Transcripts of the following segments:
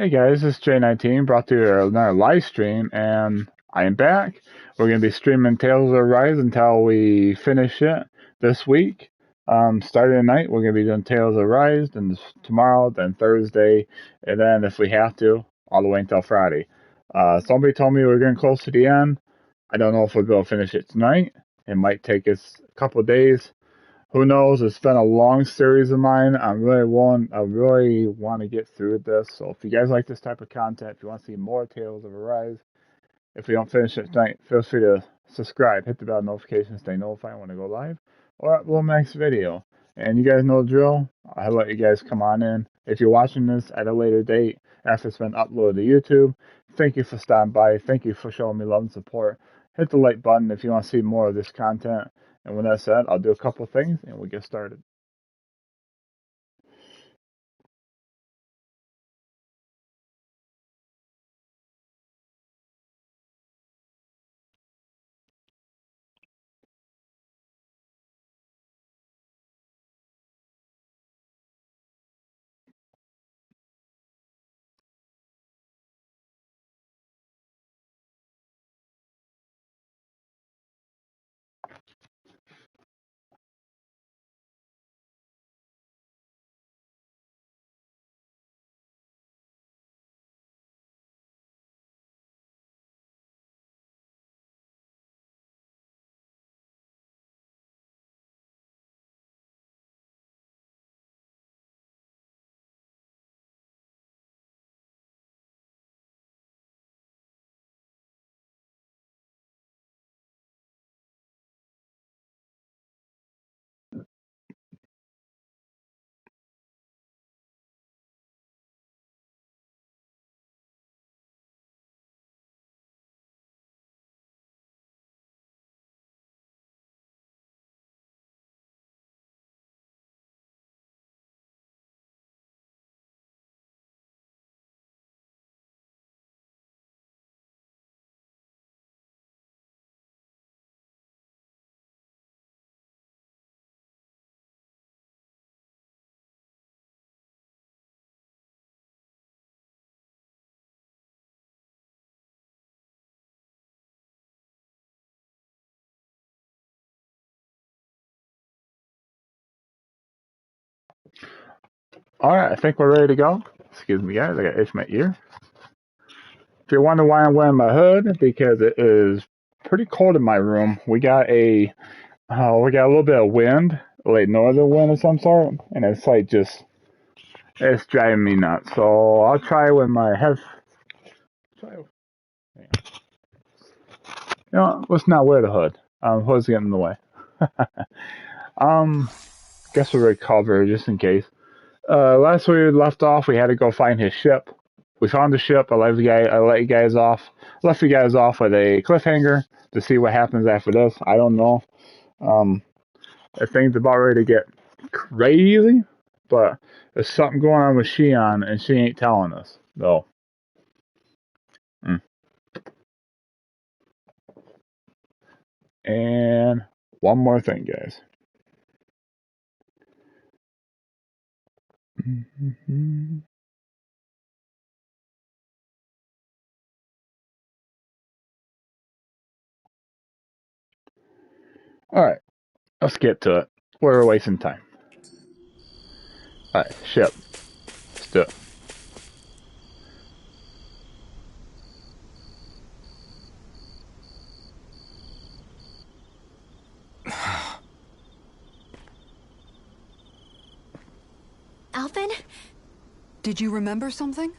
Hey guys, this is J19 brought to you another live stream, and I am back. We're going to be streaming Tales of Arise until we finish it this week. Starting tonight, we're going to be doing Tales of Arise, then tomorrow, then Thursday, and then if we have to, all the way until Friday. Somebody told me we're getting close to the end. I don't know if we'll be able to finish it tonight. It might take us a couple of days. Who knows? It's been a long series of mine. I really want to get through this. So if you guys like this type of content, if you want to see more Tales of Arise, if we don't finish it tonight, feel free to subscribe, hit the bell notification, stay notified when I go live, or upload my next video. And you guys know the drill. I'll let you guys come on in. If you're watching this at a later date, after it's been uploaded to YouTube, thank you for stopping by. Thank you for showing me love and support. Hit the like button if you want to see more of this content. And with that said, I'll do a couple of things and we'll get started. Alright, I think we're ready to go. Excuse me guys, I got itch my ear. If you're wondering why I'm wearing my hood, because it is pretty cold in my room. We got a little bit of wind, like northern wind of some sort, and it's like it's driving me nuts. So I'll try with my head. Let's not wear the hood. Hood's getting in the way. Guess we'll recover just in case. Last we left off, we had to go find his ship. We found the ship. I let you guys off. Left you guys off with a cliffhanger to see what happens after this. I don't know. I think about ready to get crazy, but there's something going on with Shion, and she ain't telling us though. And one more thing, guys. Alright, let's get to it. We're wasting time. Alright, ship. Let's do it. Alphen? Did you remember something?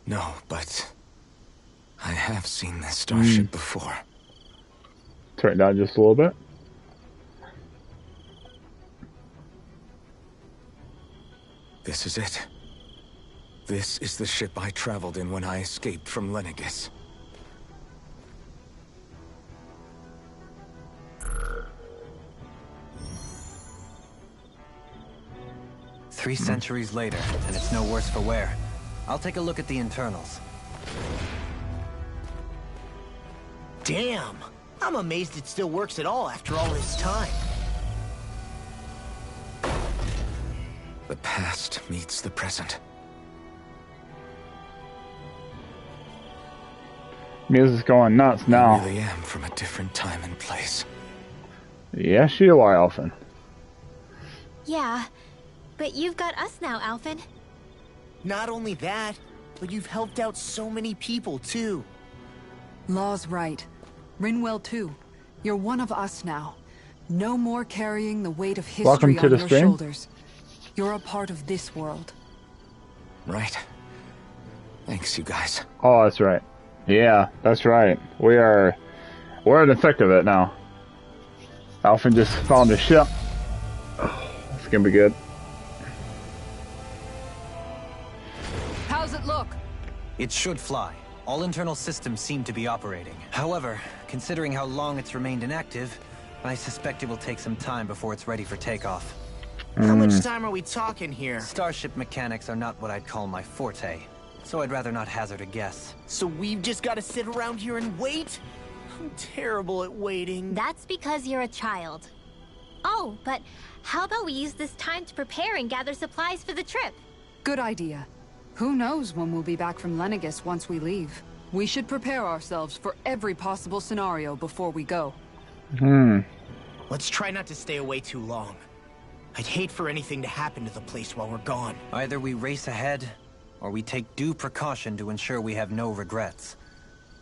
No, but I have seen this starship before. Turn it down just a little bit. This is it. This is the ship I traveled in when I escaped from Lenegis. Three centuries later, and it's no worse for wear. I'll take a look at the internals. Damn! I'm amazed it still works at all after all this time. The past meets the present. Music's going nuts I now. really am from a different time and place. Yes, you are, Alphen. Yeah, but you've got us now, Alphen. Not only that, but you've helped out so many people, too. Law's right. Rinwell too. You're one of us now. No more carrying the weight of Welcome history to on the your stream. shoulders. You're a part of this world. Right. Thanks, you guys. Oh, that's right. Yeah, that's right. We're in the thick of it now. Alphen just found a ship. Oh, it's gonna be good. How's it look? It should fly. All internal systems seem to be operating. However, considering how long it's remained inactive, I suspect it will take some time before it's ready for takeoff. How much time are we talking here? Starship mechanics are not what I'd call my forte, so I'd rather not hazard a guess. So we've just got to sit around here and wait? I'm terrible at waiting. That's because you're a child. Oh, but how about we use this time to prepare and gather supplies for the trip? Good idea. Who knows when we'll be back from Lenegis once we leave. We should prepare ourselves for every possible scenario before we go. Let's try not to stay away too long. I'd hate for anything to happen to the place while we're gone. Either we race ahead, or we take due precaution to ensure we have no regrets.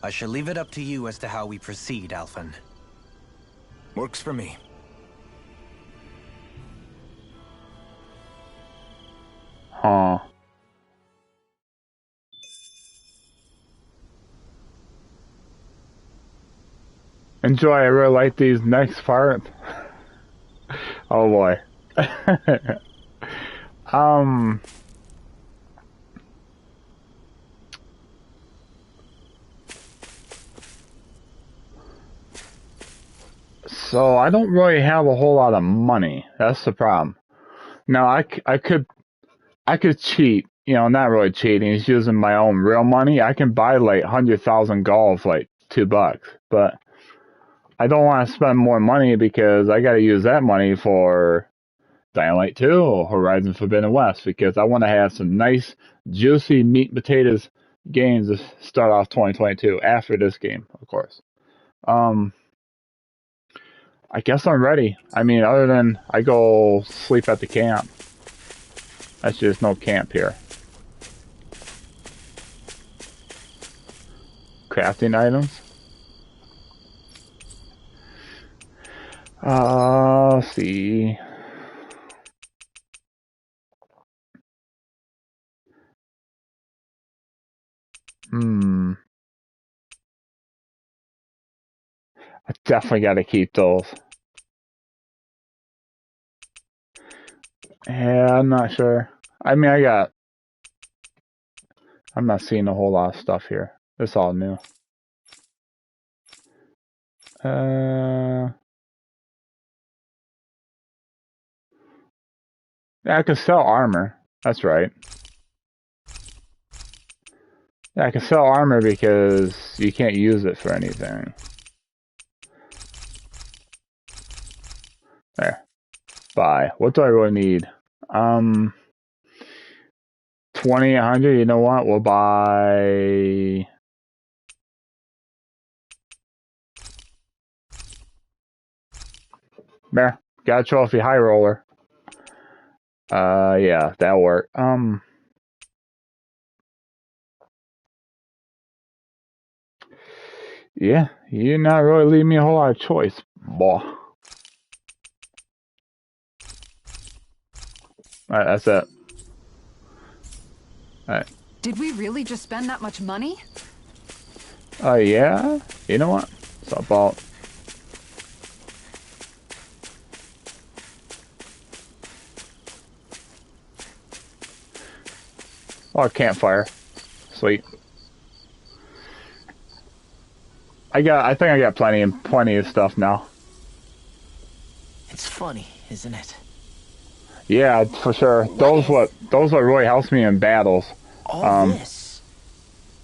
I shall leave it up to you as to how we proceed, Alphen. Works for me. Huh. Enjoy, I really like these next parts. Oh boy. So I don't really have a whole lot of money. That's the problem. Now I could cheat. You know, not really cheating. It's using my own real money. I can buy like 100,000 gold for like $2, but I don't want to spend more money because I got to use that money for Dying Light 2 or Horizon Forbidden West because I want to have some nice, juicy meat and potatoes games to start off 2022 after this game, of course. I guess I'm ready. I mean, other than I go sleep at the camp. That's just no camp here. Crafting items. Let's see. I definitely got to keep those. Yeah, I'm not sure. I mean, I'm not seeing a whole lot of stuff here. It's all new. Yeah, I can sell armor. That's right. Yeah, I can sell armor because you can't use it for anything. There. Buy. What do I really need? 20, 100. You know what? We'll buy. There. Got a trophy high roller. Yeah, that'll work. Yeah, you did not really leave me a whole lot of choice, boy. Alright, that's it. Alright. Did we really just spend that much money? Yeah. You know what? It's about. Oh, campfire. Sweet. I think I got plenty of stuff now. It's funny, isn't it? Yeah, for sure. Those what really helps me in battles. All this.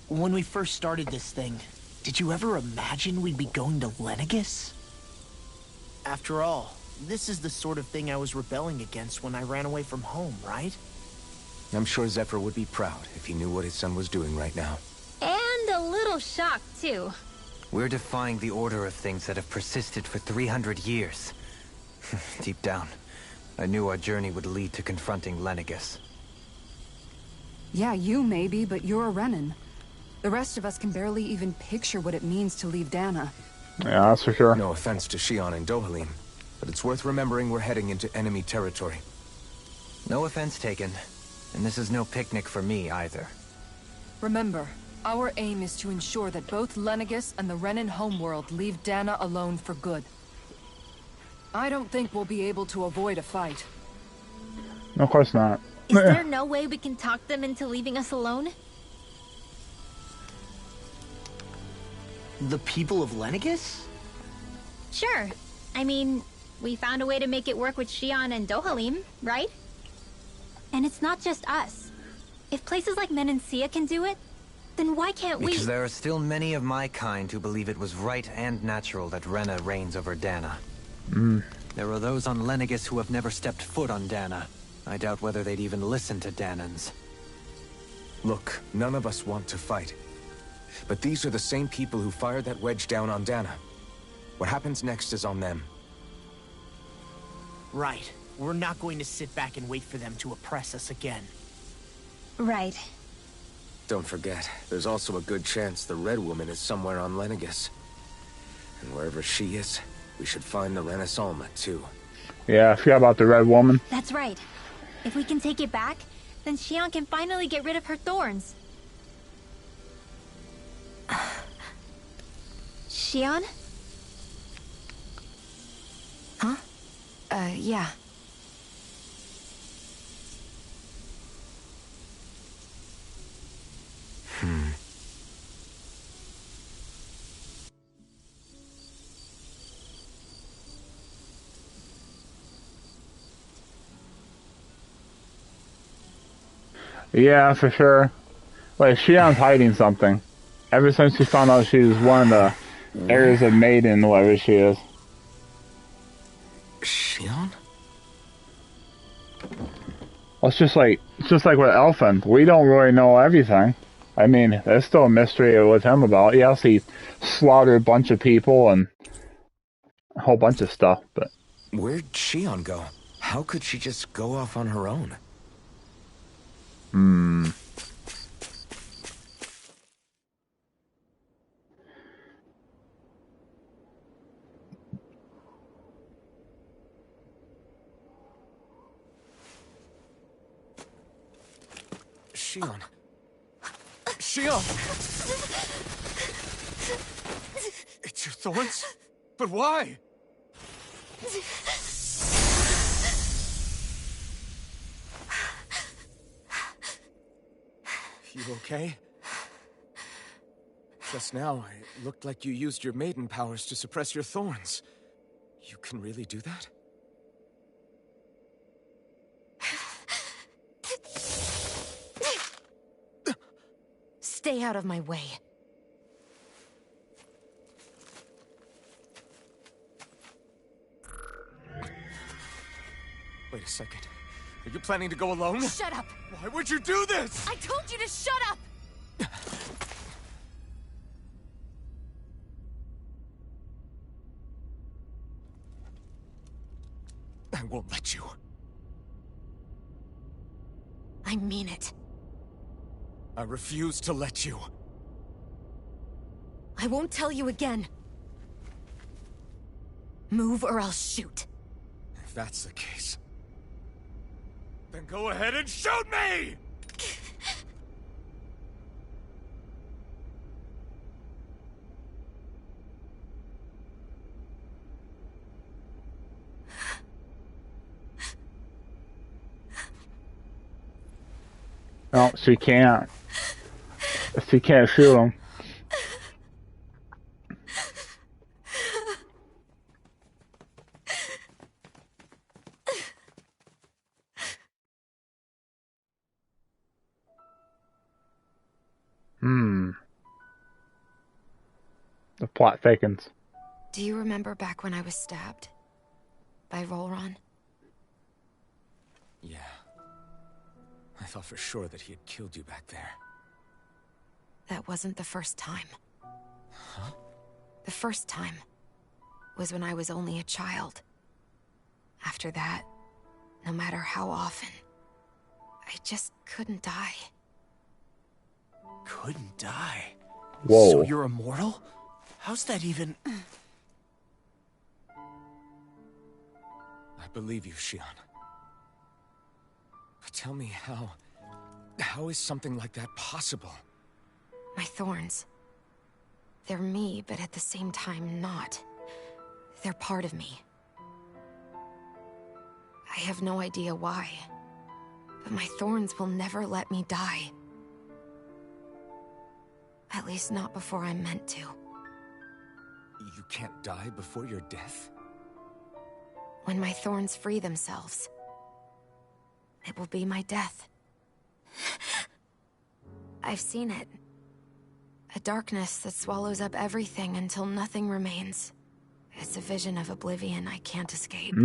When we first started this thing, did you ever imagine we'd be going to Lenegis? After all, this is the sort of thing I was rebelling against when I ran away from home, right? I'm sure Zephyr would be proud if he knew what his son was doing right now. And seemed a little shocked, too. We're defying the order of things that have persisted for 300 years. Deep down, I knew our journey would lead to confronting Lenegis. Yeah, you maybe, but you're a Renan. The rest of us can barely even picture what it means to leave Dana. Yeah, that's for sure. No offense to Shion and Dohalim, but it's worth remembering we're heading into enemy territory. No offense taken, and this is no picnic for me either. Remember, our aim is to ensure that both Lenegis and the Renan homeworld leave Dana alone for good. I don't think we'll be able to avoid a fight. No, of course not. Is there no way we can talk them into leaving us alone? The people of Lenegis? Sure. I mean, we found a way to make it work with Shion and Dohalim, right? And it's not just us. If places like Menancia can do it, then why can't we? Because there are still many of my kind who believe it was right and natural that Rena reigns over Dana. There are those on Lenegis who have never stepped foot on Dana. I doubt whether they'd even listen to Danans. Look, none of us want to fight. But these are the same people who fired that wedge down on Dana. What happens next is on them. Right. We're not going to sit back and wait for them to oppress us again. Right. Don't forget, there's also a good chance the Red Woman is somewhere on Lenegis. And wherever she is, we should find the Renaissance too. Yeah, I forgot about the Red Woman. That's right. If we can take it back, then Shion can finally get rid of her thorns. Shion? Huh? Yeah. Yeah, for sure. Like, Shion's hiding something. Ever since she found out she was one of the heirs of Maiden, whatever she is. Shion? Well, it's just like with Alphen. We don't really know everything. I mean, there's still a mystery with him about. Yes, he slaughtered a bunch of people and a whole bunch of stuff, but... Where'd Shion go? How could she just go off on her own? Shion. Shion! It's your thorns? But why? You okay? Just now, it looked like you used your maiden powers to suppress your thorns. You can really do that? Stay out of my way. Wait a second. Are you planning to go alone? Shut up! Why would you do this? I told you to shut up! I won't let you. I mean it. I refuse to let you. I won't tell you again. Move or I'll shoot. If that's the case, then go ahead and shoot me! No, she can't. She can't shoot him. The plot thickens. Do you remember back when I was stabbed? By Rolron? Yeah. I thought for sure that he had killed you back there. that wasn't the first time. Huh? The first time was when I was only a child. After that, no matter how often, I just couldn't die. Couldn't die? Whoa. So you're immortal? How's that even... I believe you, Xion. But tell me how is something like that possible? My thorns. They're me, but at the same time not. They're part of me. I have no idea why, but my thorns will never let me die. At least not before I'm meant to. You can't die before your death? When my thorns free themselves, it will be my death. I've seen it. A darkness that swallows up everything until nothing remains. It's a vision of oblivion I can't escape.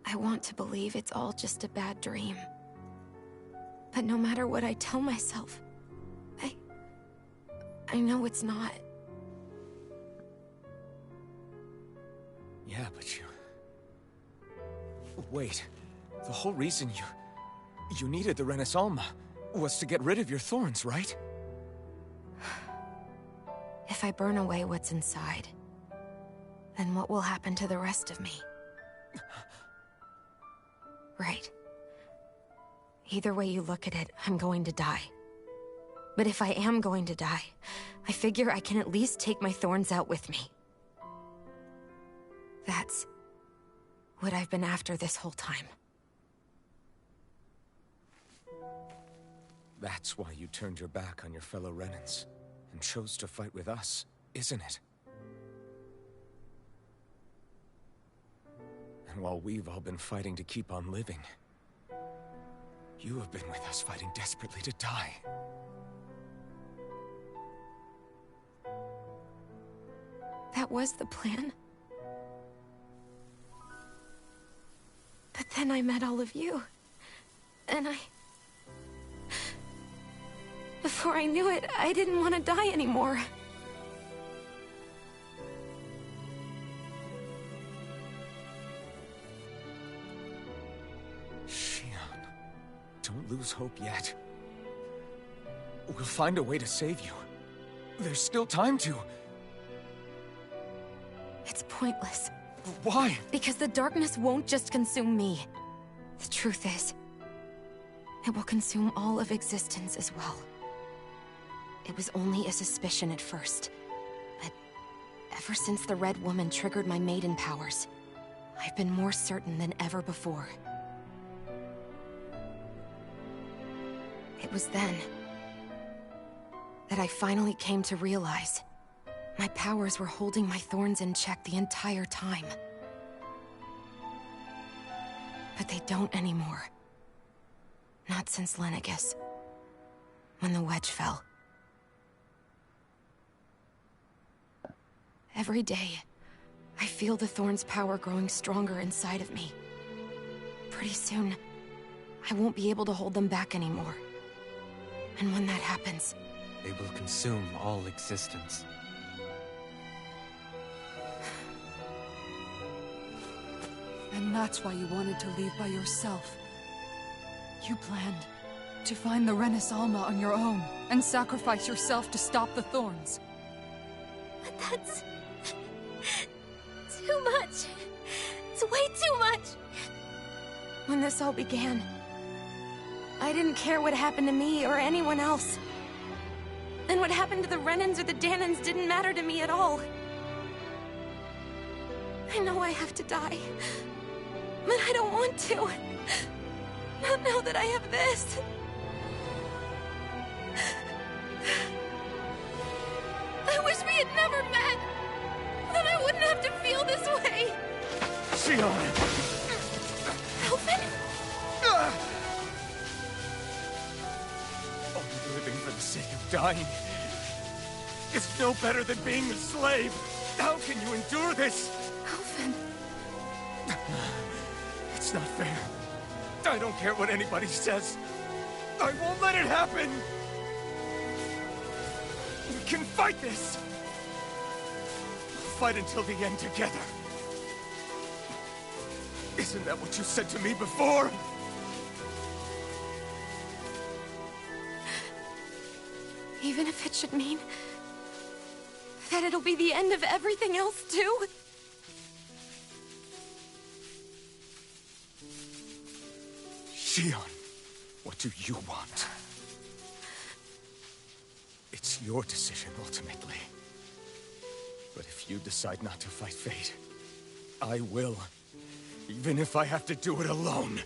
I want to believe it's all just a bad dream. But no matter what I tell myself, I know it's not. Yeah, but you... Wait. The whole reason you needed the Renaissance was to get rid of your thorns, right? If I burn away what's inside, then what will happen to the rest of me? Right. Either way you look at it, I'm going to die. But if I am going to die, I figure I can at least take my thorns out with me. That's what I've been after this whole time. That's why you turned your back on your fellow Renans and chose to fight with us, isn't it? And while we've all been fighting to keep on living, you have been with us fighting desperately to die. That was the plan. But then I met all of you. And before I knew it, I didn't want to die anymore. Xion, don't lose hope yet. We'll find a way to save you. There's still time to. It's pointless. Why? Because the darkness won't just consume me. The truth is, it will consume all of existence as well. It was only a suspicion at first, but ever since the Red Woman triggered my maiden powers, I've been more certain than ever before. It was then that I finally came to realize my powers were holding my thorns in check the entire time. But they don't anymore. Not since Lenegis, when the wedge fell. Every day, I feel the thorn's power growing stronger inside of me. Pretty soon, I won't be able to hold them back anymore. And when that happens, they will consume all existence. And that's why you wanted to leave by yourself. You planned to find the Renaissance on your own and sacrifice yourself to stop the thorns. But that's... too much. It's way too much. When this all began, I didn't care what happened to me or anyone else. And what happened to the Renans or the Danans didn't matter to me at all. I know I have to die, but I don't want to. Not now that I have this. I wish we had never met. Then I wouldn't have to feel this way. Xion! Alphen? Only living for the sake of dying is no better than being a slave. How can you endure this? Alphen. It's not fair. I don't care what anybody says. I won't let it happen! We can fight this! Fight until the end together. Isn't that what you said to me before? Even if it should mean that it'll be the end of everything else, too? Shion, what do you want? It's your decision, ultimately. But if you decide not to fight fate, I will. Even if I have to do it alone.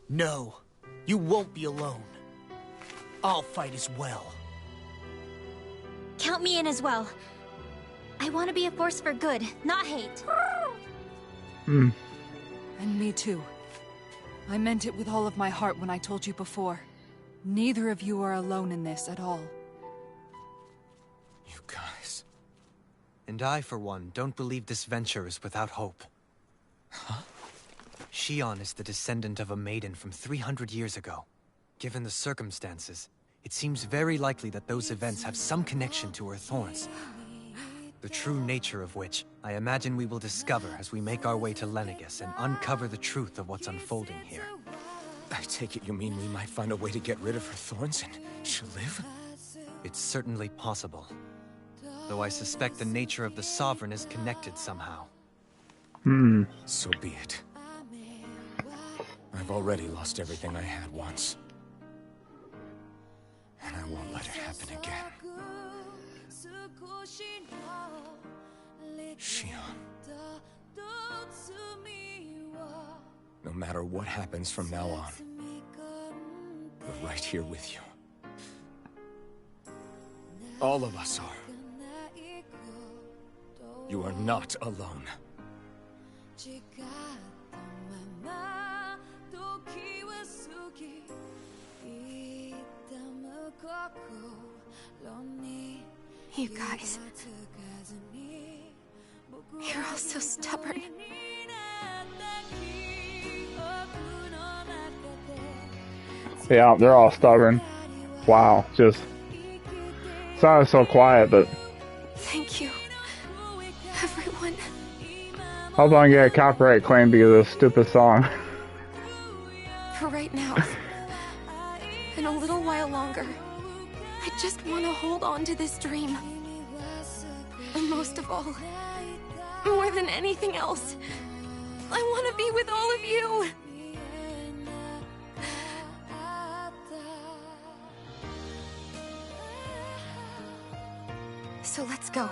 No, you won't be alone. I'll fight as well. Count me in as well. I want to be a force for good, not hate. And me too. I meant it with all of my heart when I told you before. Neither of you are alone in this at all. You guys... And I, for one, don't believe this venture is without hope. Huh? Shion is the descendant of a maiden from 300 years ago. Given the circumstances, it seems very likely that those events have some connection to her thorns. The true nature of which, I imagine we will discover as we make our way to Lenegis and uncover the truth of what's unfolding here. I take it you mean we might find a way to get rid of her thorns and she'll live? It's certainly possible. Though I suspect the nature of the Sovereign is connected somehow. So be it. I've already lost everything I had once. And I won't let it happen again. Shion. No matter what happens from now on, we're right here with you. All of us are. You are not alone. You guys... You're all so stubborn. Yeah, they're all stubborn. Wow, just sounded so quiet, but Thank you, everyone. hope I don't get a copyright claim because of this stupid song. For right now. In a little while longer. I just want to hold on to this dream. And most of all, more than anything else, I want to be with all of you. So let's go.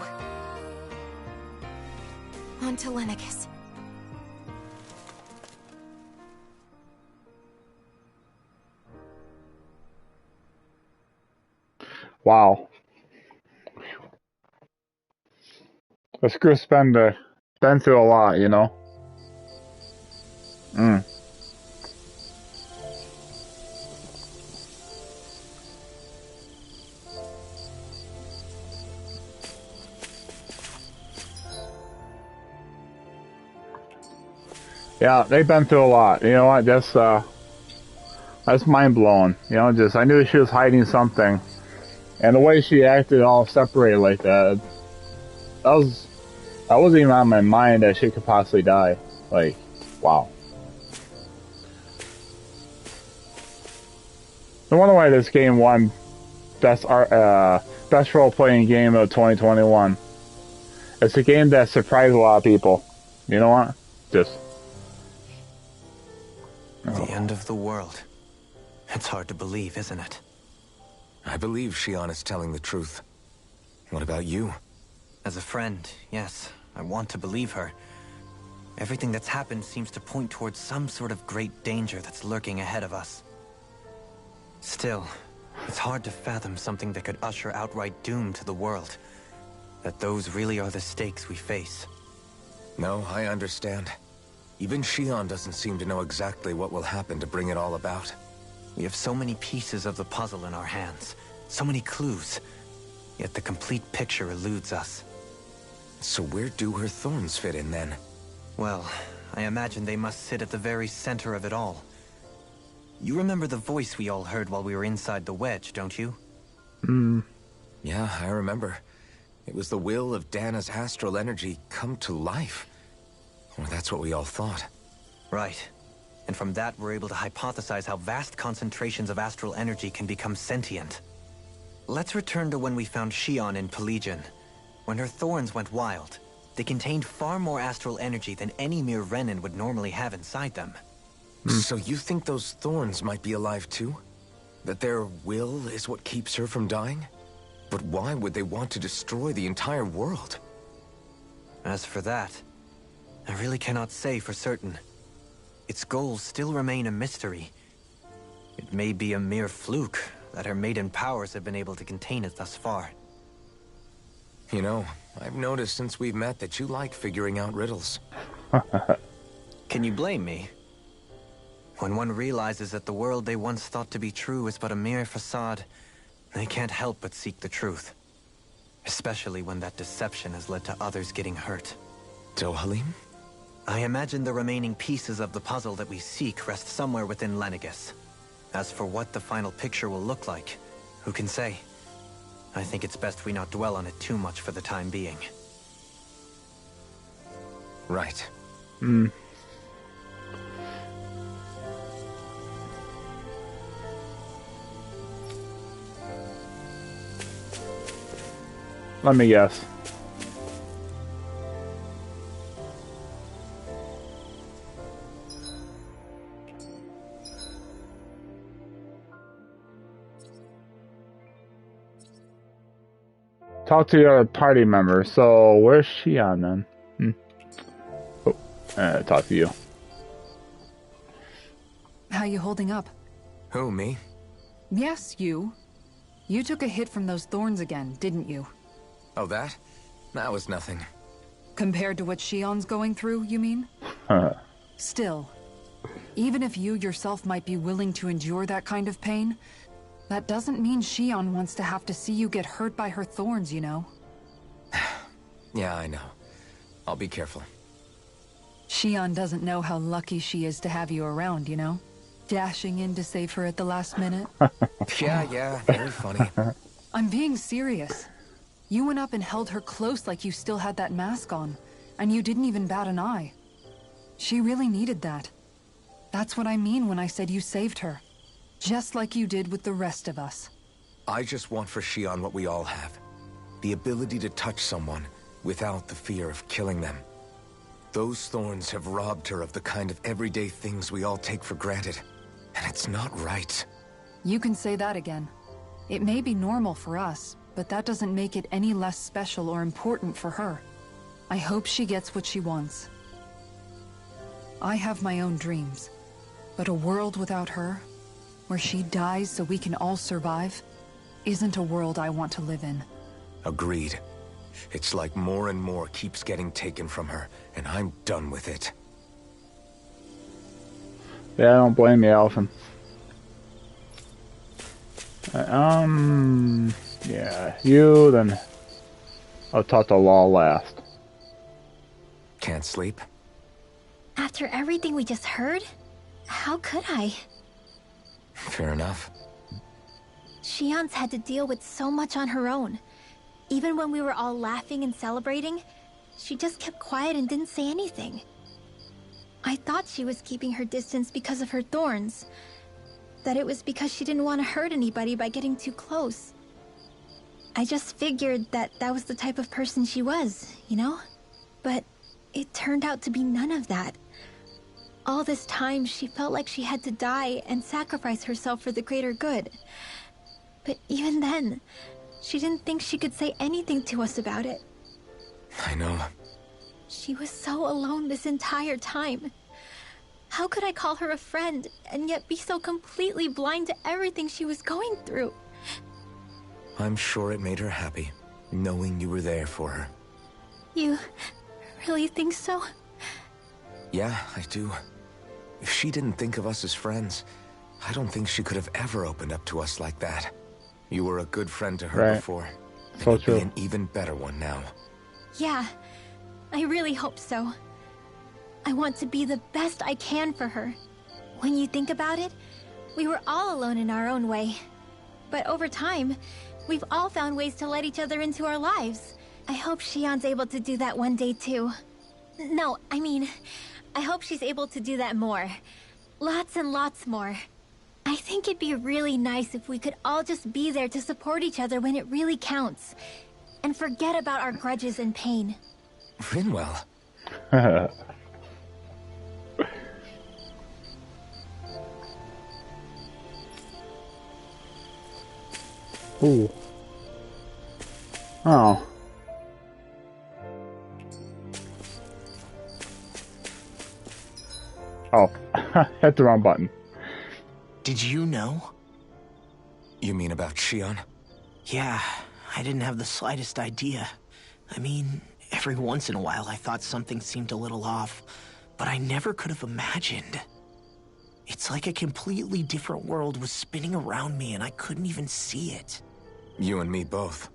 On to Lenegis. Wow. This group's been through a lot, you know? Yeah, they've been through a lot. You know what? That's mind blowing. You know, just I knew she was hiding something, and the way she acted, all separated like that, that wasn't even on my mind that she could possibly die. Like, wow. I wonder why this game won best role-playing game of 2021. It's a game that surprised a lot of people. You know what? Just. The end of the world. It's hard to believe, isn't it? I believe Shion is telling the truth. What about you? As a friend, yes, I want to believe her. Everything that's happened seems to point towards some sort of great danger that's lurking ahead of us. Still, it's hard to fathom something that could usher outright doom to the world. That those really are the stakes we face. No, I understand. Even Shion doesn't seem to know exactly what will happen to bring it all about. We have so many pieces of the puzzle in our hands, so many clues, yet the complete picture eludes us. So where do her thorns fit in then? Well, I imagine they must sit at the very center of it all. You remember the voice we all heard while we were inside the wedge, don't you? Yeah, I remember. It was the will of Dana's astral energy come to life. Or that's what we all thought. Right. And from that, we're able to hypothesize how vast concentrations of astral energy can become sentient. Let's return to when we found Xion in Pelagian. When her thorns went wild, they contained far more astral energy than any mere Renin would normally have inside them. So you think those thorns might be alive too? That their will is what keeps her from dying? But why would they want to destroy the entire world? As for that, I really cannot say for certain. Its goals still remain a mystery. It may be a mere fluke that her maiden powers have been able to contain it thus far. You know, I've noticed since we've met that you like figuring out riddles. Can you blame me? When one realizes that the world they once thought to be true is but a mere facade, they can't help but seek the truth. Especially when that deception has led to others getting hurt. Dohalim? I imagine the remaining pieces of the puzzle that we seek rest somewhere within Lenegis. As for what the final picture will look like, who can say? I think it's best we not dwell on it too much for the time being. Right. Let me guess. Talk to your party member. So, where's Xion then? Talk to you. How you holding up? Who, me? Yes, you. You took a hit from those thorns again, didn't you? Oh, that? That was nothing. Compared to what Xion's going through, you mean? Still, even if you yourself might be willing to endure that kind of pain, that doesn't mean Xion wants to have to see you get hurt by her thorns, you know? Yeah, I know. I'll be careful. Xion doesn't know how lucky she is to have you around, you know? Dashing in to save her at the last minute. Yeah, very funny. I'm being serious. You went up and held her close like you still had that mask on, and you didn't even bat an eye. She really needed that. That's what I mean when I said you saved her. Just like you did with the rest of us. I just want for Xion what we all have. The ability to touch someone without the fear of killing them. Those thorns have robbed her of the kind of everyday things we all take for granted. And it's not right. You can say that again. It may be normal for us, but that doesn't make it any less special or important for her. I hope she gets what she wants. I have my own dreams, but a world without her, where she dies so we can all survive, isn't a world I want to live in. Agreed. It's like more and more keeps getting taken from her, and I'm done with it. Yeah, I don't blame you, Alphen. Yeah, you, then I'll talk to Law last. Can't sleep? After everything we just heard, how could I? Fair enough. Xion's had to deal with so much on her own. Even when we were all laughing and celebrating, she just kept quiet and didn't say anything. I thought she was keeping her distance because of her thorns. That it was because she didn't want to hurt anybody by getting too close. I just figured that that was the type of person she was, you know? But it turned out to be none of that. All this time, she felt like she had to die and sacrifice herself for the greater good. But even then, she didn't think she could say anything to us about it. I know. She was so alone this entire time. How could I call her a friend and yet be so completely blind to everything she was going through? I'm sure it made her happy, knowing you were there for her. You really think so? Yeah, I do. If she didn't think of us as friends, I don't think she could have ever opened up to us like that. You were a good friend to her Right. before. And So you'll true. be an even better one now. Yeah, I really hope so. I want to be the best I can for her. When you think about it, We were all alone in our own way. But over time, we've all found ways to let each other into our lives. I hope Shion's able to do that one day too. No, I mean, I hope she's able to do that more. Lots and lots more. I think it'd be really nice if we could all just be there to support each other when it really counts. And forget about our grudges and pain. Rinwell. Ooh. Oh. Oh, hit the wrong button. Did you know? You mean about Shion? Yeah, I didn't have the slightest idea. I mean, every once in a while I thought something seemed a little off, but I never could have imagined. It's like a completely different world was spinning around me and I couldn't even see it. You and me both.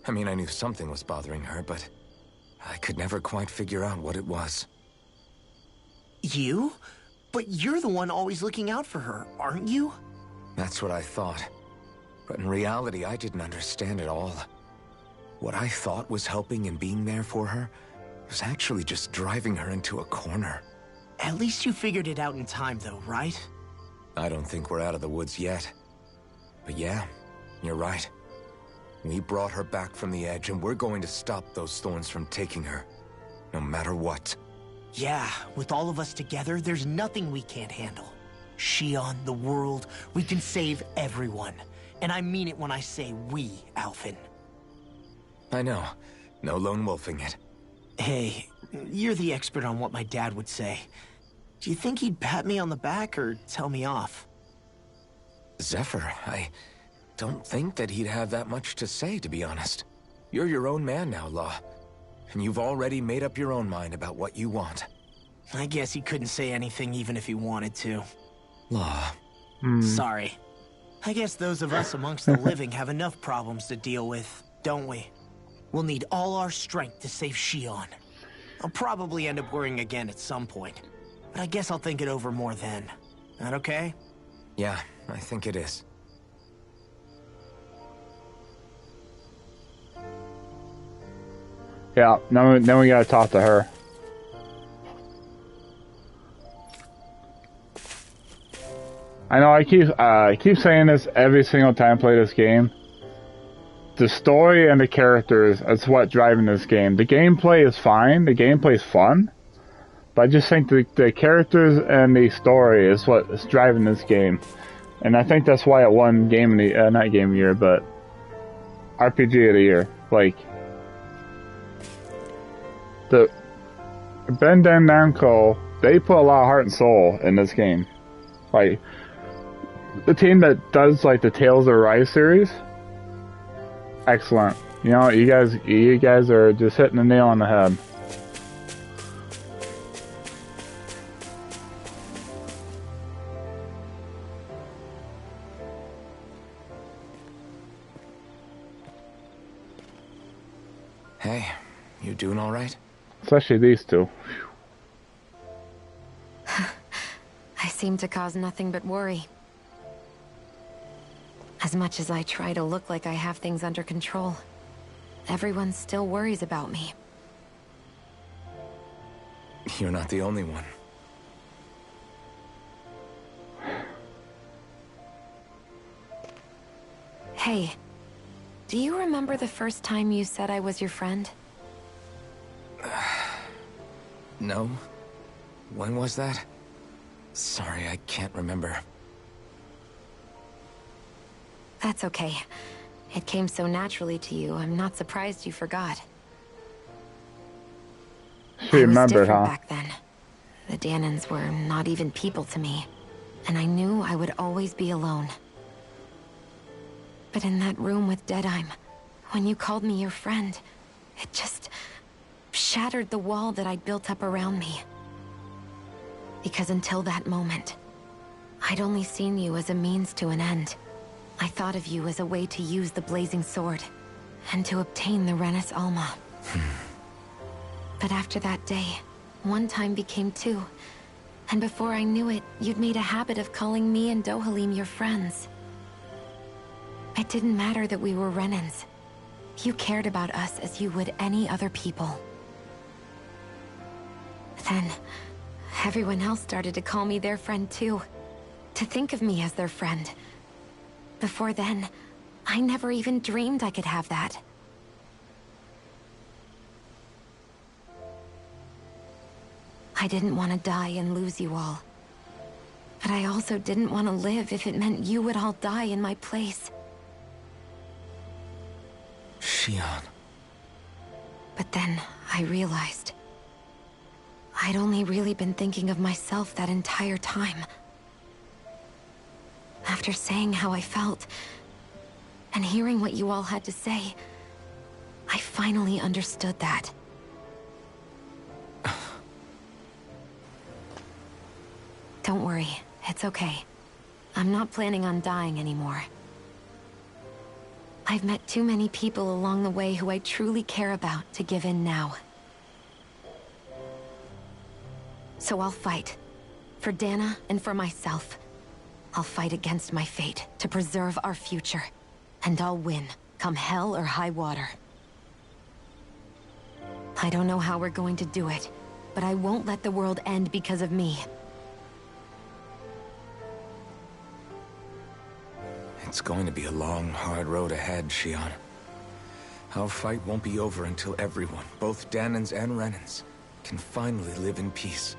I mean, I knew something was bothering her, but I could never quite figure out what it was. You? But you're the one always looking out for her, aren't you? That's what I thought. But in reality, I didn't understand it all. What I thought was helping and being there for her was actually just driving her into a corner. At least you figured it out in time, though, right? I don't think we're out of the woods yet. But yeah, you're right. We brought her back from the edge, and we're going to stop those thorns from taking her, no matter what. Yeah, with all of us together, there's nothing we can't handle. Shion, the world, we can save everyone. And I mean it when I say we, Alphen. I know. No lone wolfing it. Hey, you're the expert on what my dad would say. Do you think he'd pat me on the back or tell me off? Zephyr, I don't think that he'd have that much to say, to be honest. You're your own man now, Law. And you've already made up your own mind about what you want. I guess he couldn't say anything even if he wanted to. Law. Sorry. I guess those of us amongst the living have enough problems to deal with, don't we? We'll need all our strength to save Shion. I'll probably end up worrying again at some point. But I guess I'll think it over more then. That okay? Yeah, I think it is. Yeah, then we gotta talk to her. I know I keep saying this every single time I play this game. The story and the characters is what driving this game. The gameplay is fine, the gameplay is fun, but I just think the characters and the story is what is driving this game. And I think that's why it won Game of the not Game of the Year, but RPG of the Year. Like, the Bandai Namco, they put a lot of heart and soul in this game. Like, the team that does like the Tales of Arise series, excellent. You know, you guys are just hitting the nail on the head. Hey, you doing all right? Especially these two. I seem to cause nothing but worry. As much as I try to look like I have things under control, everyone still worries about me. You're not the only one. Hey, do you remember the first time you said I was your friend? No? When was that? Sorry, I can't remember. That's okay. It came so naturally to you, I'm not surprised you forgot. She remembered, I huh? was different back then. The Danans were not even people to me, and I knew I would always be alone. But in that room with Deadheim, when you called me your friend, it just shattered the wall that I'd built up around me. Because until that moment, I'd only seen you as a means to an end. I thought of you as a way to use the blazing sword, and to obtain the Renis Alma. But after that day, one time became two, And before I knew it, you'd made a habit of calling me and Dohalim your friends. It didn't matter that we were Renans. You cared about us as you would any other people. Then, everyone else started to call me their friend too. To think of me as their friend. Before then, I never even dreamed I could have that. I didn't want to die and lose you all. But I also didn't want to live if it meant you would all die in my place. Shion. But then, I realized... I'd only really been thinking of myself that entire time. After saying how I felt, and hearing what you all had to say, I finally understood that. Don't worry, it's okay. I'm not planning on dying anymore. I've met too many people along the way who I truly care about to give in now. So I'll fight. For Dana and for myself. I'll fight against my fate to preserve our future. And I'll win, come hell or high water. I don't know how we're going to do it, but I won't let the world end because of me. It's going to be a long, hard road ahead, Shion. Our fight won't be over until everyone, both Danans and Renans, can finally live in peace.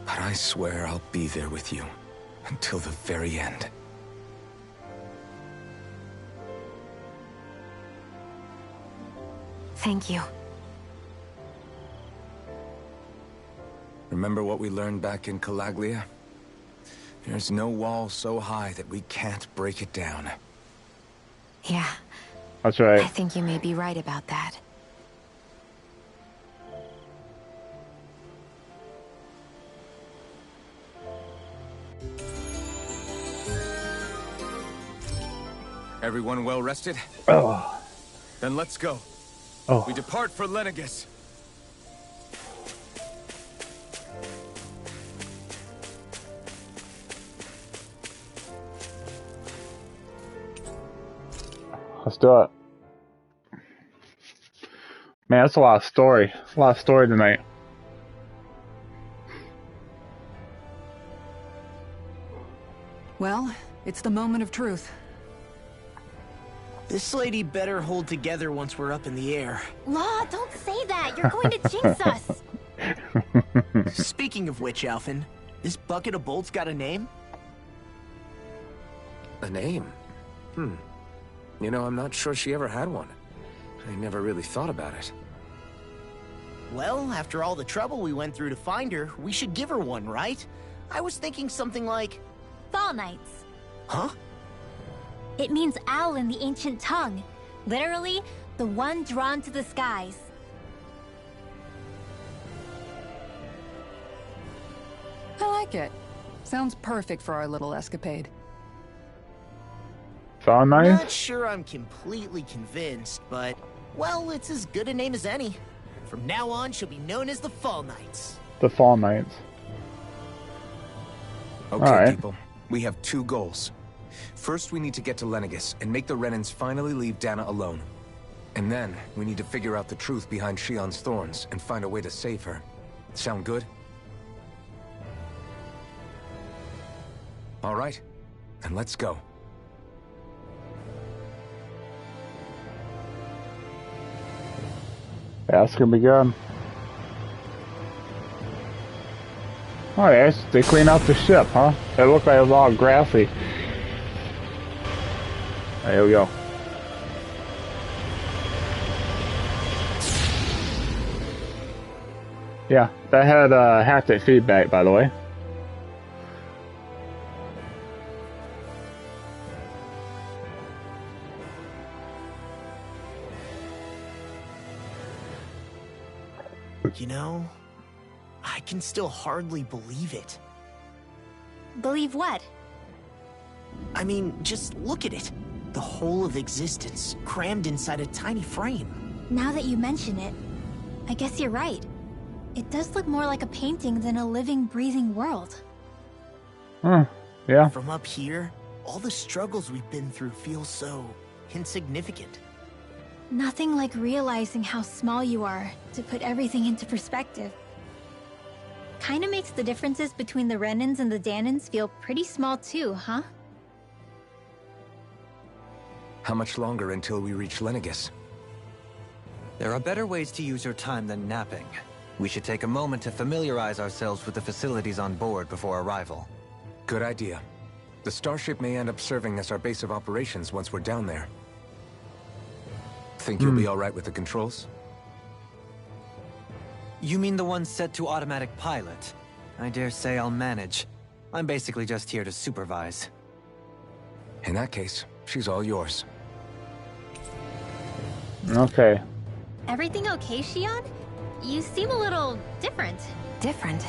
But I swear I'll be there with you until the very end. Thank you. Remember what we learned back in Calaglia? There's no wall so high that we can't break it down. Yeah. That's right. I think you may be right about that. Everyone well rested? Oh. Then let's go. Oh. We depart for Lenegis. Let's do it. Man, that's a lot of story. A lot of story tonight. Well, it's the moment of truth. This lady better hold together once we're up in the air. Law, don't say that. You're going to jinx us. Speaking of which, Alphen, this bucket of bolts got a name? A name? You know, I'm not sure she ever had one. I never really thought about it. Well, after all the trouble we went through to find her, we should give her one, right? I was thinking something like... Fall Knights. Huh? It means owl in the ancient tongue. Literally, the one drawn to the skies. I like it. Sounds perfect for our little escapade. Sound nice? Not sure I'm completely convinced, but... Well, it's as good a name as any. From now on, she'll be known as the Fall Knights. The Fall Knights. Okay, Alright. people. We have two goals. First, we need to get to Lenegis and make the Renans finally leave Dana alone. And then, we need to figure out the truth behind Shion's thorns and find a way to save her. Sound good? All right, then let's go. Yeah, that's gonna be good. Oh yes, they clean out the ship, huh? It looked like it was all grassy. There we go. Yeah, that had haptic feedback, by the way. You know, I can still hardly believe it. Believe what? I mean, just look at it. The whole of existence, crammed inside a tiny frame. Now that you mention it, I guess you're right. It does look more like a painting than a living, breathing world. Huh. Yeah. From up here, all the struggles we've been through feel so insignificant. Nothing like realizing how small you are to put everything into perspective. Kinda makes the differences between the Renans and the Danans feel pretty small too, huh? How much longer until we reach Lenegis? There are better ways to use your time than napping. We should take a moment to familiarize ourselves with the facilities on board before arrival. Good idea. The starship may end up serving as our base of operations once we're down there. Think you'll be all right with the controls? You mean the one set to automatic pilot? I dare say I'll manage. I'm basically just here to supervise. In that case, she's all yours. Okay. Everything okay, Shion? You seem a little different. Different?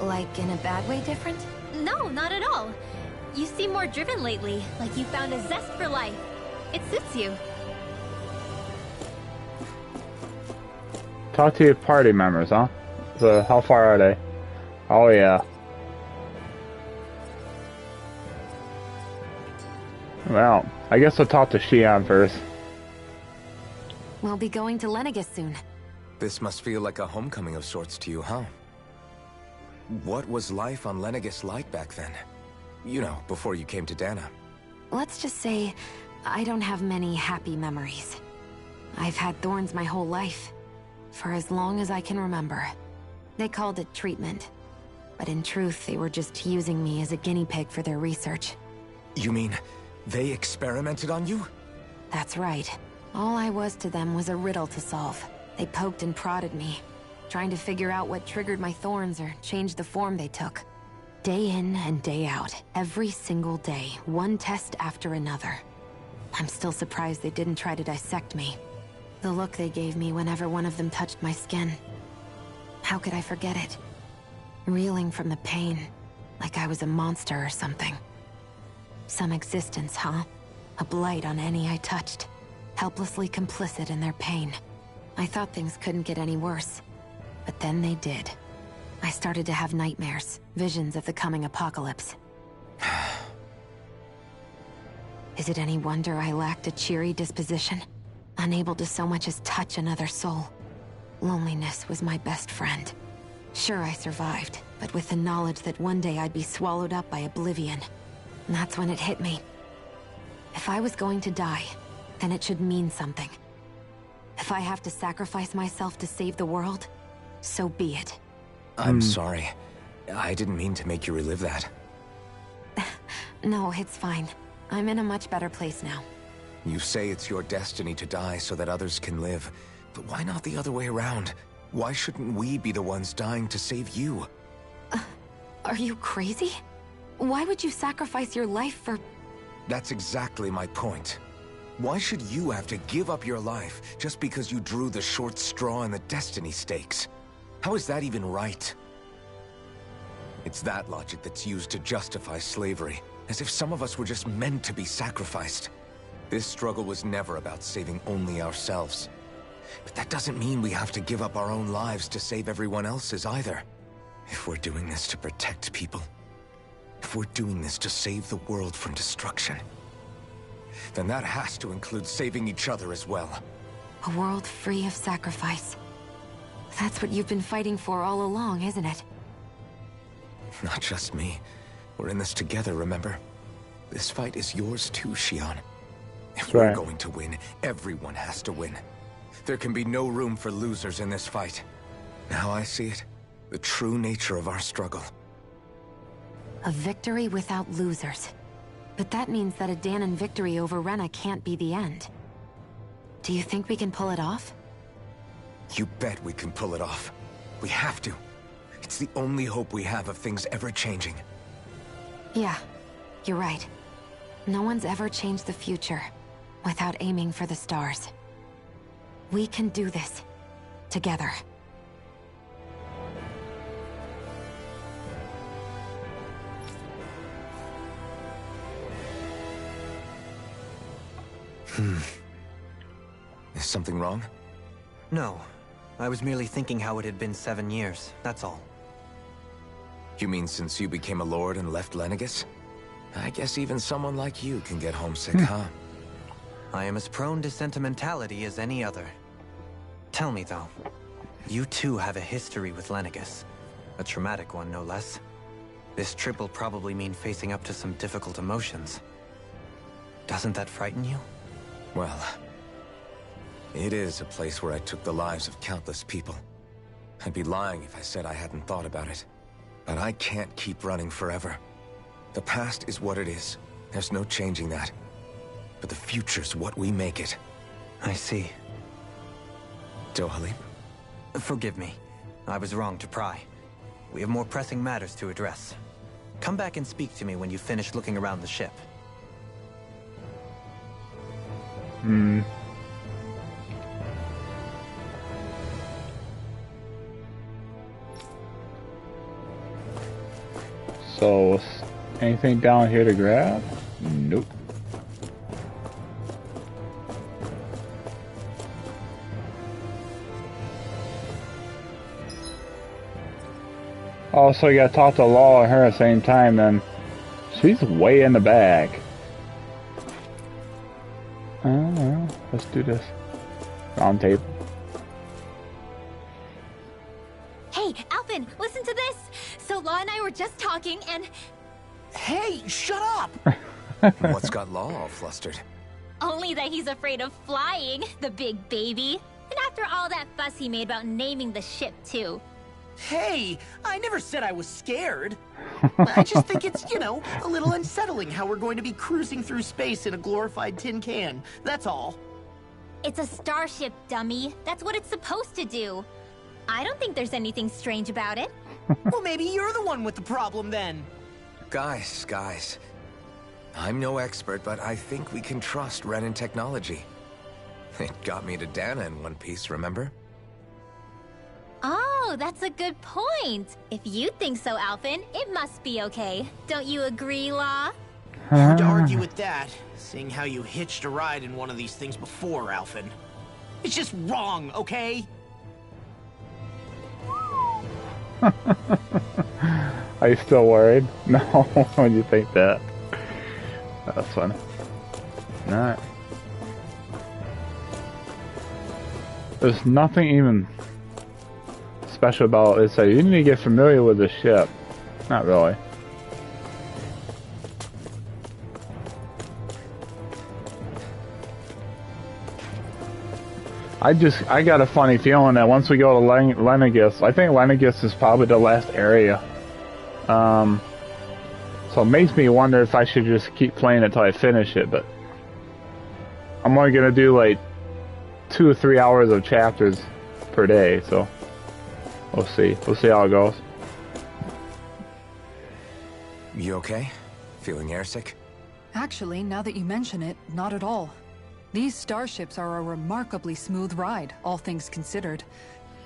Like in a bad way different? No, not at all. You seem more driven lately, like you found a zest for life. It suits you. Talk to your party members, huh? So, how far are they? Oh, yeah. Well, I guess I'll talk to Shion first. We'll be going to Lenegis soon. This must feel like a homecoming of sorts to you, huh? What was life on Lenegis like back then? You know, before you came to Dana. Let's just say, I don't have many happy memories. I've had thorns my whole life. For as long as I can remember. They called it treatment. But in truth, they were just using me as a guinea pig for their research. You mean, they experimented on you? That's right. All I was to them was a riddle to solve. They poked and prodded me, trying to figure out what triggered my thorns or changed the form they took. Day in and day out, every single day, one test after another. I'm still surprised they didn't try to dissect me. The look they gave me whenever one of them touched my skin. How could I forget it? Reeling from the pain, like I was a monster or something. Some existence, huh? A blight on any I touched. Helplessly complicit in their pain. I thought things couldn't get any worse. But then they did. I started to have nightmares, visions of the coming apocalypse. Is it any wonder I lacked a cheery disposition? Unable to so much as touch another soul. Loneliness was my best friend. Sure, I survived, but with the knowledge that one day I'd be swallowed up by oblivion. And that's when it hit me. If I was going to die, then it should mean something. If I have to sacrifice myself to save the world, so be it. I'm sorry. I didn't mean to make you relive that. No, it's fine. I'm in a much better place now. You say it's your destiny to die so that others can live. But why not the other way around? Why shouldn't we be the ones dying to save you? Are you crazy? Why would you sacrifice your life for... That's exactly my point. Why should you have to give up your life just because you drew the short straw in the destiny stakes? How is that even right? It's that logic that's used to justify slavery, as if some of us were just meant to be sacrificed. This struggle was never about saving only ourselves. But that doesn't mean we have to give up our own lives to save everyone else's either. If we're doing this to protect people, if we're doing this to save the world from destruction, then that has to include saving each other as well. A world free of sacrifice. That's what you've been fighting for all along, isn't it? Not just me. We're in this together, remember? This fight is yours too, Shion. If we're going to win, everyone has to win. There can be no room for losers in this fight. Now I see it. The true nature of our struggle. A victory without losers. But that means that a Danan victory over Rena can't be the end. Do you think we can pull it off? You bet we can pull it off. We have to. It's the only hope we have of things ever changing. Yeah, you're right. No one's ever changed the future without aiming for the stars. We can do this. Together. Is something wrong? No. I was merely thinking how it had been 7 years, that's all. You mean since you became a lord and left Lenegis? I guess even someone like you can get homesick, huh? I am as prone to sentimentality as any other. Tell me, though, you too have a history with Lenegis. A traumatic one, no less. This trip will probably mean facing up to some difficult emotions. Doesn't that frighten you? Well, it is a place where I took the lives of countless people. I'd be lying if I said I hadn't thought about it. But I can't keep running forever. The past is what it is. There's no changing that. But the future's what we make it. I see. Dohalim? Forgive me. I was wrong to pry. We have more pressing matters to address. Come back and speak to me when you finish looking around the ship. So, anything down here to grab? Nope. Also, you gotta talk to Law and her at the same time, then she's way in the back. Let's do this. Round table. Hey, Alphen, listen to this! So Law and I were just talking and... Hey, shut up! What's got Law all flustered? Only that he's afraid of flying, the big baby. And after all that fuss he made about naming the ship, too. Hey, I never said I was scared. I just think it's, you know, a little unsettling how we're going to be cruising through space in a glorified tin can. That's all. It's a starship, dummy. That's what it's supposed to do. I don't think there's anything strange about it. Well, maybe you're the one with the problem then. Guys. I'm no expert, but I think we can trust Renan technology. It got me to Dana in one piece, remember? Oh, that's a good point. If you think so, Alphen, it must be okay. Don't you agree, Law? Hard to argue with that, seeing how you hitched a ride in one of these things before, Alphen. It's just wrong, okay? Are you still worried? No, when you think that. That's funny. Alright. There's nothing even special about it. So you need to get familiar with the ship. Not really. I got a funny feeling that once we go to Lenegis, I think Lenegis is probably the last area. So it makes me wonder if I should just keep playing it till I finish it, but I'm only gonna do like 2 or 3 hours of chapters per day, so we'll see. We'll see how it goes. You okay? Feeling airsick? Actually, now that you mention it, not at all. These starships are a remarkably smooth ride, all things considered.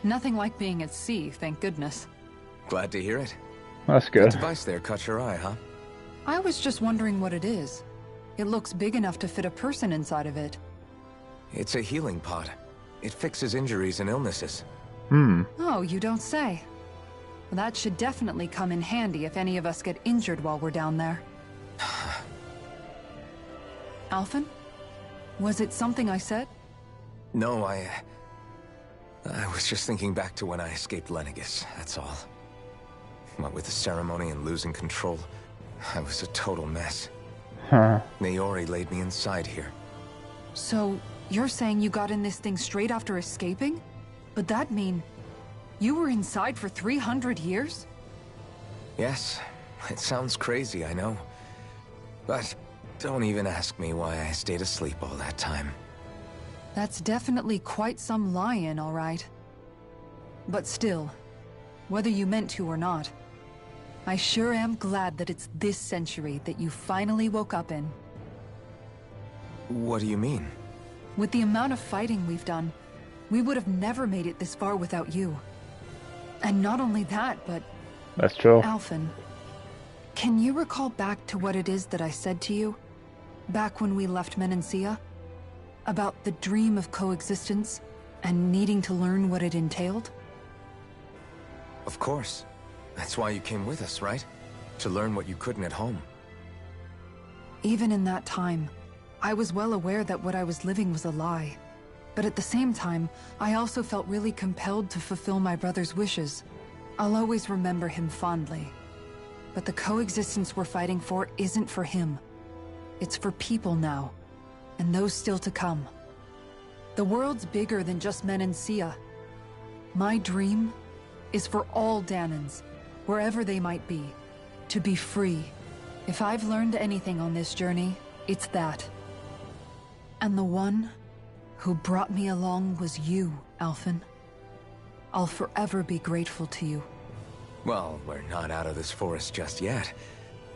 Nothing like being at sea, thank goodness. Glad to hear it. That's good. That device there caught your eye, huh? I was just wondering what it is. It looks big enough to fit a person inside of it. It's a healing pod. It fixes injuries and illnesses. Oh, you don't say. Well, that should definitely come in handy if any of us get injured while we're down there. Alphen? Was it something I said? No, I was just thinking back to when I escaped Lenegis, that's all. What with the ceremony and losing control, I was a total mess. Naori laid me inside here. So, you're saying you got in this thing straight after escaping? But that mean you were inside for 300 years? Yes, it sounds crazy, I know. But don't even ask me why I stayed asleep all that time. That's definitely quite some lie-in, all right. But still, whether you meant to or not, I sure am glad that it's this century that you finally woke up in. What do you mean? With the amount of fighting we've done, we would have never made it this far without you. And not only that, but... That's true. Alphen, can you recall back to what it is that I said to you? Back when we left Menancia? About the dream of coexistence? and needing to learn what it entailed? Of course. That's why you came with us, right? To learn what you couldn't at home. Even in that time, I was well aware that what I was living was a lie. But at the same time, I also felt really compelled to fulfill my brother's wishes. I'll always remember him fondly. But the coexistence we're fighting for isn't for him. It's for people now, and those still to come. The world's bigger than just Menancia. My dream is for all Danans, wherever they might be, to be free. If I've learned anything on this journey, it's that. And the one who brought me along was you, Alphen. I'll forever be grateful to you. Well, we're not out of this forest just yet.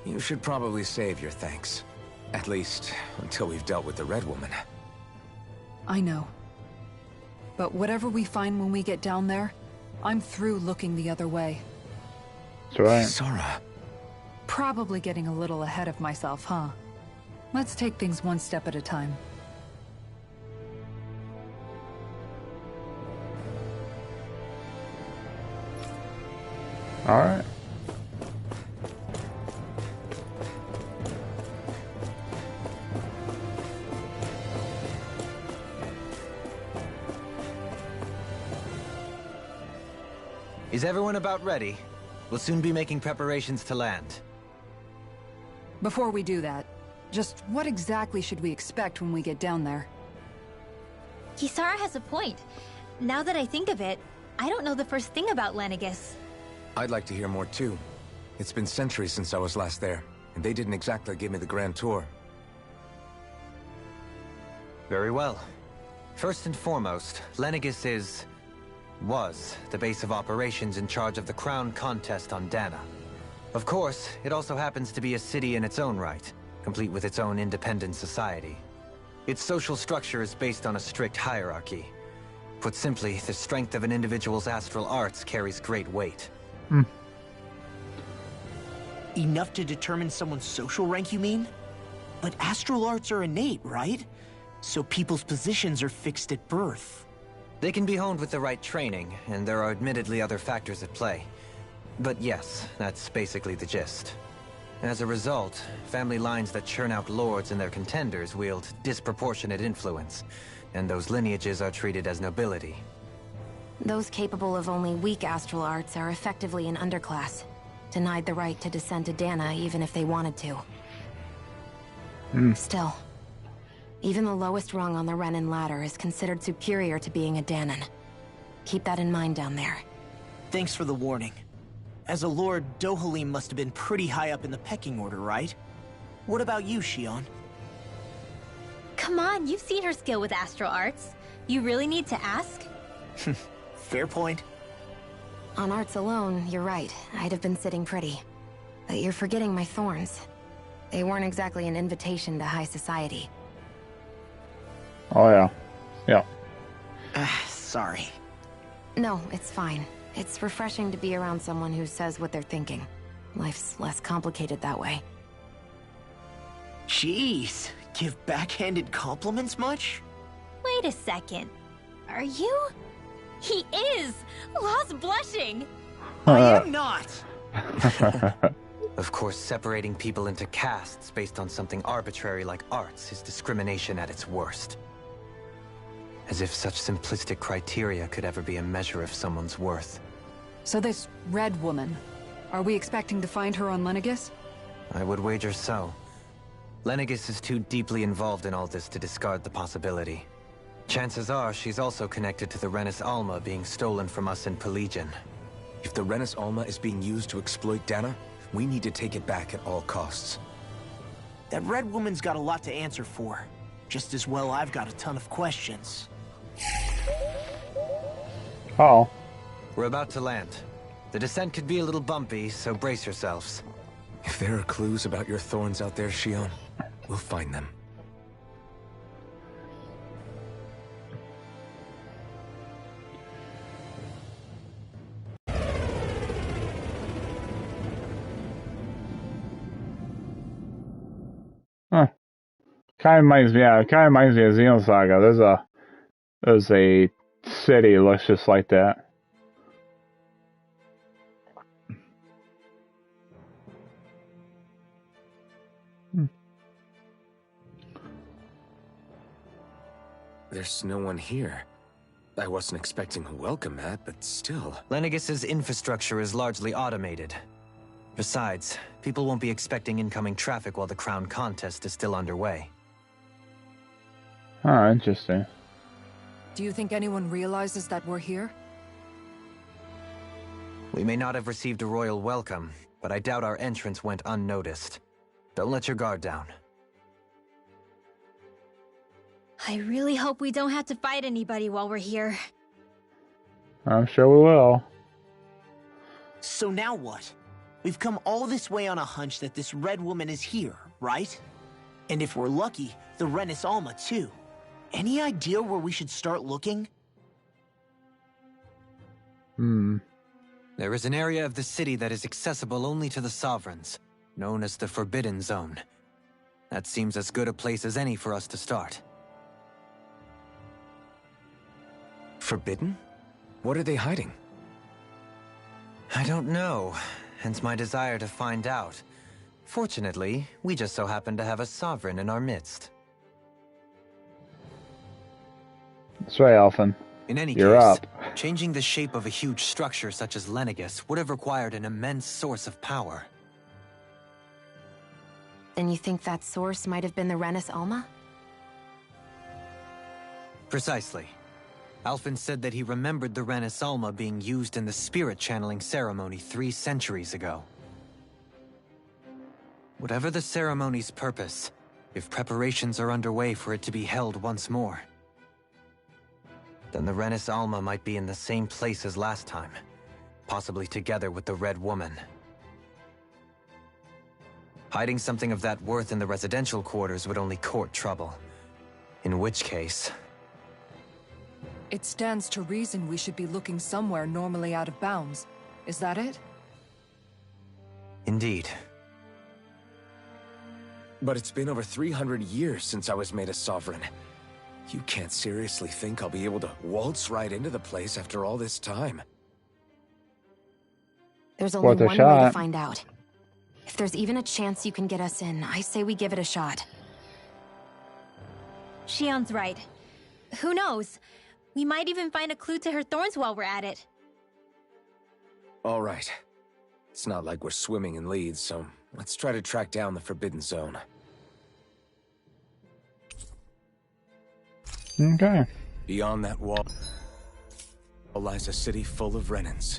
You should probably save your thanks. At least, until we've dealt with the Red Woman. I know. But whatever we find when we get down there, I'm through looking the other way. That's right. Sora. Probably getting a little ahead of myself, huh? Let's take things one step at a time. All right. Is everyone about ready? We'll soon be making preparations to land. Before we do that, just what exactly should we expect when we get down there? Kisara has a point. Now that I think of it, I don't know the first thing about Lenegis. I'd like to hear more too. It's been centuries since I was last there, and they didn't exactly give me the grand tour. Very well. First and foremost, Lenegis was the base of operations in charge of the crown contest on Dana. Of course, it also happens to be a city in its own right, complete with its own independent society. Its social structure is based on a strict hierarchy. Put simply, the strength of an individual's astral arts carries great weight. Enough to determine someone's social rank, you mean? But astral arts are innate, right? So people's positions are fixed at birth. They can be honed with the right training, and there are admittedly other factors at play. But yes, that's basically the gist. As a result, family lines that churn out lords and their contenders wield disproportionate influence, and those lineages are treated as nobility. Those capable of only weak astral arts are effectively an underclass, denied the right to descend to Dana even if they wanted to. Still, even the lowest rung on the Renin ladder is considered superior to being a Danan. Keep that in mind down there. Thanks for the warning. As a lord, Dohalim must have been pretty high up in the pecking order, right? What about you, Shion? Come on, you've seen her skill with astral arts. You really need to ask? Fair point. On arts alone, you're right. I'd have been sitting pretty. But you're forgetting my thorns. They weren't exactly an invitation to high society. Oh, yeah. Yeah. Sorry. No, it's fine. It's refreshing to be around someone who says what they're thinking. Life's less complicated that way. Jeez, give backhanded compliments much? Wait a second. Are you? He is! Lost blushing! I am not! Of course, separating people into castes based on something arbitrary like arts is discrimination at its worst. As if such simplistic criteria could ever be a measure of someone's worth. So this Red Woman, are we expecting to find her on Lenegis? I would wager so. Lenegis is too deeply involved in all this to discard the possibility. Chances are she's also connected to the Renis Alma being stolen from us in Pelegion. If the Renis Alma is being used to exploit Dana, we need to take it back at all costs. That Red Woman's got a lot to answer for. Just as well I've got a ton of questions. Oh. We're about to land. The descent could be a little bumpy, so brace yourselves. If there are clues about your thorns out there, Shion, we'll find them. Huh. Kind of reminds me of Xenosaga. There's a city looks just like that. There's no one here. I wasn't expecting a welcome mat, but still. Lenegus's infrastructure is largely automated. Besides, people won't be expecting incoming traffic while the crown contest is still underway. Oh, interesting. Do you think anyone realizes that we're here? We may not have received a royal welcome, but I doubt our entrance went unnoticed. Don't let your guard down. I really hope we don't have to fight anybody while we're here. I'm sure we will. So now what? We've come all this way on a hunch that this red woman is here, right? And if we're lucky, the Renis Alma too. Any idea where we should start looking? There is an area of the city that is accessible only to the Sovereigns, known as the Forbidden Zone. That seems as good a place as any for us to start. Forbidden? What are they hiding? I don't know, hence my desire to find out. Fortunately, we just so happen to have a Sovereign in our midst. That's right, Alphen. In any You're case, up. changing the shape of a huge structure such as Lenegus would have required an immense source of power. Then you think that source might have been the Renis Alma? Precisely. Alphen said that he remembered the Renis Alma being used in the spirit channeling ceremony 3 centuries ago. Whatever the ceremony's purpose, if preparations are underway for it to be held once more, then the Renis Alma might be in the same place as last time, possibly together with the Red Woman. Hiding something of that worth in the residential quarters would only court trouble. In which case... It stands to reason we should be looking somewhere normally out of bounds. Is that it? Indeed. But it's been over 300 years since I was made a sovereign. You can't seriously think I'll be able to waltz right into the place after all this time. There's only Worth a one way shot. to find out. If there's even a chance you can get us in, I say we give it a shot. Shion's right. Who knows? We might even find a clue to her thorns while we're at it. All right. It's not like we're swimming in leads, so let's try to track down the Forbidden Zone. Okay. Beyond that wall lies a city full of Renans.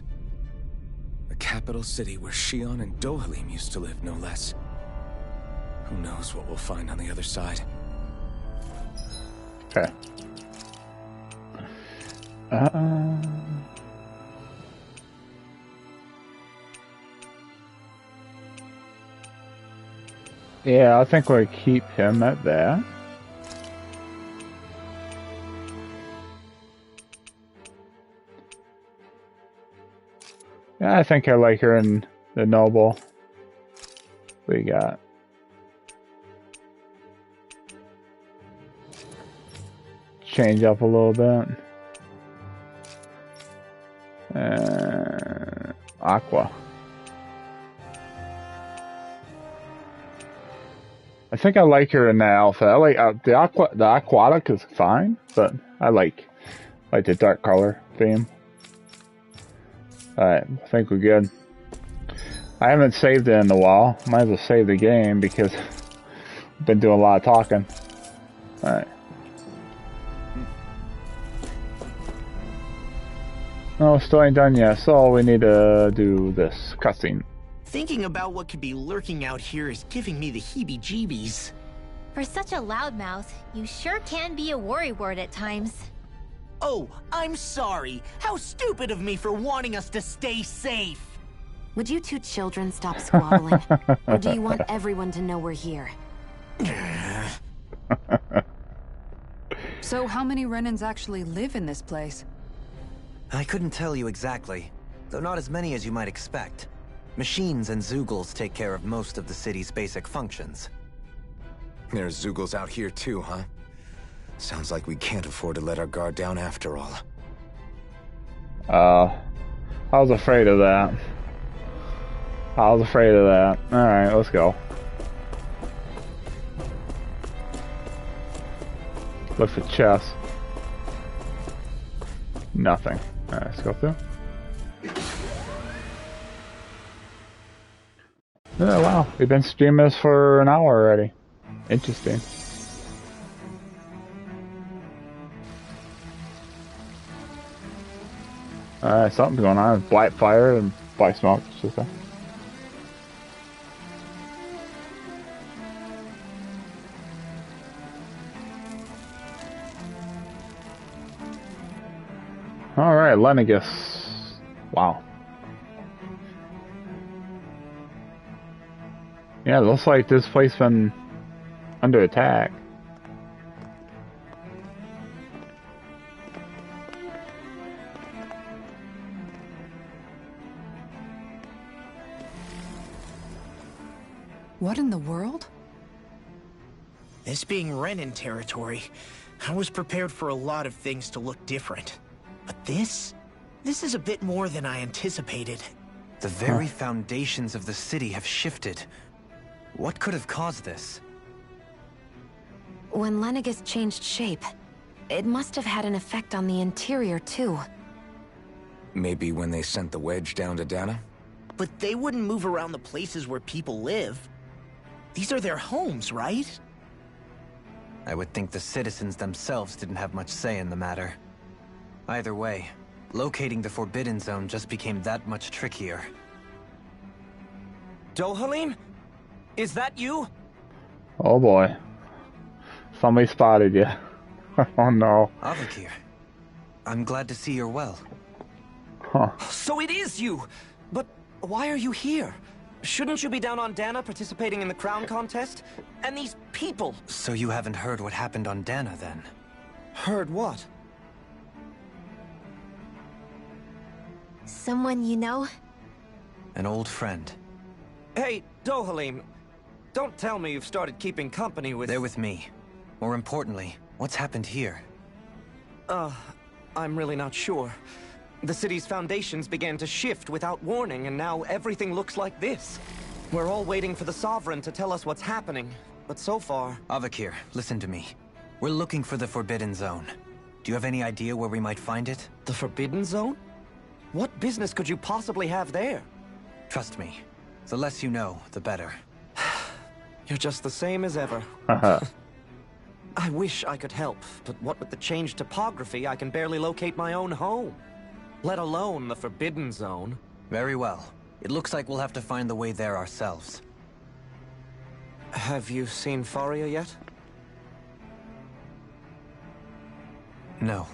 The capital city where Shion and Dohalim used to live, no less. Who knows what we'll find on the other side? Okay. Yeah, I think we'll keep him at that. Yeah, I think I like her in the noble we got. Change up a little bit. Aqua. I think I like her in the outfit. I like the aquatic is fine, but I like the dark color theme. Alright, I think we're good. I haven't saved it in a while. Might as well save the game because I've been doing a lot of talking. Alright. No, still ain't done yet, so we need to do this cutscene. Thinking about what could be lurking out here is giving me the heebie-jeebies. For such a loudmouth, you sure can be a worrywart at times. Oh, I'm sorry. How stupid of me for wanting us to stay safe. Would you two children stop squabbling? Or do you want everyone to know we're here? So how many Renans actually live in this place? I couldn't tell you exactly, though not as many as you might expect. Machines and Zeugles take care of most of the city's basic functions. There's Zeugles out here too, huh? Sounds like we can't afford to let our guard down after all. I was afraid of that. I was afraid of that. Alright, let's go. Look for chests. Nothing. Alright, let's go through. Oh wow, we've been streaming this for an hour already. Interesting. Alright, something's going on. Black fire and black smoke. It's just a... Alright, Lenegus. Wow. Yeah, it looks like this place been under attack. What in the world? This being Renan territory, I was prepared for a lot of things to look different. But this is a bit more than I anticipated. The very foundations of the city have shifted. What could have caused this? When Lenegus changed shape, it must have had an effect on the interior, too. Maybe when they sent the wedge down to Dana? But they wouldn't move around the places where people live. These are their homes, right? I would think the citizens themselves didn't have much say in the matter. Either way, locating the Forbidden Zone just became that much trickier. Dohalim? Is that you? Oh boy. Somebody spotted you. Oh no. Avakir, I'm glad to see you're well. Huh. So it is you! But why are you here? Shouldn't you be down on Dana participating in the crown contest? And these people... So you haven't heard what happened on Dana, then? Heard what? Someone you know? An old friend. Hey, Dohalim, don't tell me you've started keeping company with... They're with me. More importantly, what's happened here? I'm really not sure. The city's foundations began to shift without warning, and now everything looks like this. We're all waiting for the Sovereign to tell us what's happening, but so far... Avakir, listen to me. We're looking for the Forbidden Zone. Do you have any idea where we might find it? The Forbidden Zone? What business could you possibly have there? Trust me. The less you know, the better. You're just the same as ever. I wish I could help, but what with the changed topography, I can barely locate my own home. Let alone the Forbidden Zone. Very well. It looks like we'll have to find the way there ourselves. Have you seen Faria yet? No.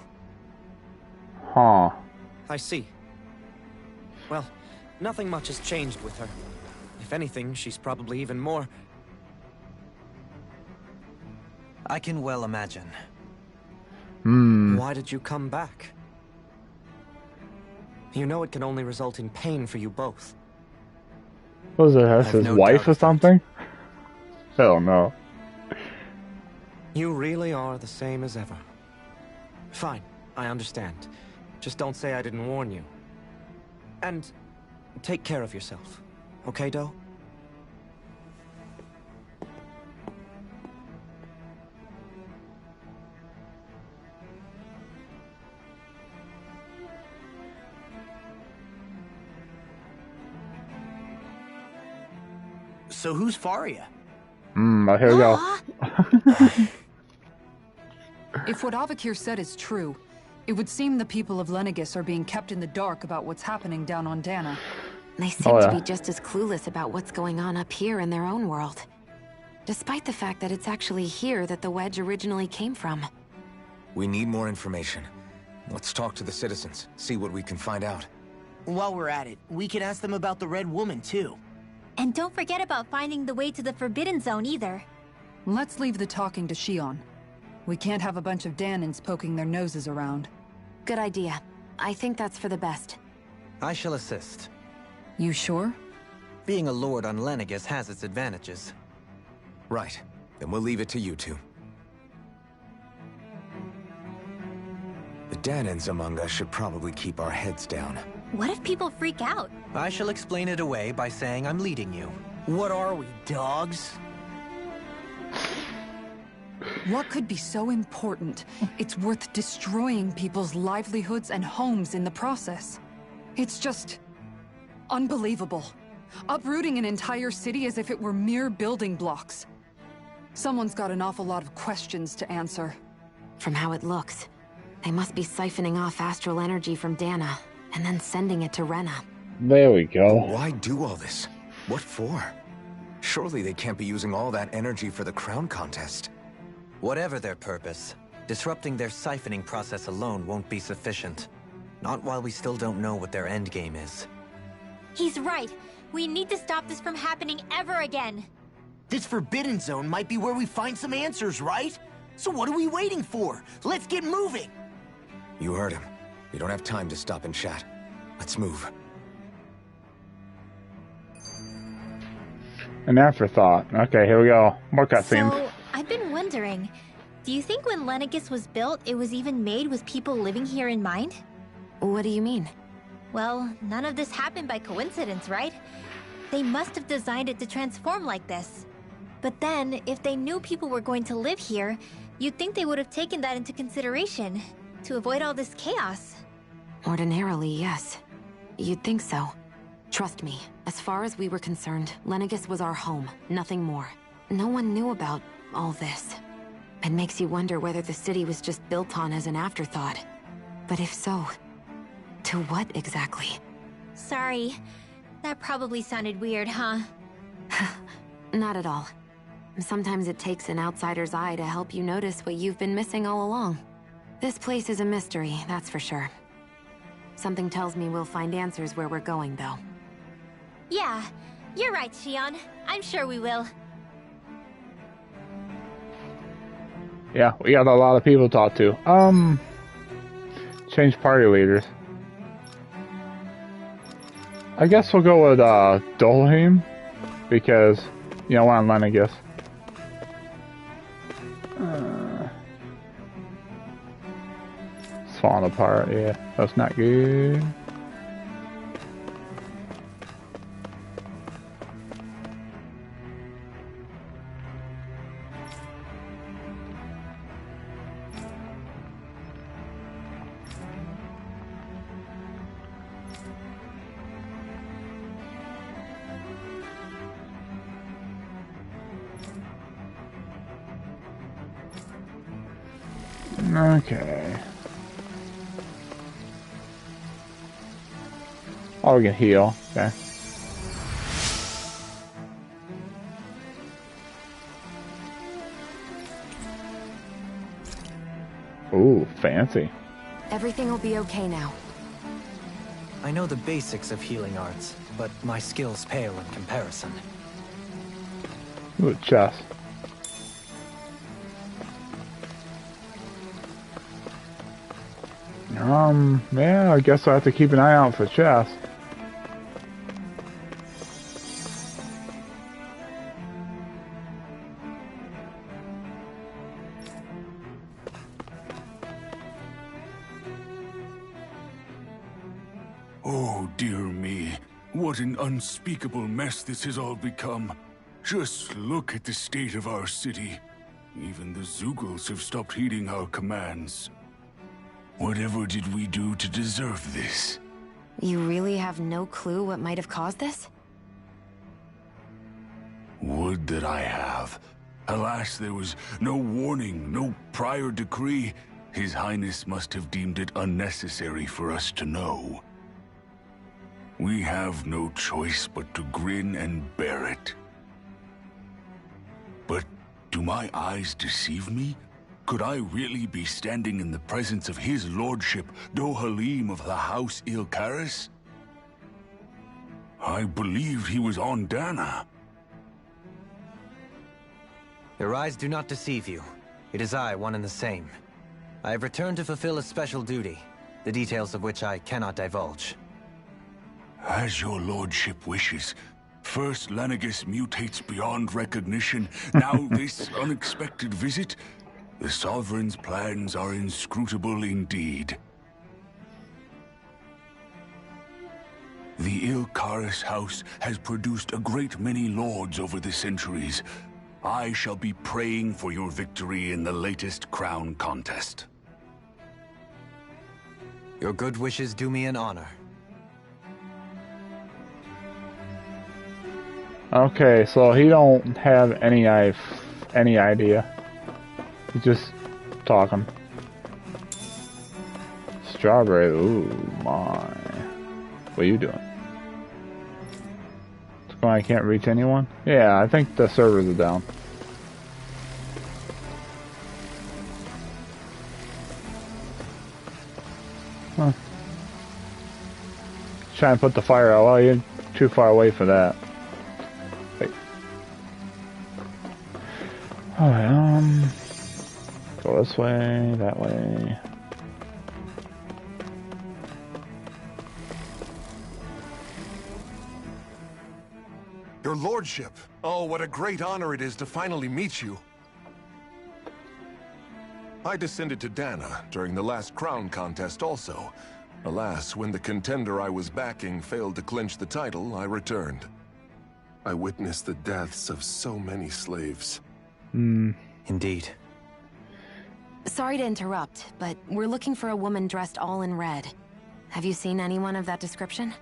Huh. I see. Well, nothing much has changed with her. If anything, she's probably even more... I can well imagine. Why did you come back? You know it can only result in pain for you both. What was it? That's his no wife doubt or of that. something? I don't know. You really are the same as ever. Fine, I understand. Just don't say I didn't warn you. And take care of yourself. Okay, Doe? So who's Faria? Well, here we go. If what Avakir said is true, it would seem the people of Lenegus are being kept in the dark about what's happening down on Dana. They seem Oh, to yeah. be just as clueless about what's going on up here in their own world. Despite the fact that it's actually here that the wedge originally came from. We need more information. Let's talk to the citizens, see what we can find out. While we're at it, we can ask them about the Red Woman, too. And don't forget about finding the way to the Forbidden Zone either. Let's leave the talking to Shion. We can't have a bunch of Danans poking their noses around. Good idea. I think that's for the best. I shall assist. You sure? Being a lord on Lenegus has its advantages. Right. Then we'll leave it to you two. The Danans among us should probably keep our heads down. What if people freak out? I shall explain it away by saying I'm leading you. What are we, dogs? What could be so important? It's worth destroying people's livelihoods and homes in the process. It's just unbelievable. Uprooting an entire city as if it were mere building blocks. Someone's got an awful lot of questions to answer. From how it looks, they must be siphoning off astral energy from Dana, and then sending it to Rena. There we go. Why do all this? What for? Surely they can't be using all that energy for the crown contest. Whatever their purpose, disrupting their siphoning process alone won't be sufficient. Not while we still don't know what their endgame is. He's right. We need to stop this from happening ever again. This Forbidden Zone might be where we find some answers, right? So what are we waiting for? Let's get moving! You heard him. We don't have time to stop and chat. Let's move. An afterthought. Okay, here we go. More cutscenes. So, I've been wondering, do you think when Lenegis was built, it was even made with people living here in mind? What do you mean? Well, none of this happened by coincidence, right? They must have designed it to transform like this. But then, if they knew people were going to live here, you'd think they would have taken that into consideration, to avoid all this chaos. Ordinarily, yes. You'd think so. Trust me, as far as we were concerned, Lenegis was our home, nothing more. No one knew about all this. It makes you wonder whether the city was just built on as an afterthought. But if so, to what exactly? Sorry, that probably sounded weird, huh? Not at all. Sometimes it takes an outsider's eye to help you notice what you've been missing all along. This place is a mystery, that's for sure. Something tells me we'll find answers where we're going, though. Yeah, you're right, Shion. I'm sure we will. Yeah, we got a lot of people to talk to. Change party leaders. I guess we'll go with Dolheim, because you know we're on Lenegis. It's falling apart. Yeah, that's not good. Okay. Oh, we can heal. Okay. Ooh, fancy. Everything will be okay now. I know the basics of healing arts, but my skills pale in comparison. Ooh, chest. Yeah, I guess I have to keep an eye out for chests. Oh, dear me. What an unspeakable mess this has all become. Just look at the state of our city. Even the Zeugles have stopped heeding our commands. Whatever did we do to deserve this? You really have no clue what might have caused this? Would that I have. Alas, there was no warning, no prior decree. His Highness must have deemed it unnecessary for us to know. We have no choice but to grin and bear it. But do my eyes deceive me? Could I really be standing in the presence of his lordship, Dohalim of the House Ilkaris? I believed he was on Dana. Your eyes do not deceive you. It is I, one and the same. I have returned to fulfill a special duty, the details of which I cannot divulge. As your lordship wishes. First Lenegis mutates beyond recognition, now this unexpected visit. The Sovereign's plans are inscrutable indeed. The Ilkaris house has produced a great many lords over the centuries. I shall be praying for your victory in the latest crown contest. Your good wishes do me an honor. Okay, so he don't have any idea. He's just talking. Strawberry, ooh my. What are you doing? So I can't reach anyone? Yeah, I think the servers are down. Huh. Try and put the fire out. Well, you're too far away for that. Wait. Alright, go this way, that way. Your lordship! Oh, what a great honor it is to finally meet you. I descended to Dana during the last crown contest also. Alas, when the contender I was backing failed to clinch the title, I returned. I witnessed the deaths of so many slaves. Indeed. Sorry to interrupt, but we're looking for a woman dressed all in red. Have you seen anyone of that description?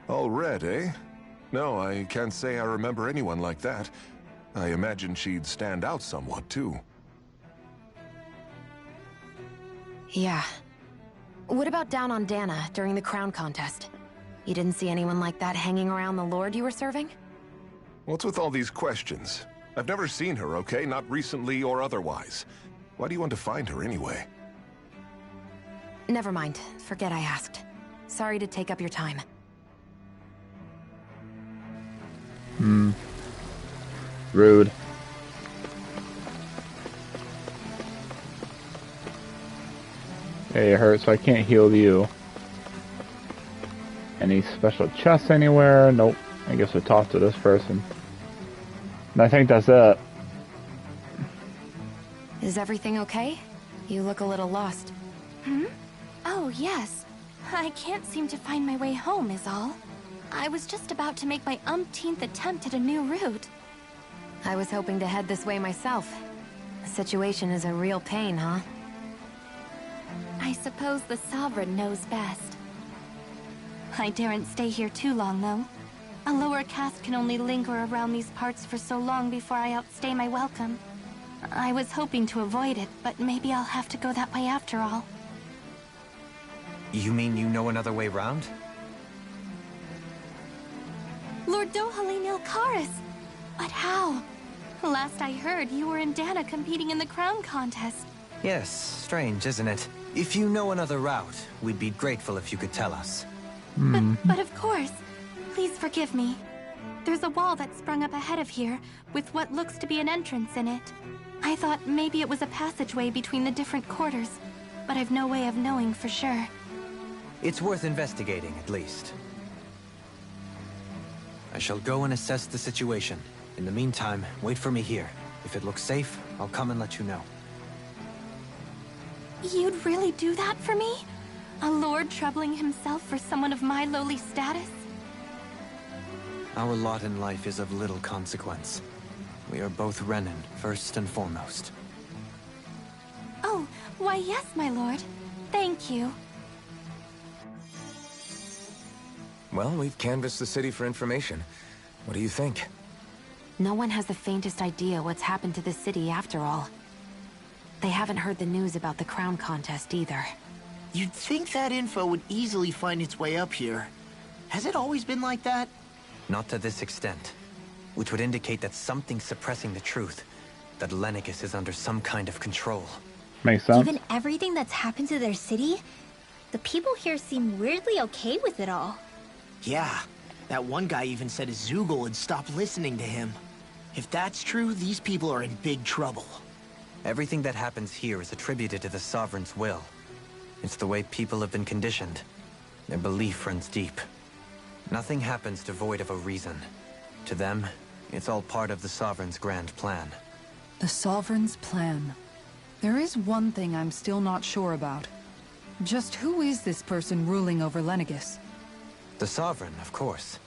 All red, eh? No, I can't say I remember anyone like that. I imagine she'd stand out somewhat, too. Yeah. What about down on Dana during the crown contest? You didn't see anyone like that hanging around the lord you were serving? What's with all these questions? I've never seen her, okay? Not recently or otherwise. Why do you want to find her anyway? Never mind. Forget I asked. Sorry to take up your time. Rude. Hey, it hurts, so I can't heal you. Any special chests anywhere? Nope. I guess we'll talk to this person. And I think that's it. Is everything okay? You look a little lost. Oh, yes. I can't seem to find my way home, is all. I was just about to make my umpteenth attempt at a new route. I was hoping to head this way myself. The situation is a real pain, huh? I suppose the Sovereign knows best. I daren't stay here too long, though. A lower caste can only linger around these parts for so long before I outstay my welcome. I was hoping to avoid it, but maybe I'll have to go that way after all. You mean you know another way round? Lord Dohalim Ilkaris! But how? Last I heard, you were in Dana competing in the crown contest. Yes, strange, isn't it? If you know another route, we'd be grateful if you could tell us. But of course. Please forgive me. There's a wall that sprung up ahead of here, with what looks to be an entrance in it. I thought maybe it was a passageway between the different quarters, but I've no way of knowing for sure. It's worth investigating, at least. I shall go and assess the situation. In the meantime, wait for me here. If it looks safe, I'll come and let you know. You'd really do that for me? A lord troubling himself for someone of my lowly status? Our lot in life is of little consequence. We are both Renan, first and foremost. Oh, why yes, my lord. Thank you. Well, we've canvassed the city for information. What do you think? No one has the faintest idea what's happened to the city after all. They haven't heard the news about the crown contest either. You'd think that info would easily find its way up here. Has it always been like that? Not to this extent. Which would indicate that something's suppressing the truth. That Lenegis is under some kind of control. Makes sense. Given everything that's happened to their city, the people here seem weirdly okay with it all. Yeah. That one guy even said Zoogle had stopped listening to him. If that's true, these people are in big trouble. Everything that happens here is attributed to the Sovereign's will. It's the way people have been conditioned. Their belief runs deep. Nothing happens devoid of a reason. To them, it's all part of the Sovereign's grand plan. The Sovereign's plan. There is one thing I'm still not sure about. Just who is this person ruling over Lenegis? The Sovereign, of course.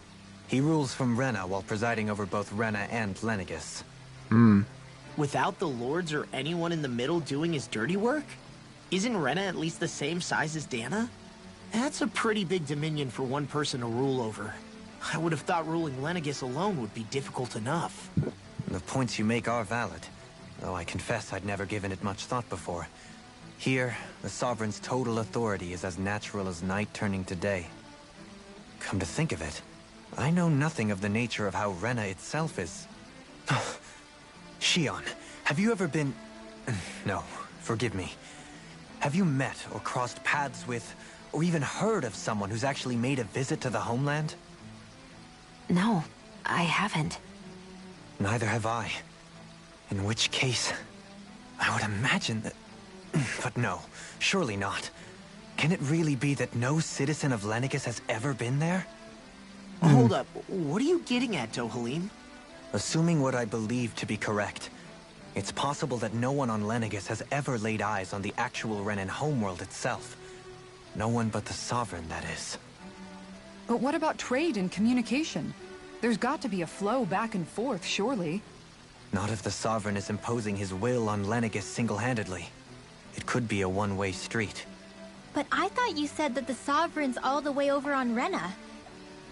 He rules from Rena while presiding over both Rena and Lenegis. Without the lords or anyone in the middle doing his dirty work? Isn't Rena at least the same size as Dana? That's a pretty big dominion for one person to rule over. I would have thought ruling Lenegis alone would be difficult enough. The points you make are valid, though I confess I'd never given it much thought before. Here, the Sovereign's total authority is as natural as night turning to day. Come to think of it, I know nothing of the nature of how Rena itself is. Shion, have you ever been... No, forgive me. Have you met or crossed paths with, or even heard of someone who's actually made a visit to the homeland? No, I haven't. Neither have I. In which case, I would imagine that... But no, surely not. Can it really be that no citizen of Lenegis has ever been there? Hold up, what are you getting at, Dohalim? Assuming what I believe to be correct, it's possible that no one on Lenegis has ever laid eyes on the actual Renan homeworld itself. No one but the Sovereign, that is. But what about trade and communication? There's got to be a flow back and forth, surely. Not if the Sovereign is imposing his will on Lenegis single-handedly. It could be a one-way street. But I thought you said that the Sovereign's all the way over on Rena.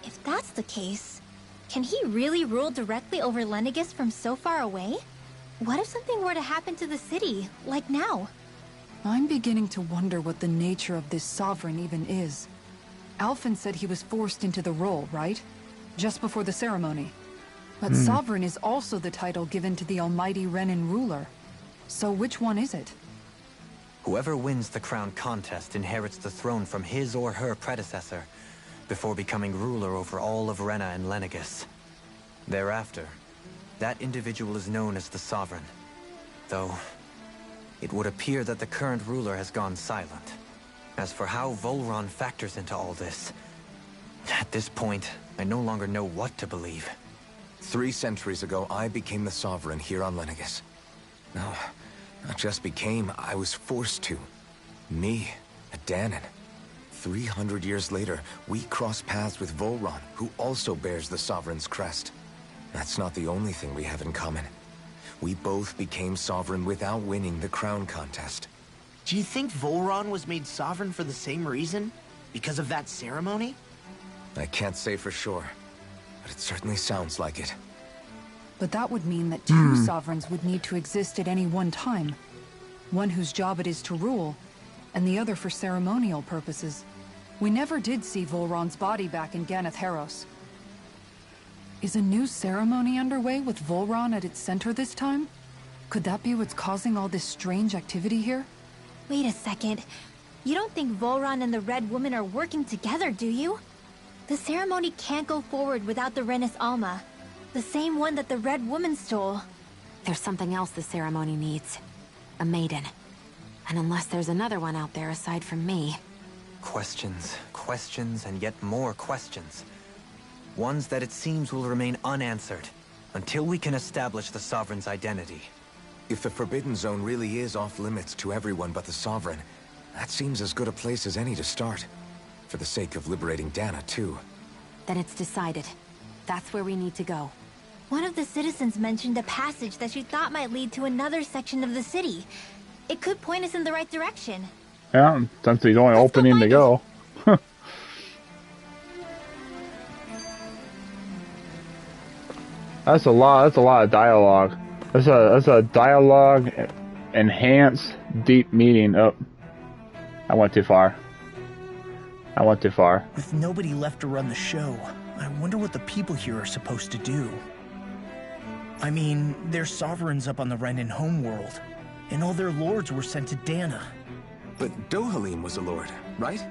If that's the case, can he really rule directly over Lenegis from so far away? What if something were to happen to the city, like now? I'm beginning to wonder what the nature of this Sovereign even is. Alphen said he was forced into the role, right? Just before the ceremony. But Sovereign is also the title given to the almighty Renan ruler. So which one is it? Whoever wins the crown contest inherits the throne from his or her predecessor, before becoming ruler over all of Rena and Lenegis. Thereafter, that individual is known as the Sovereign. Though, it would appear that the current ruler has gone silent. As for how Volron factors into all this, at this point, I no longer know what to believe. 3 centuries ago, I became the Sovereign here on Lenegis. No, not just became, I was forced to. Me, a Danon. 300 years later, we cross paths with Volron, who also bears the Sovereign's crest. That's not the only thing we have in common. We both became Sovereign without winning the crown contest. Do you think Volron was made Sovereign for the same reason? Because of that ceremony? I can't say for sure, but it certainly sounds like it. But that would mean that 2 Sovereigns would need to exist at any one time. One whose job it is to rule, and the other for ceremonial purposes. We never did see Volron's body back in Ganeth Haros. Is a new ceremony underway with Volron at its center this time? Could that be what's causing all this strange activity here? Wait a second. You don't think Volron and the Red Woman are working together, do you? The ceremony can't go forward without the Renis Alma. The same one that the Red Woman stole. There's something else the ceremony needs. A maiden. And unless there's another one out there aside from me... Questions, questions, and yet more questions. Ones that it seems will remain unanswered, until we can establish the Sovereign's identity. If the Forbidden Zone really is off-limits to everyone but the Sovereign, that seems as good a place as any to start. For the sake of liberating Dana, too. Then it's decided. That's where we need to go. One of the citizens mentioned a passage that she thought might lead to another section of the city. It could point us in the right direction. Yeah, since he's only opening to go. That's a lot of dialogue. That's a dialogue enhanced deep meaning. Oh, I went too far. With nobody left to run the show, I wonder what the people here are supposed to do. I mean, there's sovereigns up on the Renan homeworld, and all their lords were sent to Dana. But Dohalim was a lord, right?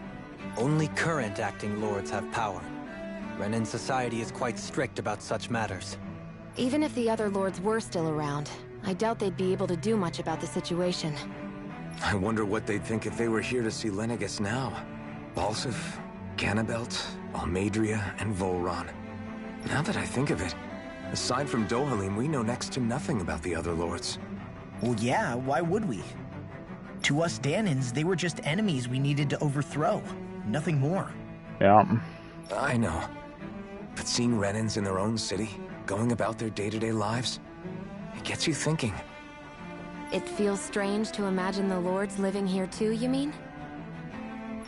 Only current acting lords have power. Renan society is quite strict about such matters. Even if the other lords were still around, I doubt they'd be able to do much about the situation. I wonder what they'd think if they were here to see Lenegis now. Balsif, Ganabelt, Almadria, and Volron. Now that I think of it, aside from Dohalim, we know next to nothing about the other lords. Well, yeah, why would we? To us Danans, they were just enemies we needed to overthrow. Nothing more. Yeah. I know. But seeing Renans in their own city, going about their day-to-day lives, it gets you thinking. It feels strange to imagine the Lords living here too, you mean?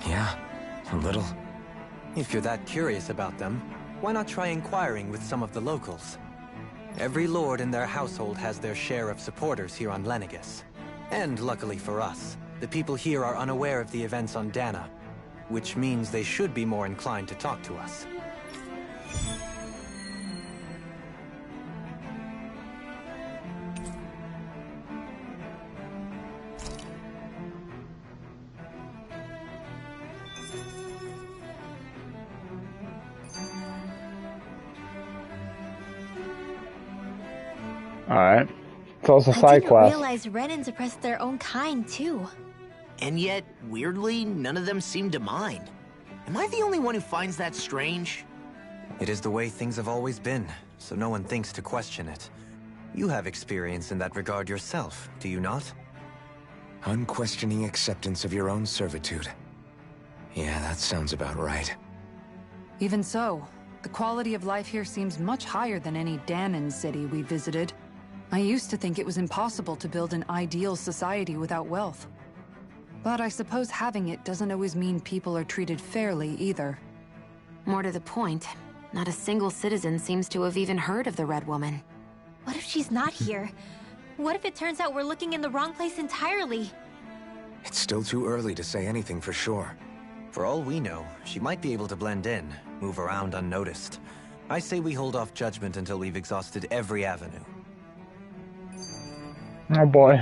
Yeah, a little. If you're that curious about them, why not try inquiring with some of the locals? Every lord in their household has their share of supporters here on Lenegis. And luckily for us, the people here are unaware of the events on Dana, which means they should be more inclined to talk to us. Alright. So it's a I side didn't quest. realize Renans oppressed their own kind, too. And yet, weirdly, none of them seem to mind. Am I the only one who finds that strange? It is the way things have always been, so no one thinks to question it. You have experience in that regard yourself, do you not? Unquestioning acceptance of your own servitude. Yeah, that sounds about right. Even so, the quality of life here seems much higher than any Danan city we visited. I used to think it was impossible to build an ideal society without wealth. But I suppose having it doesn't always mean people are treated fairly either. More to the point, not a single citizen seems to have even heard of the Red Woman. What if she's not here? What if it turns out we're looking in the wrong place entirely? It's still too early to say anything for sure. For all we know, she might be able to blend in, move around unnoticed. I say we hold off judgment until we've exhausted every avenue. Oh boy.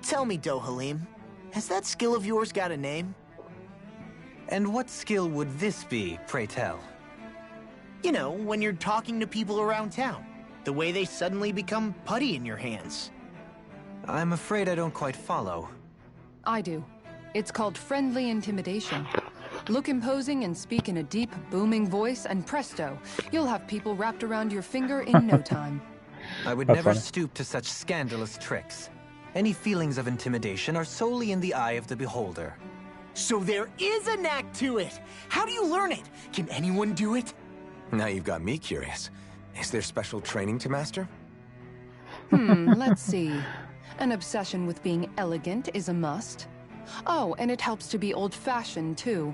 Tell me, Dohalim, has that skill of yours got a name? And what skill would this be, pray tell? You know, when you're talking to people around town. The way they suddenly become putty in your hands. I'm afraid I don't quite follow. I do. It's called friendly intimidation. Look imposing and speak in a deep, booming voice, and presto, you'll have people wrapped around your finger in no time. I would That's never funny. stoop to such scandalous tricks. Any feelings of intimidation are solely in the eye of the beholder. So there is a knack to it! How do you learn it? Can anyone do it? Now you've got me curious. Is there special training to master? Let's see. An obsession with being elegant is a must. Oh, and it helps to be old-fashioned, too.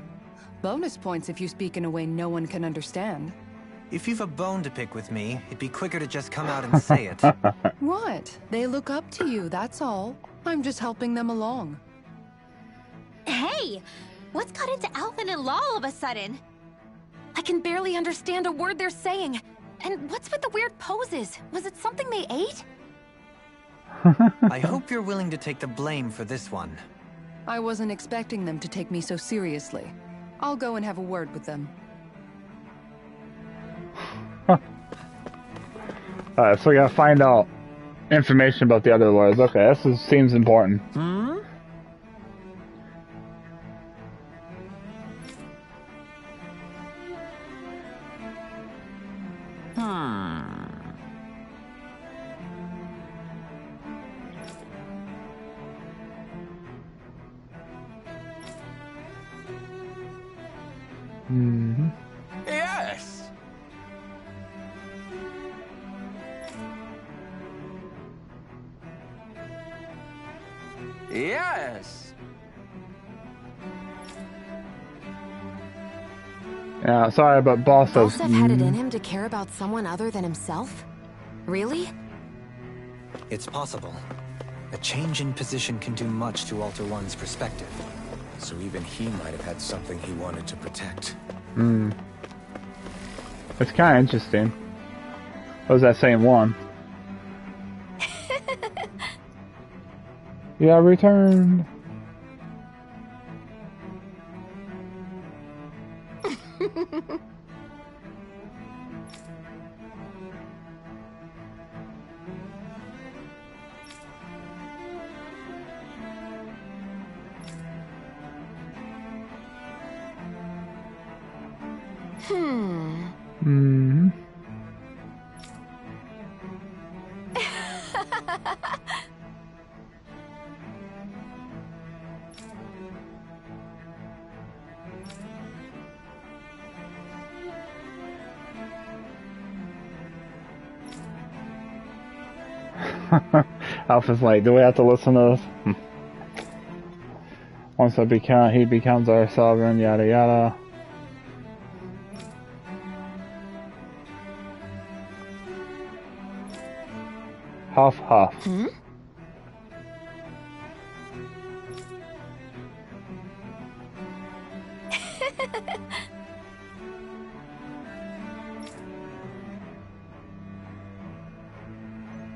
Bonus points if you speak in a way no one can understand. If you've a bone to pick with me, it'd be quicker to just come out and say it. What? They look up to you, that's all. I'm just helping them along. Hey! What's got into Alphen and Law all of a sudden? I can barely understand a word they're saying. And what's with the weird poses? Was it something they ate? I hope you're willing to take the blame for this one. I wasn't expecting them to take me so seriously. I'll go and have a word with them. Alright, so we gotta find out information about the other lords. Okay, seems important. Yes! Yes! Yeah, sorry, but boss says. Balsef had it in him to care about someone other than himself? Really? It's possible. A change in position can do much to alter one's perspective. So even he might have had something he wanted to protect. It's kind of interesting. What was that same one? Yeah, returned. Alphen's like, do we have to listen to this? Once he becomes our sovereign, yada yada. Huff huff. Hmm?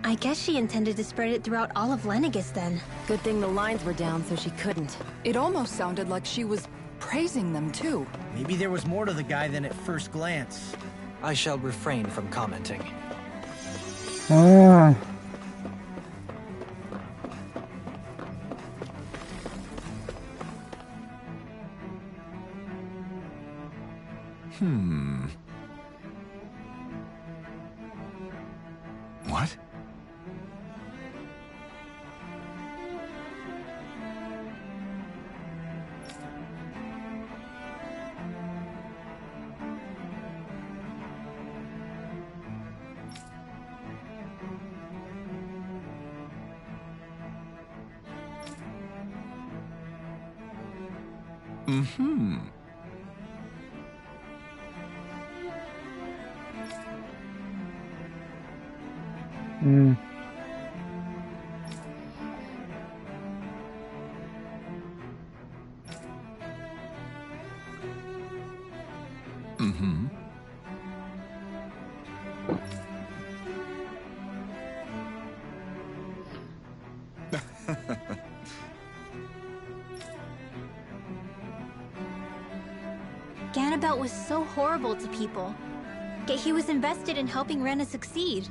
I guess she intended to spread it throughout all of Lenegis then. Good thing the lines were down so she couldn't. It almost sounded like she was praising them too. Maybe there was more to the guy than at first glance. I shall refrain from commenting. Ah. What? Mm-hmm. Mm. Mm-hmm. Ganabelt was so horrible to people, yet he was invested in helping Rena succeed.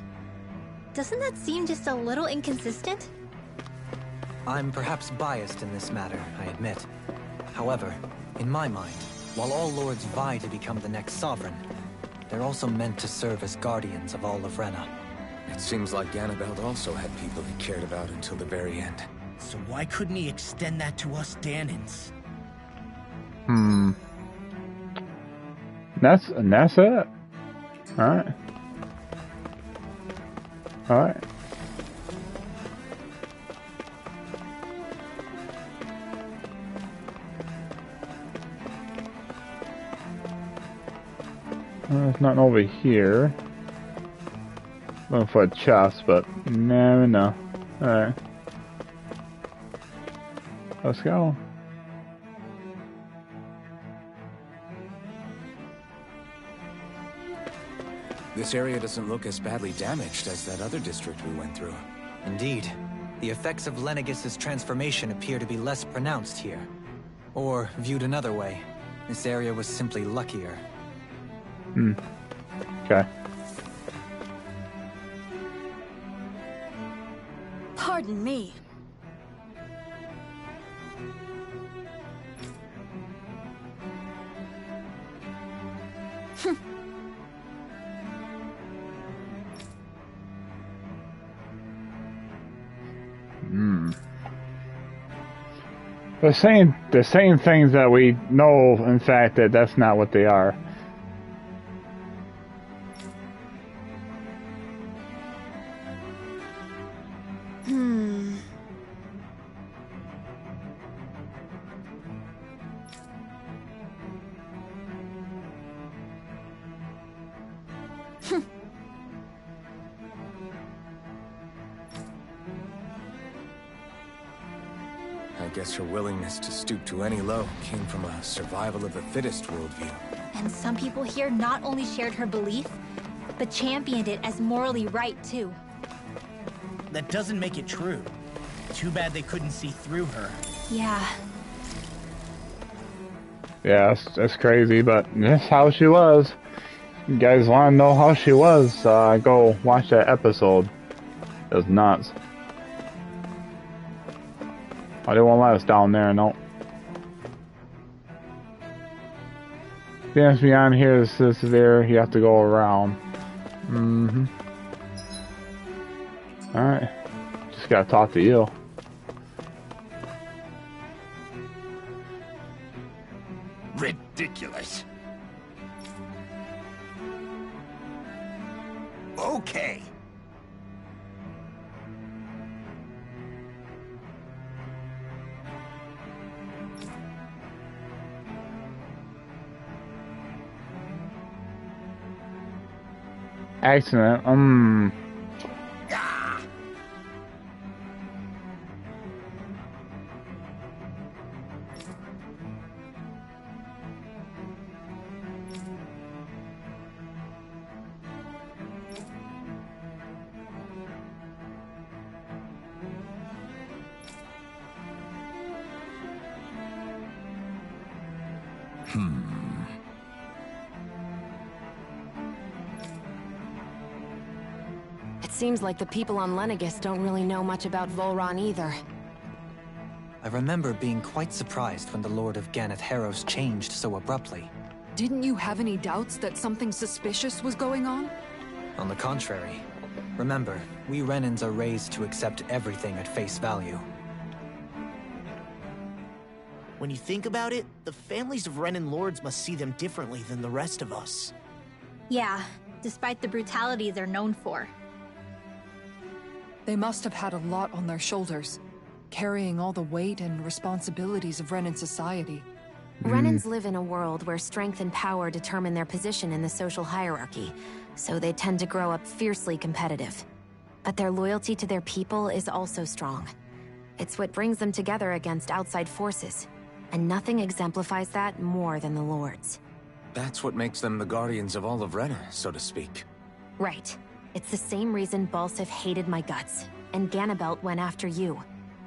Doesn't that seem just a little inconsistent? I'm perhaps biased in this matter, I admit. However, in my mind, while all lords vie to become the next sovereign, they're also meant to serve as guardians of all of Rena. It seems like Ganabelt also had people he cared about until the very end. So why couldn't he extend that to us Danans? That's it. Alright. Alright. There's nothing over here. Looking for a chest, but no. Alright. Let's go. This area doesn't look as badly damaged as that other district we went through. Indeed. The effects of Lenegis' transformation appear to be less pronounced here. Or, viewed another way, this area was simply luckier. Okay. Pardon me. They're saying things that we know, in fact, that that's not what they are. I guess her willingness to stoop to any low came from a survival of the fittest worldview. And some people here not only shared her belief, but championed it as morally right too. That doesn't make it true. Too bad they couldn't see through her. Yeah. Yeah, that's crazy, but that's how she was. You guys want to know how she was? Go watch that episode. It was nuts. Oh, they won't let us down there, no. Dance beyond here is severe. You have to go around. Alright. Just gotta talk to you. Ridiculous. Okay. Accident. It seems like the people on Lenegis don't really know much about Volron either. I remember being quite surprised when the Lord of Ganath Harros changed so abruptly. Didn't you have any doubts that something suspicious was going on? On the contrary. Remember, we Renans are raised to accept everything at face value. When you think about it, the families of Renan lords must see them differently than the rest of us. Yeah, despite the brutality they're known for. They must have had a lot on their shoulders, carrying all the weight and responsibilities of Renan society. Renans live in a world where strength and power determine their position in the social hierarchy, so they tend to grow up fiercely competitive. But their loyalty to their people is also strong. It's what brings them together against outside forces, and nothing exemplifies that more than the Lords. That's what makes them the guardians of all of Rena, so to speak. Right. It's the same reason Balsif hated my guts, and Ganabelt went after you.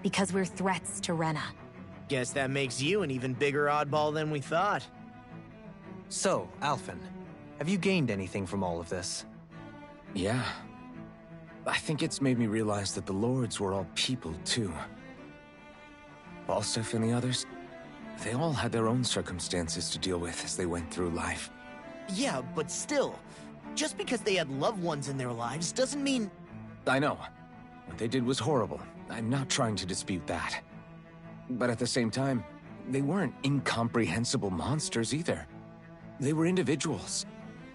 Because we're threats to Rena. Guess that makes you an even bigger oddball than we thought. So, Alphen, have you gained anything from all of this? Yeah. I think it's made me realize that the Lords were all people, too. Balsif and the others, they all had their own circumstances to deal with as they went through life. Yeah, but still, just because they had loved ones in their lives doesn't mean... I know. What they did was horrible. I'm not trying to dispute that. But at the same time, they weren't incomprehensible monsters either. They were individuals,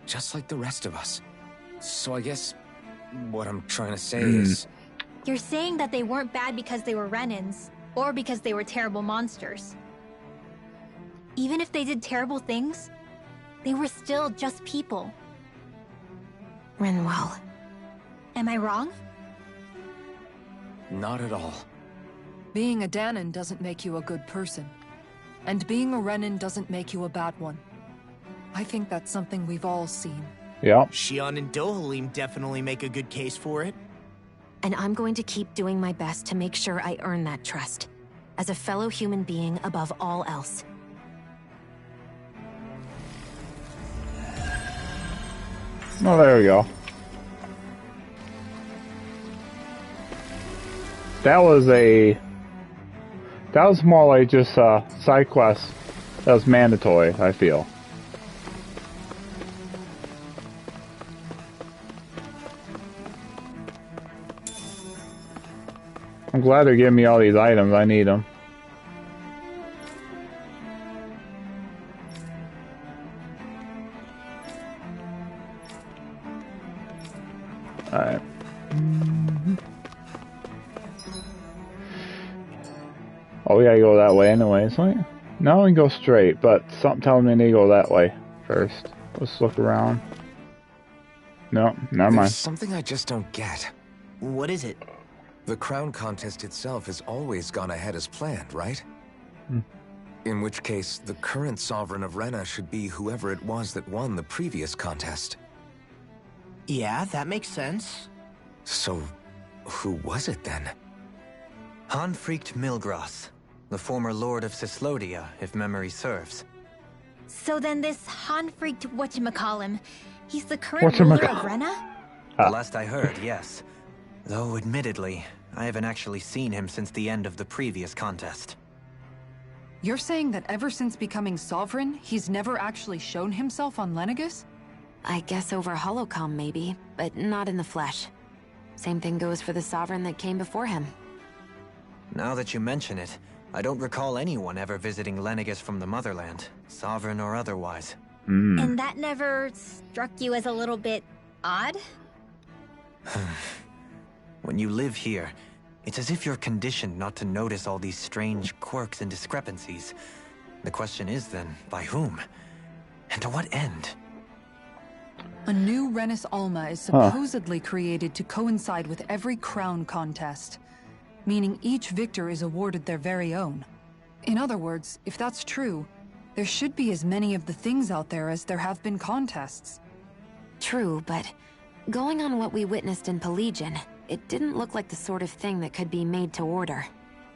just like the rest of us. So I guess what I'm trying to say is... You're saying that they weren't bad because they were Renans, or because they were terrible monsters. Even if they did terrible things, they were still just people. Rinwell. Am I wrong? Not at all. Being a Danan doesn't make you a good person. And being a Renan doesn't make you a bad one. I think that's something we've all seen. Yeah. Shion and Dohalim definitely make a good case for it. And I'm going to keep doing my best to make sure I earn that trust. As a fellow human being above all else. Oh, there we go. That was more like just a side quest that was mandatory, I feel. I'm glad they're giving me all these items. I need them. Alright. Oh, we gotta go that way anyways, right? No, we can go straight, but something tells me I need to go that way first. Let's look around. No, never mind. There's something I just don't get. What is it? The crown contest itself has always gone ahead as planned, right? In which case, the current sovereign of Rena should be whoever it was that won the previous contest. Yeah, that makes sense. So, who was it then? Hanfrikt Milgras, the former lord of Cyslodia, if memory serves. So then this Hanfrikt whatchamacallem, he's the current ruler of Rena? The last I heard, yes. Though, admittedly, I haven't actually seen him since the end of the previous contest. You're saying that ever since becoming sovereign, he's never actually shown himself on Lenegis? I guess over holocom maybe, but not in the flesh. Same thing goes for the sovereign that came before him. Now that you mention it, I don't recall anyone ever visiting Lenegis from the motherland, sovereign or otherwise. And that never struck you as a little bit odd? When you live here, it's as if you're conditioned not to notice all these strange quirks and discrepancies. The question is then, by whom? And to what end? A new Renis Alma is supposedly created to coincide with every crown contest, meaning each victor is awarded their very own. In other words, if that's true, there should be as many of the things out there as there have been contests. True, but going on what we witnessed in Pelagian, it didn't look like the sort of thing that could be made to order.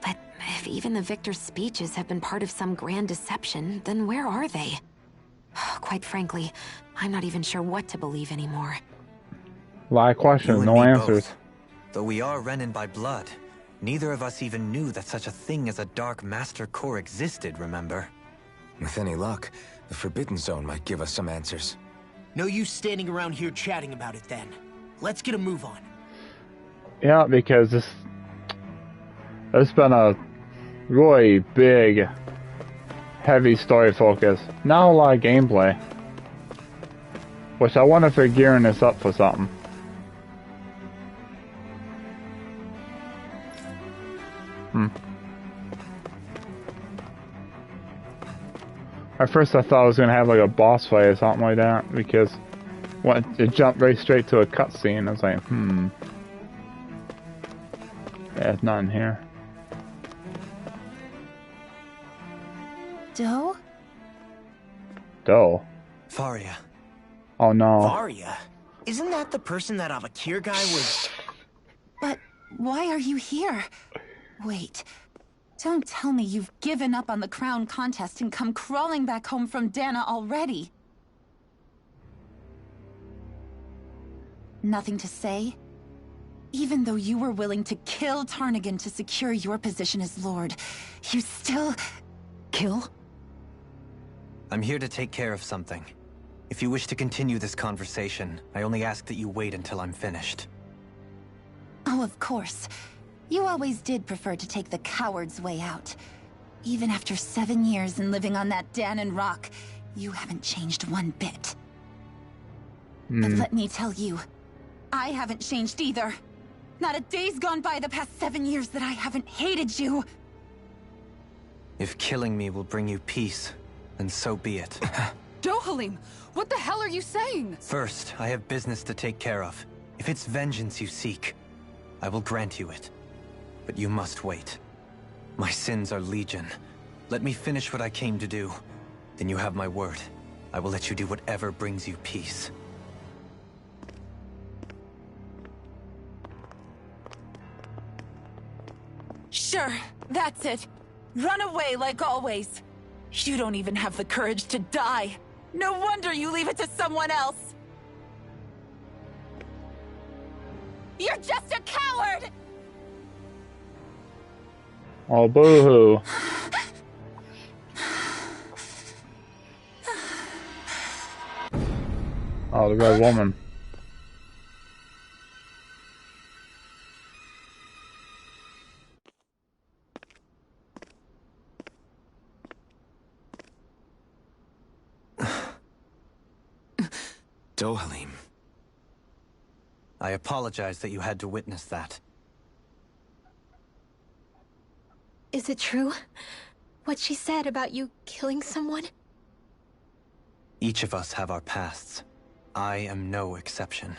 But if even the victor's speeches have been part of some grand deception, then where are they? Quite frankly, I'm not even sure what to believe anymore. A lot of questions, no answers. Both. Though we are Renin by blood, neither of us even knew that such a thing as a Dark Master Core existed, remember? With any luck, the Forbidden Zone might give us some answers. No use standing around here chatting about it then. Let's get a move on. Yeah, because it's been a really big, heavy story focus. Not a lot of gameplay. Which I wonder if they're gearing this up for something. At first I thought I was going to have like a boss fight or something like that, because it jumped right straight to a cutscene. I was like, yeah, it's not in here. Doe? Doe? Faria. Oh no. Faria? Isn't that the person that Avakir guy was... But why are you here? Wait. Don't tell me you've given up on the crown contest and come crawling back home from Dana already. Nothing to say? Even though you were willing to kill Tarnigan to secure your position as Lord, you still... Kill? I'm here to take care of something. If you wish to continue this conversation, I only ask that you wait until I'm finished. Oh, of course. You always did prefer to take the coward's way out. Even after 7 years and living on that Danon rock, you haven't changed one bit. But let me tell you, I haven't changed either. Not a day's gone by the past 7 years that I haven't hated you. If killing me will bring you peace, then so be it. Dohalim, what the hell are you saying? First, I have business to take care of. If it's vengeance you seek, I will grant you it. But you must wait. My sins are legion. Let me finish what I came to do. Then you have my word. I will let you do whatever brings you peace. Sure, that's it. Run away like always. You don't even have the courage to die. No wonder you leave it to someone else. You're just a coward! Oh, boo-hoo. Oh, the red woman. Dohalim. I apologize that you had to witness that. Is it true? What she said about you killing someone? Each of us have our pasts. I am no exception.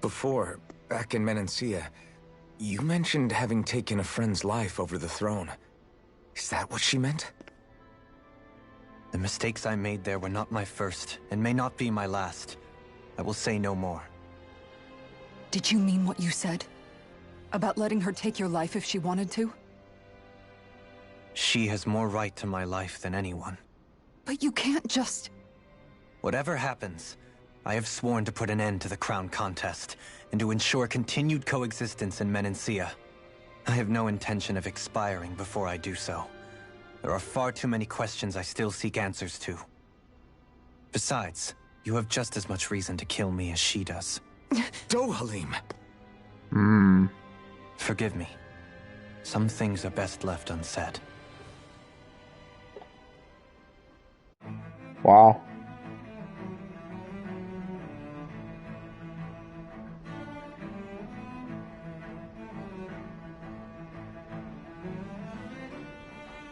Before, back in Menancia, you mentioned having taken a friend's life over the throne. Is that what she meant? The mistakes I made there were not my first, and may not be my last. I will say no more. Did you mean what you said? About letting her take your life if she wanted to? She has more right to my life than anyone. But you can't just... Whatever happens, I have sworn to put an end to the crown contest, and to ensure continued coexistence in Menancia. I have no intention of expiring before I do so. There are far too many questions I still seek answers to. Besides, you have just as much reason to kill me as she does. Dohalim! Forgive me. Some things are best left unsaid. Wow.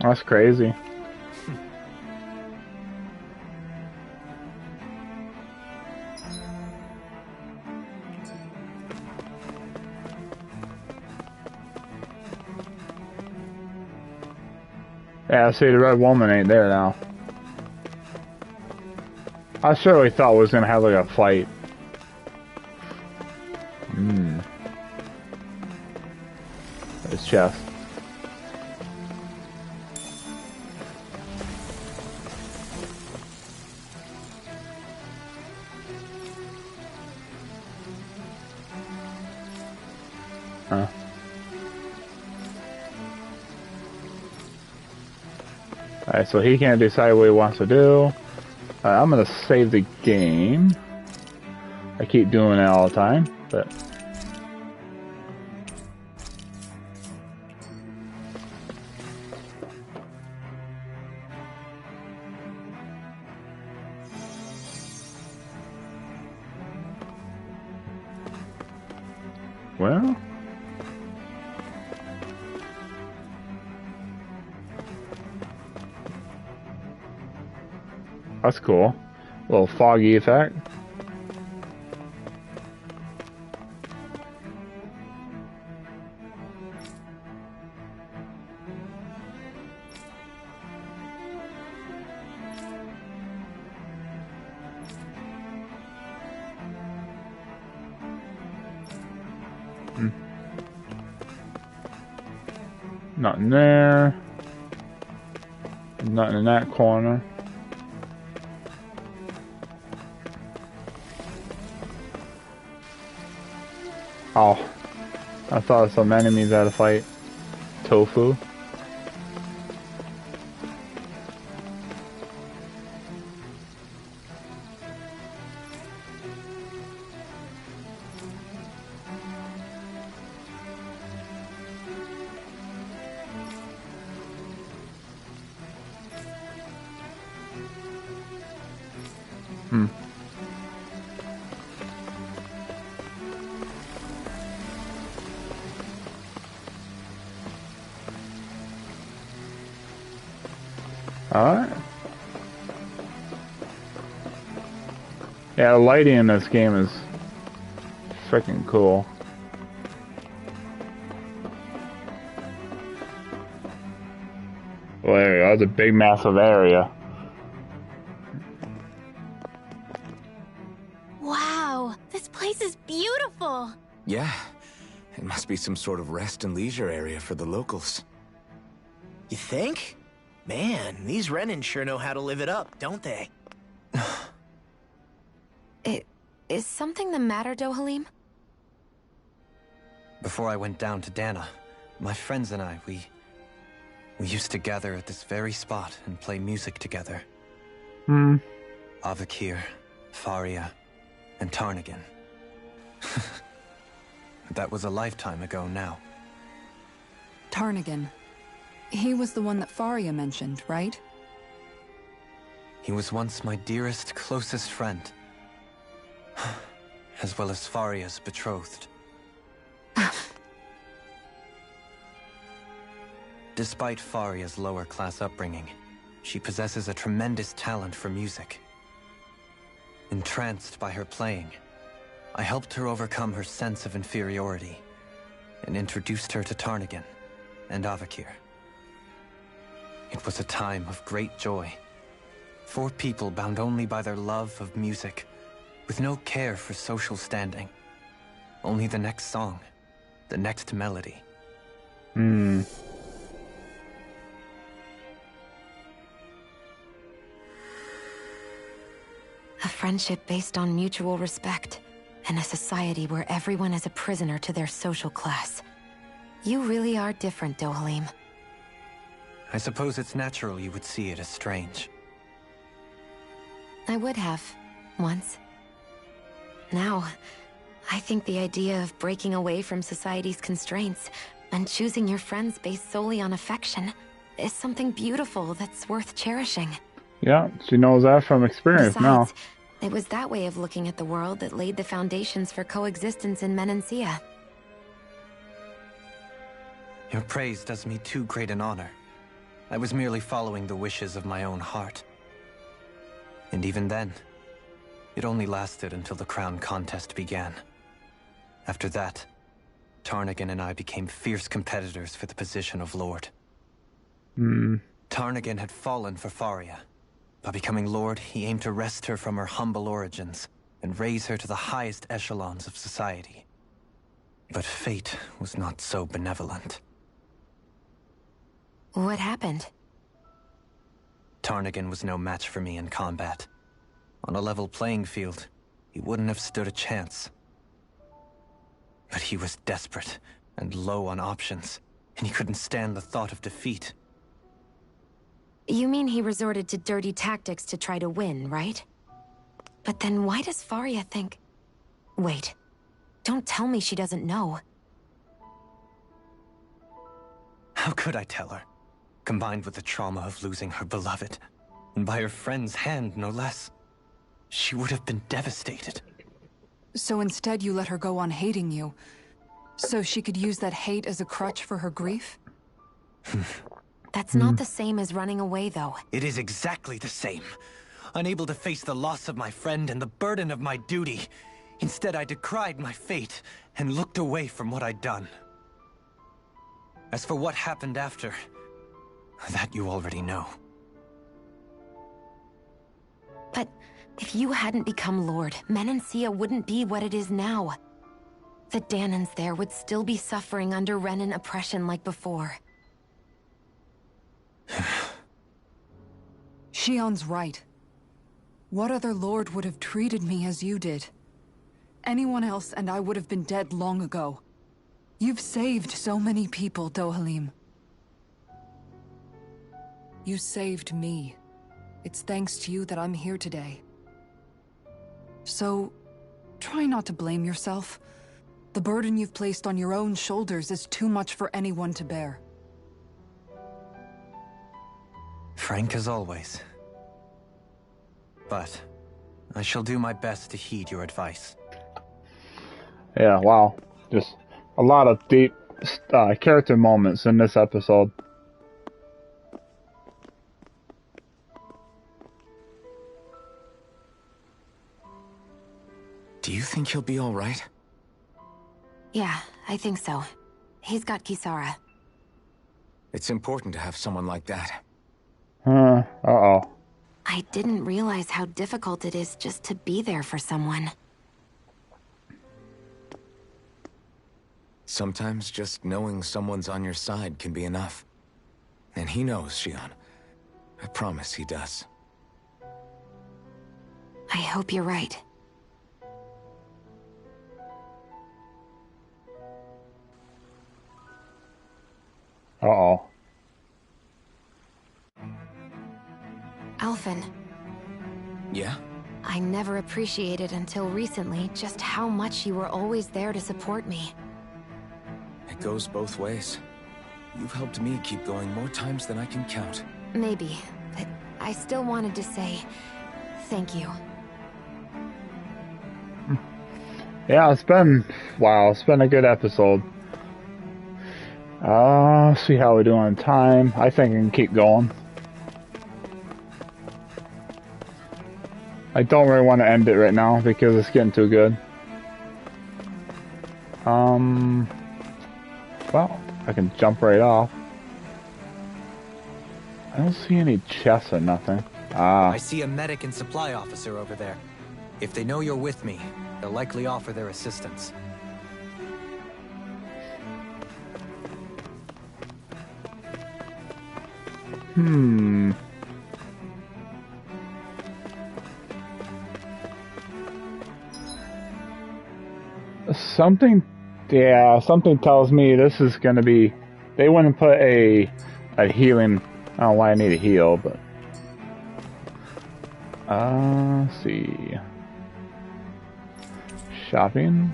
That's crazy. Yeah, see, the red woman ain't there now. I surely thought we was gonna have like a fight. His chest. Huh. Alright, so he can't decide what he wants to do. I'm gonna save the game. I keep doing it all the time, but... Well... That's cool. A little foggy effect. Nothing there. Nothing in that corner. Oh, I thought some enemies had to fight. Tofu. Alright. Yeah, the lighting in this game is freaking cool. Well, there you go. That's a big, massive area. Wow, this place is beautiful. Yeah, it must be some sort of rest and leisure area for the locals. You think? Man, these Renin sure know how to live it up, don't they? Is something the matter, Dohalim? Before I went down to Dana, my friends and I, we used to gather at this very spot and play music together. Avakir, Faria, and Tarnigan. That was a lifetime ago now. Tarnigan. He was the one that Faria mentioned, right? He was once my dearest, closest friend. As well as Faria's betrothed. Despite Faria's lower-class upbringing, she possesses a tremendous talent for music. Entranced by her playing, I helped her overcome her sense of inferiority and introduced her to Tarnigan and Avakir. It was a time of great joy. 4 people bound only by their love of music, with no care for social standing. Only the next song, the next melody. A friendship based on mutual respect, and a society where everyone is a prisoner to their social class. You really are different, Dohalim. I suppose it's natural you would see it as strange. I would have, once. Now, I think the idea of breaking away from society's constraints and choosing your friends based solely on affection is something beautiful that's worth cherishing. Yeah, she knows that from experience now. Besides, it was that way of looking at the world that laid the foundations for coexistence in Menancia. Your praise does me too great an honor. I was merely following the wishes of my own heart. And even then, it only lasted until the crown contest began. After that, Tarnigan and I became fierce competitors for the position of Lord. Tarnigan had fallen for Faria. By becoming Lord, he aimed to wrest her from her humble origins and raise her to the highest echelons of society. But fate was not so benevolent. What happened? Tarnigan was no match for me in combat. On a level playing field, he wouldn't have stood a chance. But he was desperate and low on options, and he couldn't stand the thought of defeat. You mean he resorted to dirty tactics to try to win, right? But then why does Faria think... Wait. Don't tell me she doesn't know. How could I tell her? Combined with the trauma of losing her beloved, and by her friend's hand, no less, she would have been devastated. So instead you let her go on hating you, so she could use that hate as a crutch for her grief? That's not the same as running away, though. It is exactly the same. Unable to face the loss of my friend and the burden of my duty. Instead, I decried my fate and looked away from what I'd done. As for what happened after, that you already know. But if you hadn't become Lord, Menancia wouldn't be what it is now. The Danans there would still be suffering under Renan oppression like before. Shion's right. What other lord would have treated me as you did? Anyone else and I would have been dead long ago. You've saved so many people, Dohalim. You saved me. It's thanks to you that I'm here today. So, try not to blame yourself. The burden you've placed on your own shoulders is too much for anyone to bear. Frank as always. But I shall do my best to heed your advice. Yeah, wow. Just a lot of deep character moments in this episode. Do you think he'll be all right? Yeah, I think so. He's got Kisara. It's important to have someone like that. Uh-oh. I didn't realize how difficult it is just to be there for someone. Sometimes just knowing someone's on your side can be enough. And he knows, Shion. I promise he does. I hope you're right. Uh-oh. Alphen. Yeah? I never appreciated until recently just how much you were always there to support me. It goes both ways. You've helped me keep going more times than I can count. Maybe, but I still wanted to say thank you. Yeah, it's been a good episode. See how we're doing on time. I think I can keep going. I don't really want to end it right now because it's getting too good. Well, I can jump right off. I don't see any chests or nothing. I see a medic and supply officer over there. If they know you're with me, they'll likely offer their assistance. Something tells me this is gonna be... They wouldn't put a healing... I don't know why I need a heal, but... Let's see... Shopping?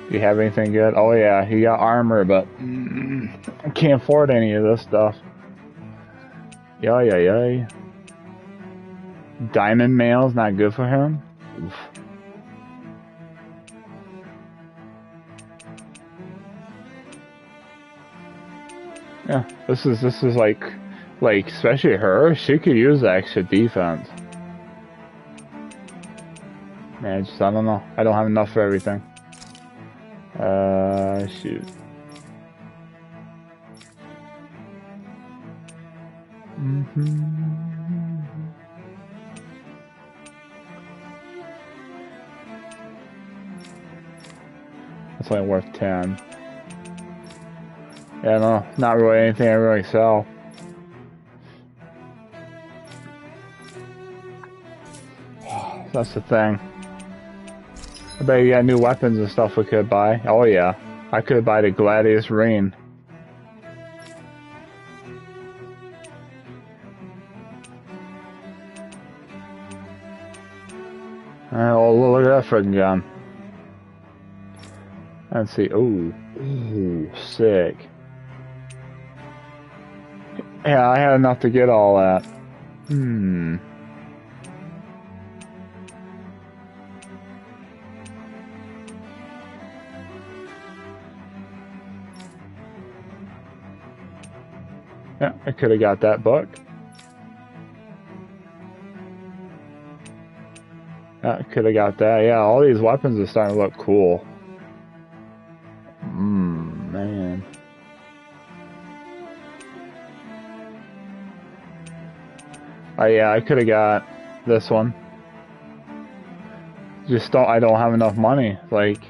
Do you have anything good? Oh yeah, you got armor, but... I can't afford any of this stuff. Yay. Diamond mail's not good for him? Oof. Yeah, this is like especially her, she could use the extra defense. Man, I don't know. I don't have enough for everything. Shoot. It's only worth 10. Yeah, no, not really anything I really sell. That's the thing. I bet you got new weapons and stuff we could buy. Oh yeah, I could buy the Gladius Ring. Oh, look at that friggin' gun. Let's see. Ooh, sick. Yeah, I had enough to get all that. Yeah, I could have got that book. I could have got that. Yeah, all these weapons are starting to look cool. Man. Oh yeah, I could have got this one. Just I don't have enough money. Like,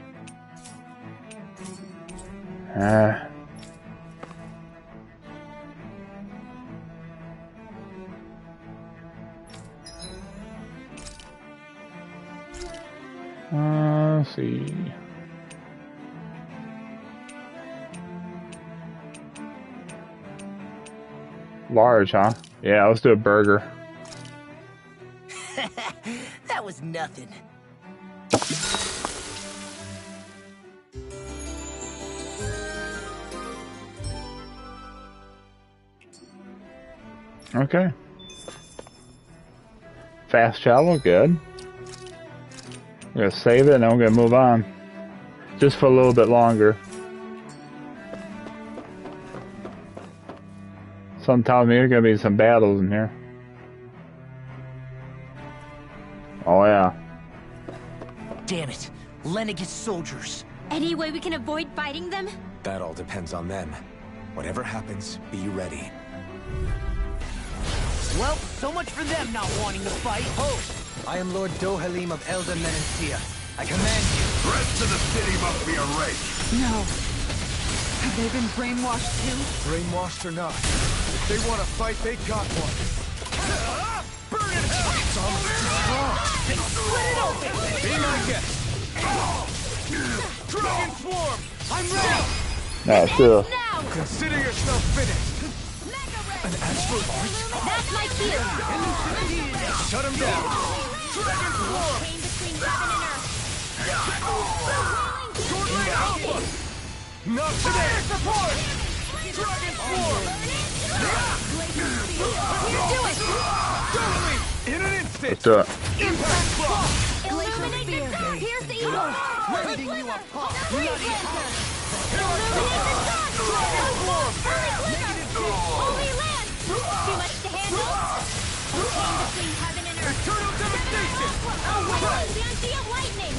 let's see. Large, huh? Yeah, let's do a burger. That was nothing. Okay. Fast travel, good. I'm gonna save it and then we're gonna move on. Just for a little bit longer. Sometimes there's gonna be some battles in here. Oh yeah. Damn it. Lenegis soldiers. Any way we can avoid fighting them? That all depends on them. Whatever happens, be ready. Well, so much for them not wanting to fight. Ho! I am Lord Dohalim of Elda Menencia. I command you. The rest of the city must be erased. No. Have they been brainwashed too? Brainwashed or not, if they want to fight, they got one. Burn it hell! It's almost too strong. Split it open! Be my guest. Dragon Swarm! I'm ready! That's true. Consider yourself finished. An astral arch? That's my cue! Shut him down! Dragon Swarm! Pain between heaven and earth. Sword Ray Alpha! Not today! Support! Dragon Swarm! Do it! Totally! In an instant! Let's do it. Impact Block! Illuminate the sun! Here's the evil! Rending you apart! Illuminate the sun! Dragon Swarm! Only land! Too much to handle? A chain between heaven and earth. Eternal devastation! Fancy of lightning!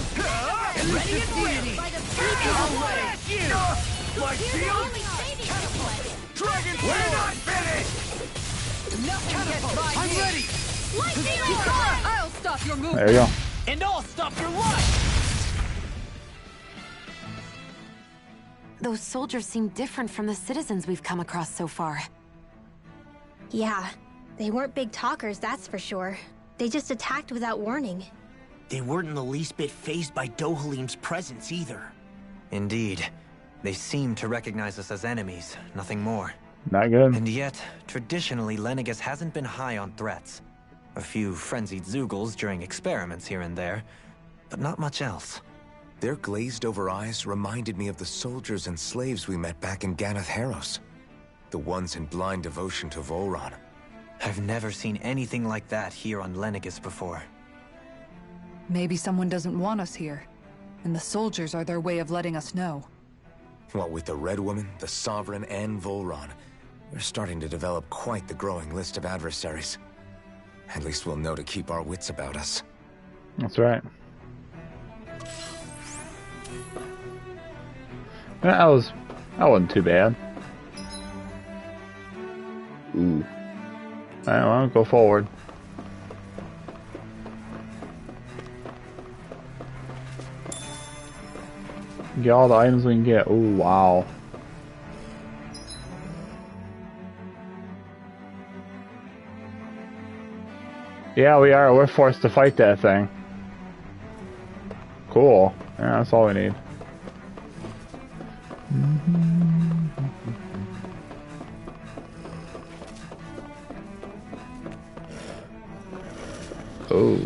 Ready and ready! By the beacon of water! At you! My Here's the shield! only saving place! Dragon Swarm! We're not finished! I'm ready! Lightning I'll stop your movement. There you go. And I'll stop your life! Those soldiers seem different from the citizens we've come across so far. Yeah, they weren't big talkers, that's for sure. They just attacked without warning. They weren't in the least bit fazed by Dohalim's presence either. Indeed. They seem to recognize us as enemies, nothing more. Not good. And yet, traditionally, Lenegis hasn't been high on threats. A few frenzied Zeugles during experiments here and there, but not much else. Their glazed-over eyes reminded me of the soldiers and slaves we met back in Ganath Haros. The ones in blind devotion to Volron. I've never seen anything like that here on Lenegis before. Maybe someone doesn't want us here, and the soldiers are their way of letting us know. What with the Red Woman, the Sovereign, and Volron, we're starting to develop quite the growing list of adversaries. At least we'll know to keep our wits about us. That's right. That wasn't too bad. Ooh. Alright, well, go forward. Get all the items we can get. Ooh, wow. Yeah, we are. We're forced to fight that thing. Cool. Yeah, that's all we need. Oh.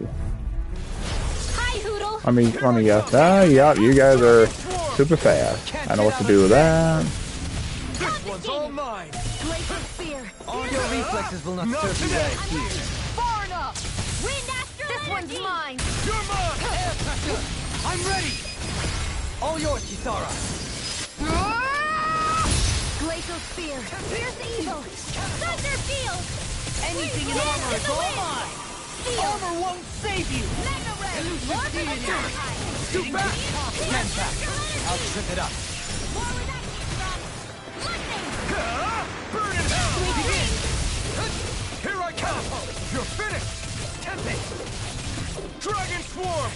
Hi, Hoodle. Let me guess. Ah, yep, you guys are super fast. I know what to do with that. This one's all mine. Glacial Spear. All your reflexes will not serve you right here. Far enough. Wind Astral This one's Energy. mine. You're mine. Air pressure. I'm ready. All yours, Kisara. Glacial Spear. Here's evil. Thunder Field. Anything in armor is all mine. Armor won't save you. Mega Ray. More for the attack. Too back. Stand back. I'll trip it up. More where that came from. Lightning. Burn in hell. Begin. Here I come. You're finished. Tempest. Dragon Swarm.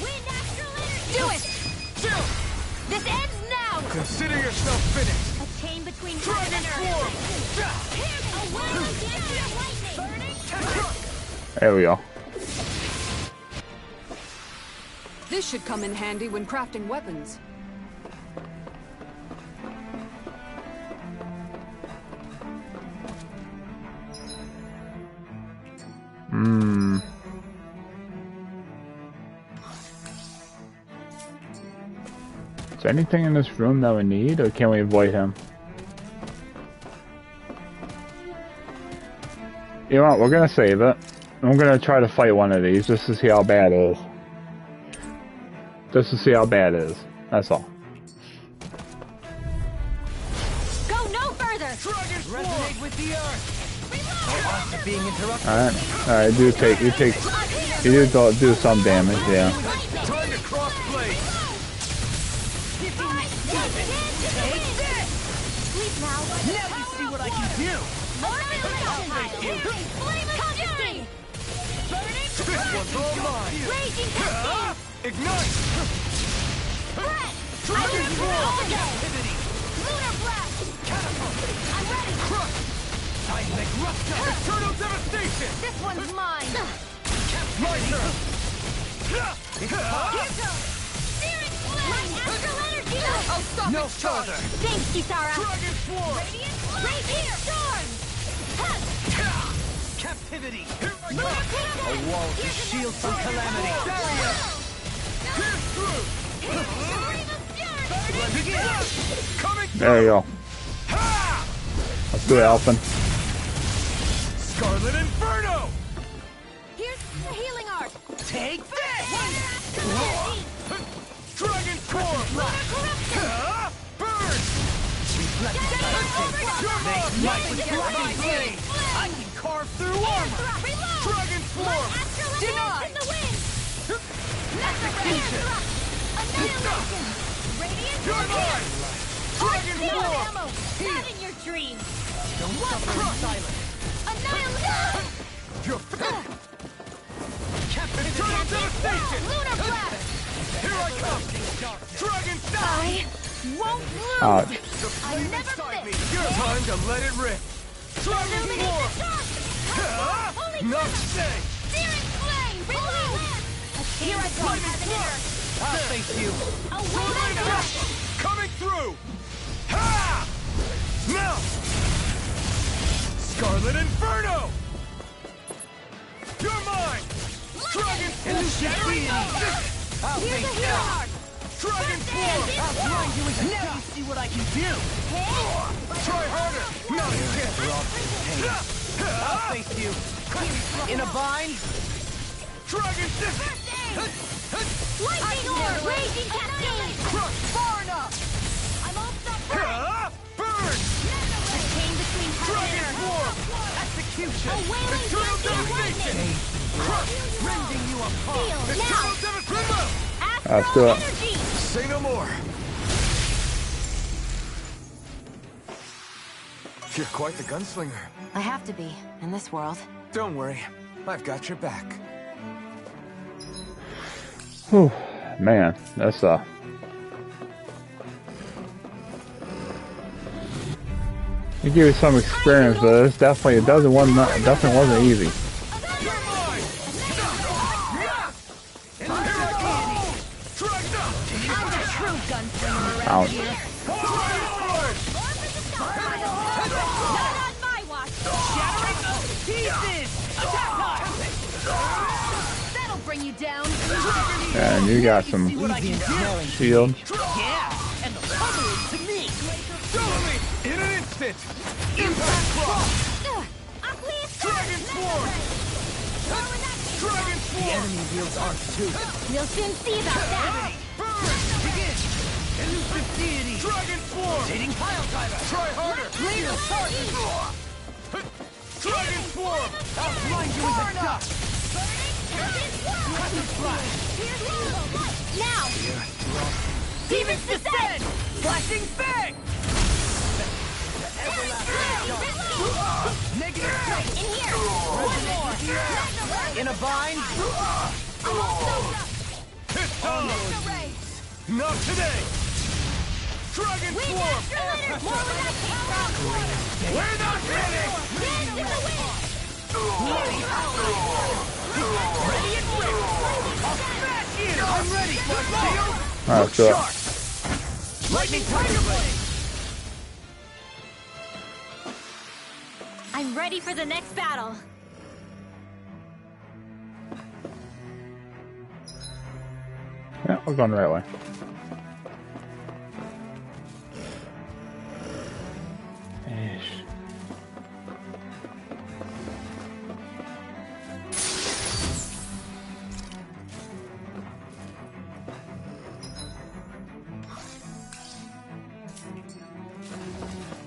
Wind Astral Energy. Do it. Chill. This ends now. Consider yourself finished. A chain between Dragon heaven and Swarm. earth. A wild identity of lightning. Burning. There we go. This should come in handy when crafting weapons. Is there anything in this room that we need, or can we avoid him? You know what, we're gonna save it. I'm gonna try to fight one of these just to see how bad it is. Just to see how bad it is. That's all. Go no further. Resonate with the earth. No odds of being interrupted. Alright, you do some damage, yeah. Time to cross blade. Sleep now. Now you see what I can do. This one's all mine. Raging Cascade. Ignite. Threat. Dragon Swarm. Activity. Lunar Blast. Catapult. I'm ready. Crush. Time to make rust up. Eternal devastation. This one's mine. My turn. Here goes. Searing Flame. Astral Energy. Oh, stop No it, Charge. further. Thanks, Kisara. Dragon Swarm. Raging Storm. Captivity. Here I come. A wall to shield from calamity. Barrier. Pierce through. Let's begin. Coming through. There you go. Ha! Let's do it, Alphen. Scarlet Inferno. Here's the healing art. Take this. Energy. Dragon Swarm. Burn. Make light with dragon blade. I can carve through armor. Dragon Swarm. Denied. In the wind. Execution. Annihilation. Radiant. You're mine. Dragon Swarm. Ammo. Not in your dreams. Don't suffer in silence. Annihilation. You're Eternal devastation. Lunar Blast. Here I come. Dragon Star. Won't lose. Ouch. The flame never inside me. miss. Your time to let it rip. Dragon Illuminate Swarm. the dark. Holy Not crap. safe. Searing Flame. Reload. Here I go. Lightning Heaven and Swarm. earth. I'll face you. Away I go. Coming through. Ha! Now. Scarlet Inferno. You're mine. Dragon Swarm. I'll Here's face a you. healing art. Dragon Swarm. I'll grind you into now. You see what I can do. Try harder. No, you can't. I'll face you. In a bind. Dragon Distance. Lightning Orb. Raging Cascade. Crush. Far enough. I'm all set. Burn. A chain between heaven Dragon and Swarm. earth. Execution. A wailing Eternal lightning. devastation. Crush. Rending you apart. Feel Eternal now. devastation. Let's do it. You're quite the gunslinger. I have to be, in this world. Don't worry, I've got your back. Whew, man, that's it gave you some experience, but it's definitely definitely wasn't easy. Ouch. And you got some shield. Yeah, and the puzzle to me. In an instant. Impact block. Dragon Swarm. Dragon Swarm. The enemy wields arc too. We'll soon see about that. Burn. Begin. Elusive deity. Dragon Swarm. Dating pile driver. Try harder. Laser charge. Dragon Swarm. I'll blind you in the dust. Crescent Flash. Now! Demon's Descent! Flashing Fang! Negative strike! In here! One more! In a bind! Hit on! Not today! Dragon Swarm! We're not ready! Ready and quick! I'll smash you! I'm ready! Alright, so Lightning Tiger Blade! I'm ready for the next battle. yeah, we're going the right way. Ish.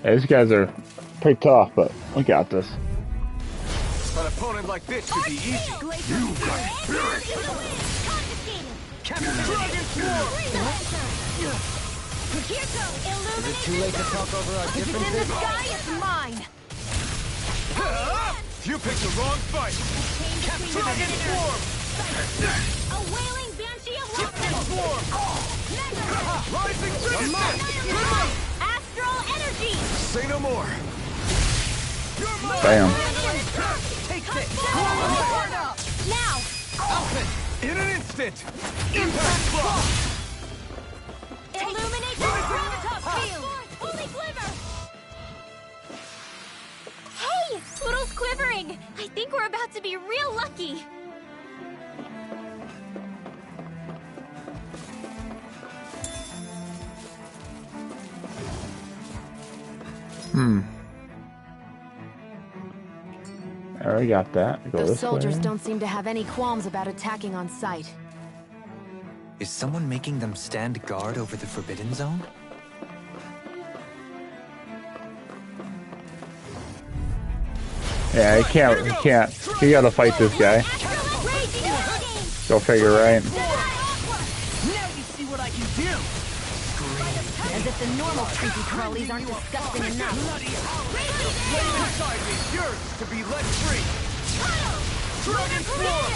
Yeah, these guys are pretty tough, but we got this. An opponent like this should be easy. You got spirit! Captain Dragon Swarm! Here goes! Is it too late to talk over our If it's in the differences? sky, it's mine! You picked the wrong fight. Captain Dragon Swarm! A wailing banshee of Captain lightning! Swarm! Rising Citizen! Astral energy! Say no more. Bam. Take this! Now! Alphen! In an instant. Impact block! Illuminate the top field! Holy quiver! Hey! Poodle's quivering! I think we're about to be real lucky! I already got that. Go Those this soldiers way. don't seem to have any qualms about attacking on sight. Is someone making them stand guard over the Forbidden Zone? Yeah, you can't. You gotta fight this guy. Go figure, right? Now you see what I can do! As if the normal creepy crawlies aren't disgusting enough. Flame inside me yearns to be let free! Dragon Swarm!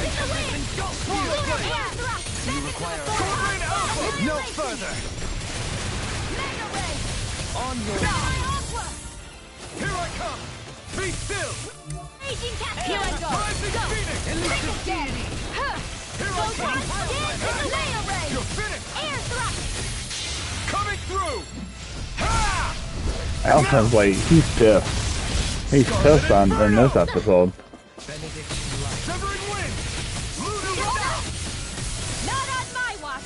Engulf you again! You require Sovereign Alpha! No further! On your Here I come! Be still! Here I go! Rising Phoenix! Elusive deity! Here I come! You're finished! Air thrust! Coming through! Ha! Alphen's like, he's pissed. He's pissed on in this episode. Severing wind! Lunar Not on my watch!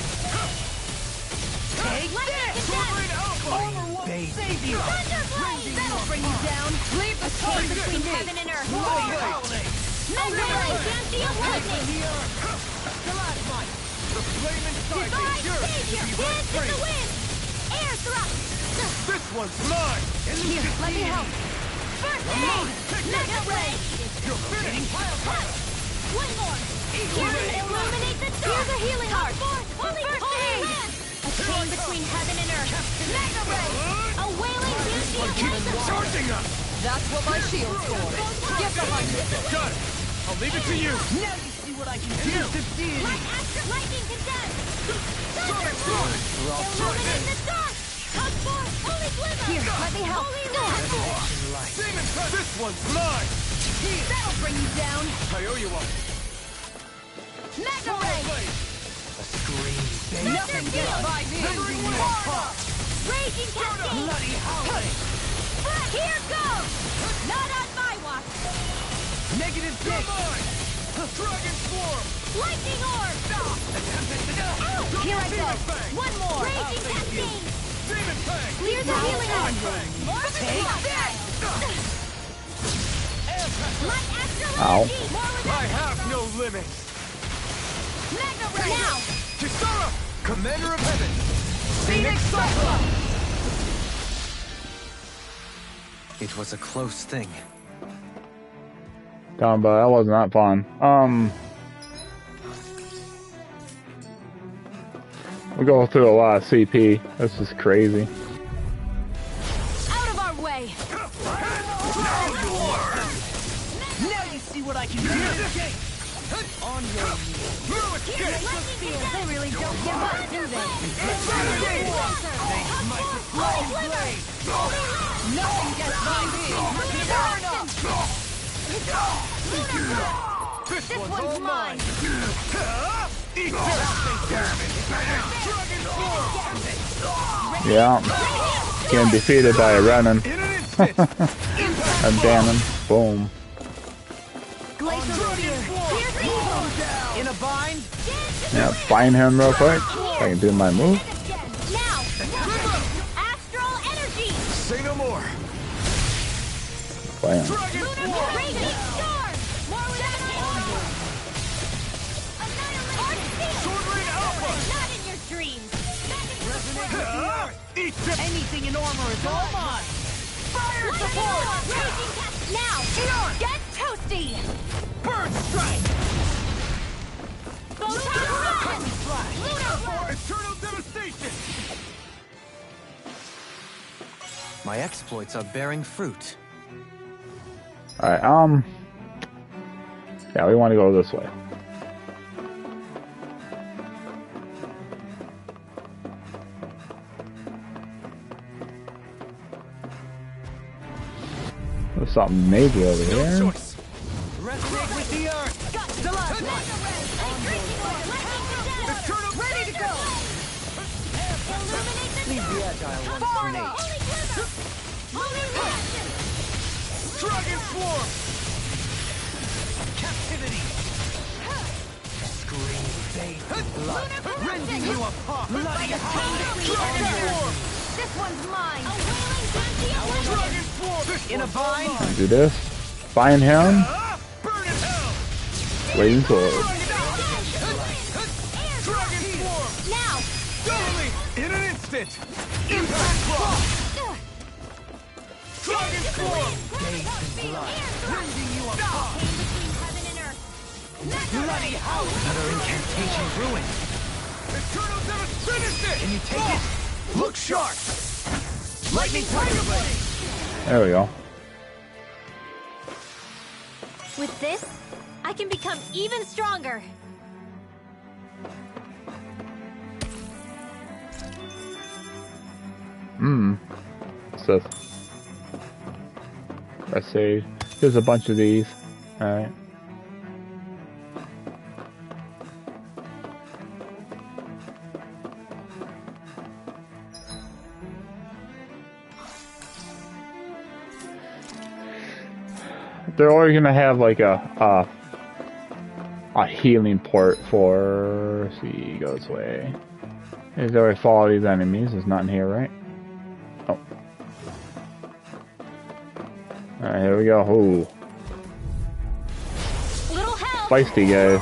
Take this! Sovereign Alpha! Armor won't save you! Thunderblade! That'll bring you down! Leave the space between heaven and earth! A wailing banshee of lightning! The flame inside me Divine yearns savior! to be let Dance in free! the wind! Air thrust! This one's mine! Here, let me help. First aid! Mega ray! You're finished! One more! Illuminate the dark! Here's a healing heart! Holy first aid! A chain between heaven and earth! Mega ray! A wailing banshee of lightning! Charging us! That's what my shield's for. Get behind me. Got it. I'll leave it to you. Now you see what I can do. Lightning condensed! Thunder! We're all trying Illuminate the dark! Hug force! Holy glimmer! Here, let me help. Holy light! Demon Cut! This one's mine! That'll bring you down. I owe you one. Mega ray. A scream. Nothing gets by me. Raging cascade! Bloody howling. Here goes! Not on my watch! Negative You're six. mine! Dragon Swarm! Lightning orb! Here I go. One more! Raging cascade! Demon Fang! Clear the healing orb! More Take that! My astral Ow. energy! More with I have no limits! Mega ray! Now! Kisara! Commander of Heaven! Phoenix Cyclone. It was a close thing. But that was not fun. We go through a lot of CP. This is crazy. Out of our way. Now you see what I can do. On your knees. They really don't give up, do they? Nothing gets by me. Turn up. This one's mine! Yeah. Getting defeated by a Renan. And Danon. Boom. In a bind. Yeah, find him real quick. So I can do my move. Now! Astral energy! Say no more! Bam. Dragon Swarm! Raging storm! More with that Sword Rain Alpha! Not in your dreams! Eat this! Anything in armor is all mine. Fire support! Raging cast! Now! Get toasty! Bird Strike! Photon run! Lunar blast! Eternal Devastation! My exploits are bearing fruit. Alright, yeah, we want to go this way. There's something major over No here. choice! Resonate with the earth. Eternal Ready to go. Leave the agile ones for me. Dragon Swarm! Captivity. Scream faith and blood. Rending you apart. Bloody howling. Dragon Swarm! This one's mine. Dragon Swarm! In a bind. Do this. Find him. Burn in hell! Raging sword. Dragon Swarm! Now! Doubling! In an instant! Impact Block! Dragon Swarm! Faith and blood. Rending you apart. Bloody howling. Another incantation ruined. Eternal Devastation! Finish it! Can you take it? Look sharp. Lightning Tiger Blade. There we go. With this, I can become even stronger. What's this? Let's see. There's a bunch of these. Alright. They're always gonna have like a healing port for. Let's see, go this way. Is there a follow these enemies? There's nothing here, right? Oh. Alright, here we go. Ooh. Little help! Feisty guys.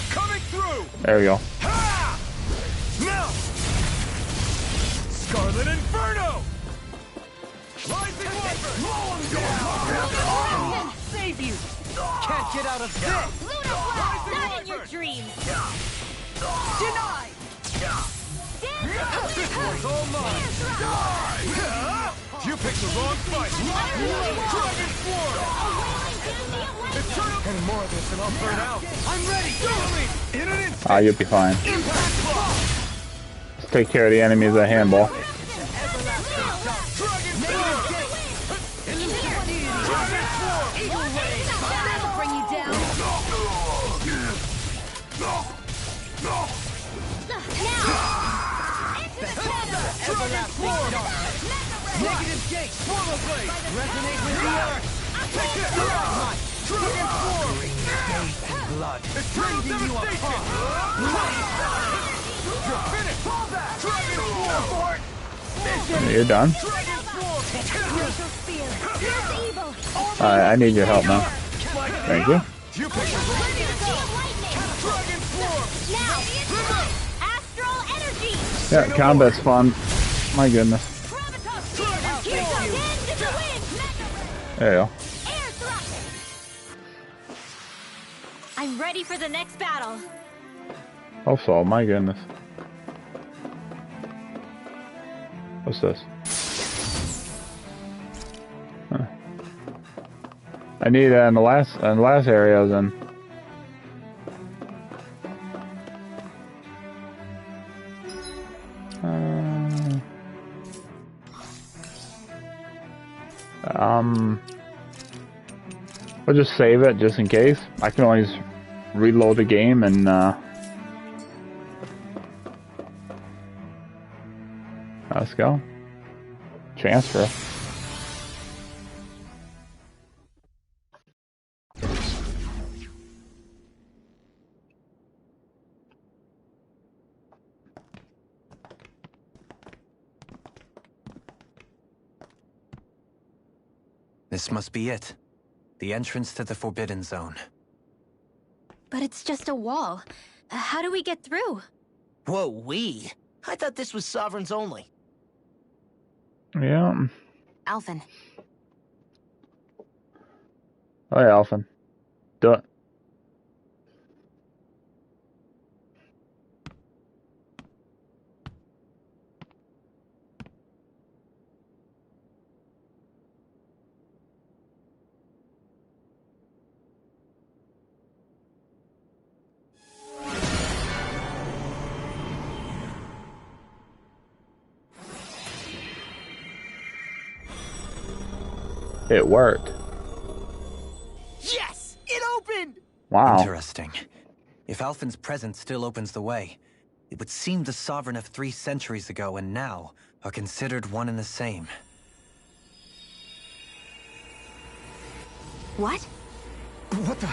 Coming through! There we go. Ha! Now! Scarlet Inferno! Rising Light! Save you! Can't get out of this! Not in your dreams! Denied! This one's all mine! You picked the wrong fight! Dragon Swarm! Any more of this and I'll burn out! I'm ready! Dohalim! In an instant! Ah, you'll be fine. Let's take care of the enemies at handball. Negative gate! Swallow blade! Resonate with the earth! Dragon Swarm! Blood! It's bringing you apart! You're finished! Fall back! Dragon Swarm! You're done. Alright, I need your help now. Thank you. You pick Dragon Swarm! Now! Astral energy! Yeah, combat's fun. My goodness. There you go. I'm ready for the next battle. Hope so, my goodness. What's this? Huh. I need in the last area then. We'll just save it just in case. I can always reload the game and let's go. Transfer. This must be it. The entrance to the Forbidden Zone. But it's just a wall. How do we get through? Whoa, we? I thought this was Sovereigns only. Yeah. Alphen. Oh yeah, Alphen. Do it. It worked. Yes! It opened! Wow. Interesting. If Alphen's presence still opens the way, it would seem the Sovereign of 3 centuries ago and now are considered one and the same. What? What the?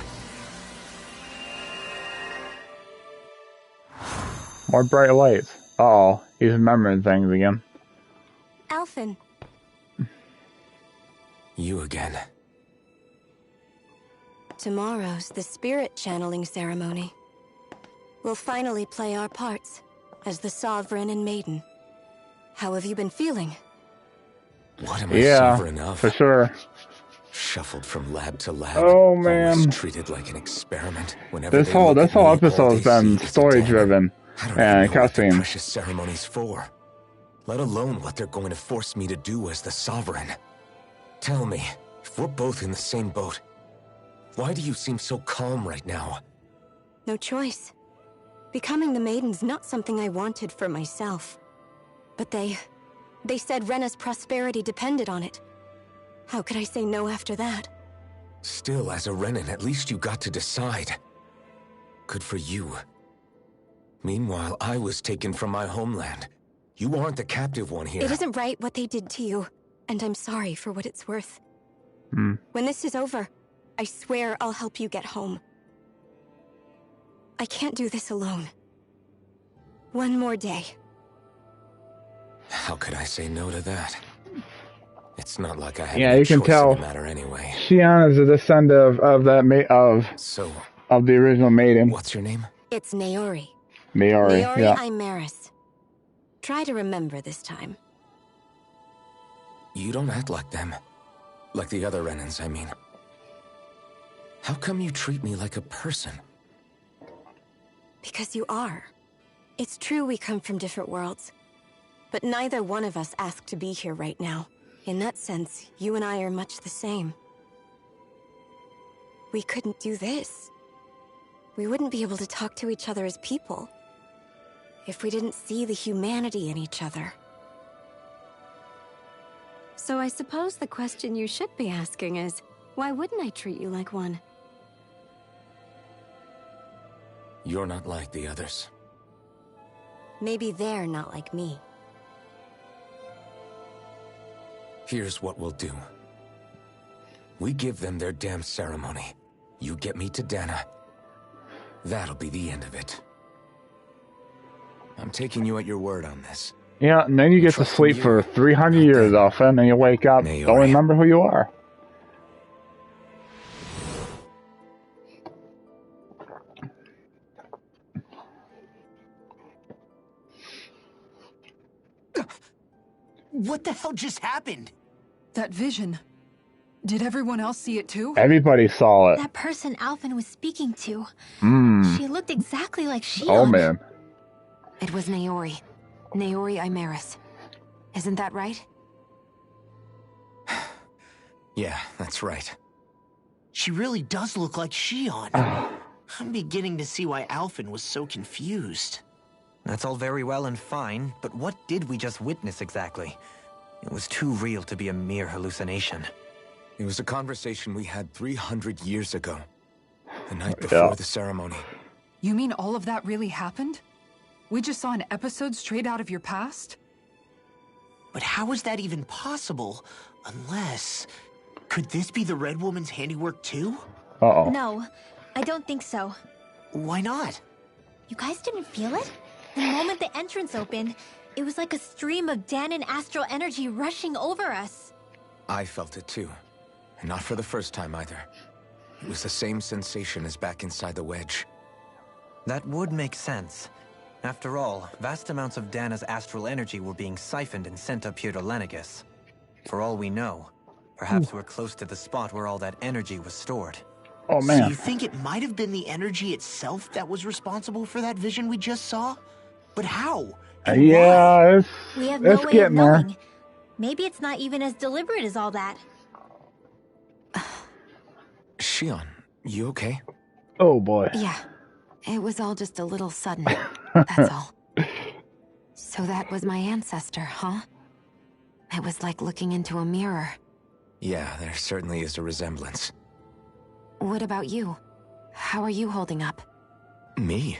More bright lights. Uh-oh, he's remembering things again. Alphen. You again. Tomorrow's the spirit channeling ceremony. We'll finally play our parts as the Sovereign and Maiden. How have you been feeling? What am I sovereign of? For sure. Shuffled from lab to lab. Oh man. Always treated like an experiment. Whenever This whole episode has been story driven and cutscenes. Precious ceremonies for, let alone what they're going to force me to do as the Sovereign. Tell me, if we're both in the same boat, why do you seem so calm right now? No choice. Becoming the Maiden's not something I wanted for myself. But they said Rena's prosperity depended on it. How could I say no after that? Still, as a Renan, at least you got to decide. Good for you. Meanwhile, I was taken from my homeland. You aren't the captive one here. It isn't right what they did to you, and I'm sorry for what it's worth. When this is over, I swear I'll help you get home. I can't do this alone. One more day. How could I say no to that? It's not like I have Yeah, any you can choice tell in the matter anyway. Shion is a descendant of the original Maiden. What's your name? It's Naori. Naori, yeah. Imaris. Try to remember this time. You don't act like them. Like the other Renans, I mean. How come you treat me like a person? Because you are. It's true we come from different worlds. But neither one of us asked to be here right now. In that sense, you and I are much the same. We couldn't do this. We wouldn't be able to talk to each other as people if we didn't see the humanity in each other. So I suppose the question you should be asking is, why wouldn't I treat you like one? You're not like the others. Maybe they're not like me. Here's what we'll do. We give them their damn ceremony. You get me to Dana. That'll be the end of it. I'm taking you at your word on this. Yeah, and then you get to sleep for 300 years, Alphen, and then you wake up, don't remember who you are. What the hell just happened? That vision. Did everyone else see it too? Everybody saw it. That person Alphen was speaking to. She looked exactly like Shion. Oh, man. It was Naori. Naori Imaris. Isn't that right? Yeah, that's right. She really does look like Shion. I'm beginning to see why Alphen was so confused. That's all very well and fine, but what did we just witness exactly? It was too real to be a mere hallucination. It was a conversation we had 300 years ago. The night before the ceremony. You mean all of that really happened? We just saw an episode straight out of your past? But how is that even possible? Unless... Could this be the Red Woman's handiwork too? Uh-oh. No, I don't think so. Why not? You guys didn't feel it? The moment the entrance opened, it was like a stream of Danon astral energy rushing over us. I felt it too. And not for the first time either. It was the same sensation as back inside the wedge. That would make sense. After all, vast amounts of Dana's astral energy were being siphoned and sent up here to Lenegis. For all we know, perhaps we're close to the spot where all that energy was stored. Oh, man. So you think it might have been the energy itself that was responsible for that vision we just saw? But how? And yeah, why? We have no way of knowing. Maybe it's not even as deliberate as all that. Shion, you okay? Oh, boy. Yeah. It was all just a little sudden. That's all. So that was my ancestor, huh? It was like looking into a mirror. Yeah, there certainly is a resemblance. What about you? How are you holding up? Me?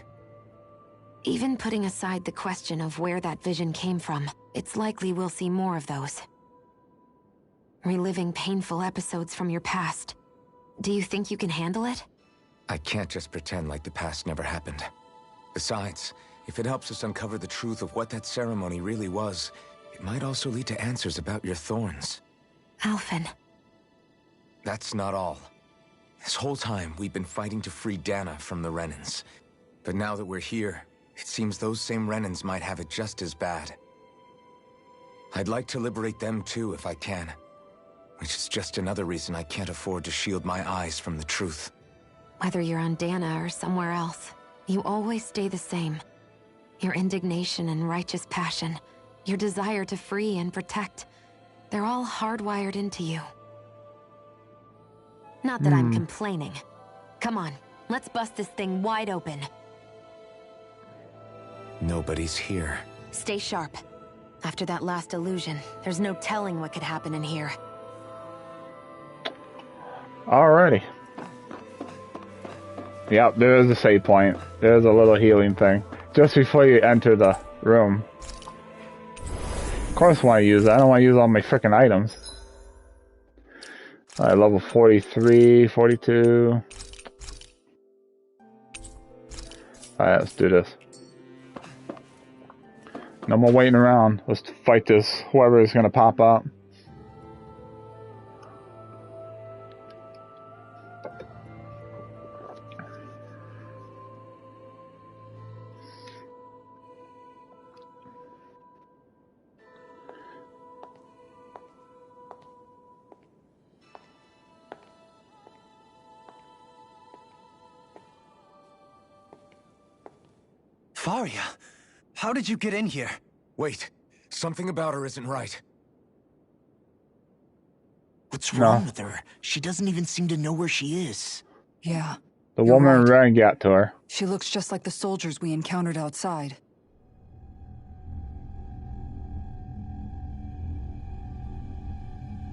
Even putting aside the question of where that vision came from, it's likely we'll see more of those. Reliving painful episodes from your past. Do you think you can handle it? I can't just pretend like the past never happened. Besides, if it helps us uncover the truth of what that ceremony really was, it might also lead to answers about your thorns. Alphen. That's not all. This whole time, we've been fighting to free Dana from the Renans. But now that we're here, it seems those same Renans might have it just as bad. I'd like to liberate them too if I can. Which is just another reason I can't afford to shield my eyes from the truth. Whether you're on Dana or somewhere else, you always stay the same. Your indignation and righteous passion, your desire to free and protect, they're all hardwired into you. Not that I'm complaining. Come on, let's bust this thing wide open. Nobody's here. Stay sharp. After that last illusion, there's no telling what could happen in here. Alrighty. Yep, there is a save point. There's a little healing thing. Just before you enter the room. Of course I want to use that. I don't want to use all my frickin' items. Alright, level 43, 42. Alright, let's do this. No more waiting around. Let's fight this, whoever is going to pop up. Varia, how did you get in here? Wait, something about her isn't right. What's wrong with her? She doesn't even seem to know where she is. Yeah. The You're woman in right. red got to her. She looks just like the soldiers we encountered outside.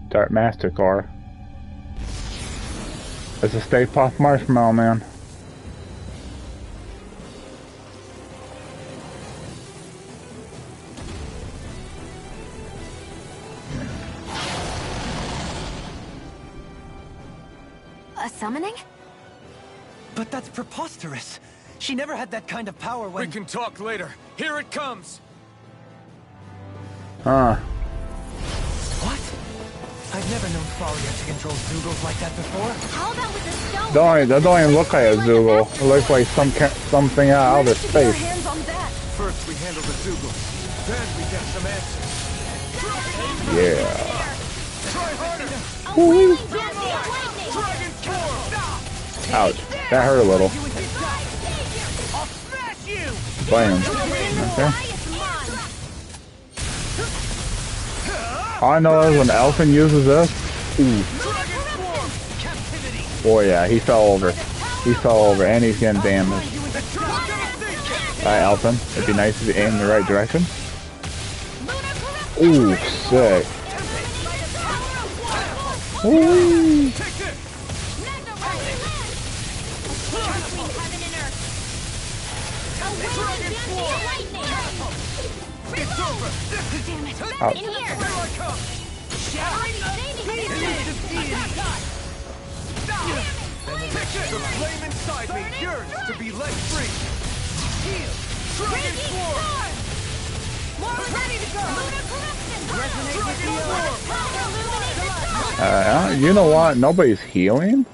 Dark Master Core. It's a Stay Puft Marshmallow Man. A summoning? But that's preposterous. She never had that kind of power when... We can talk later. Here it comes! Huh. What? I've never known Faria to control Zoogles like that before. How about with the stone? That don't even look like a Zoogle. It looks like something out of outer space. First we handle the Zoogles, then we get some answers. Yeah. Try harder! Dragon form! Ouch. That hurt a little. I'll smash you! Bam. Okay. All I know is when Alphen uses this, ooh. Oh yeah, he fell over. He fell over and he's getting damaged. Alright, Alphen, it'd be nice if you aim in the right direction. Ooh, sick. Ooh. Ouch. The flame inside me yearns to be let free. Heal! Dragon form! More ready to go! Resonate with You know what? Nobody's healing?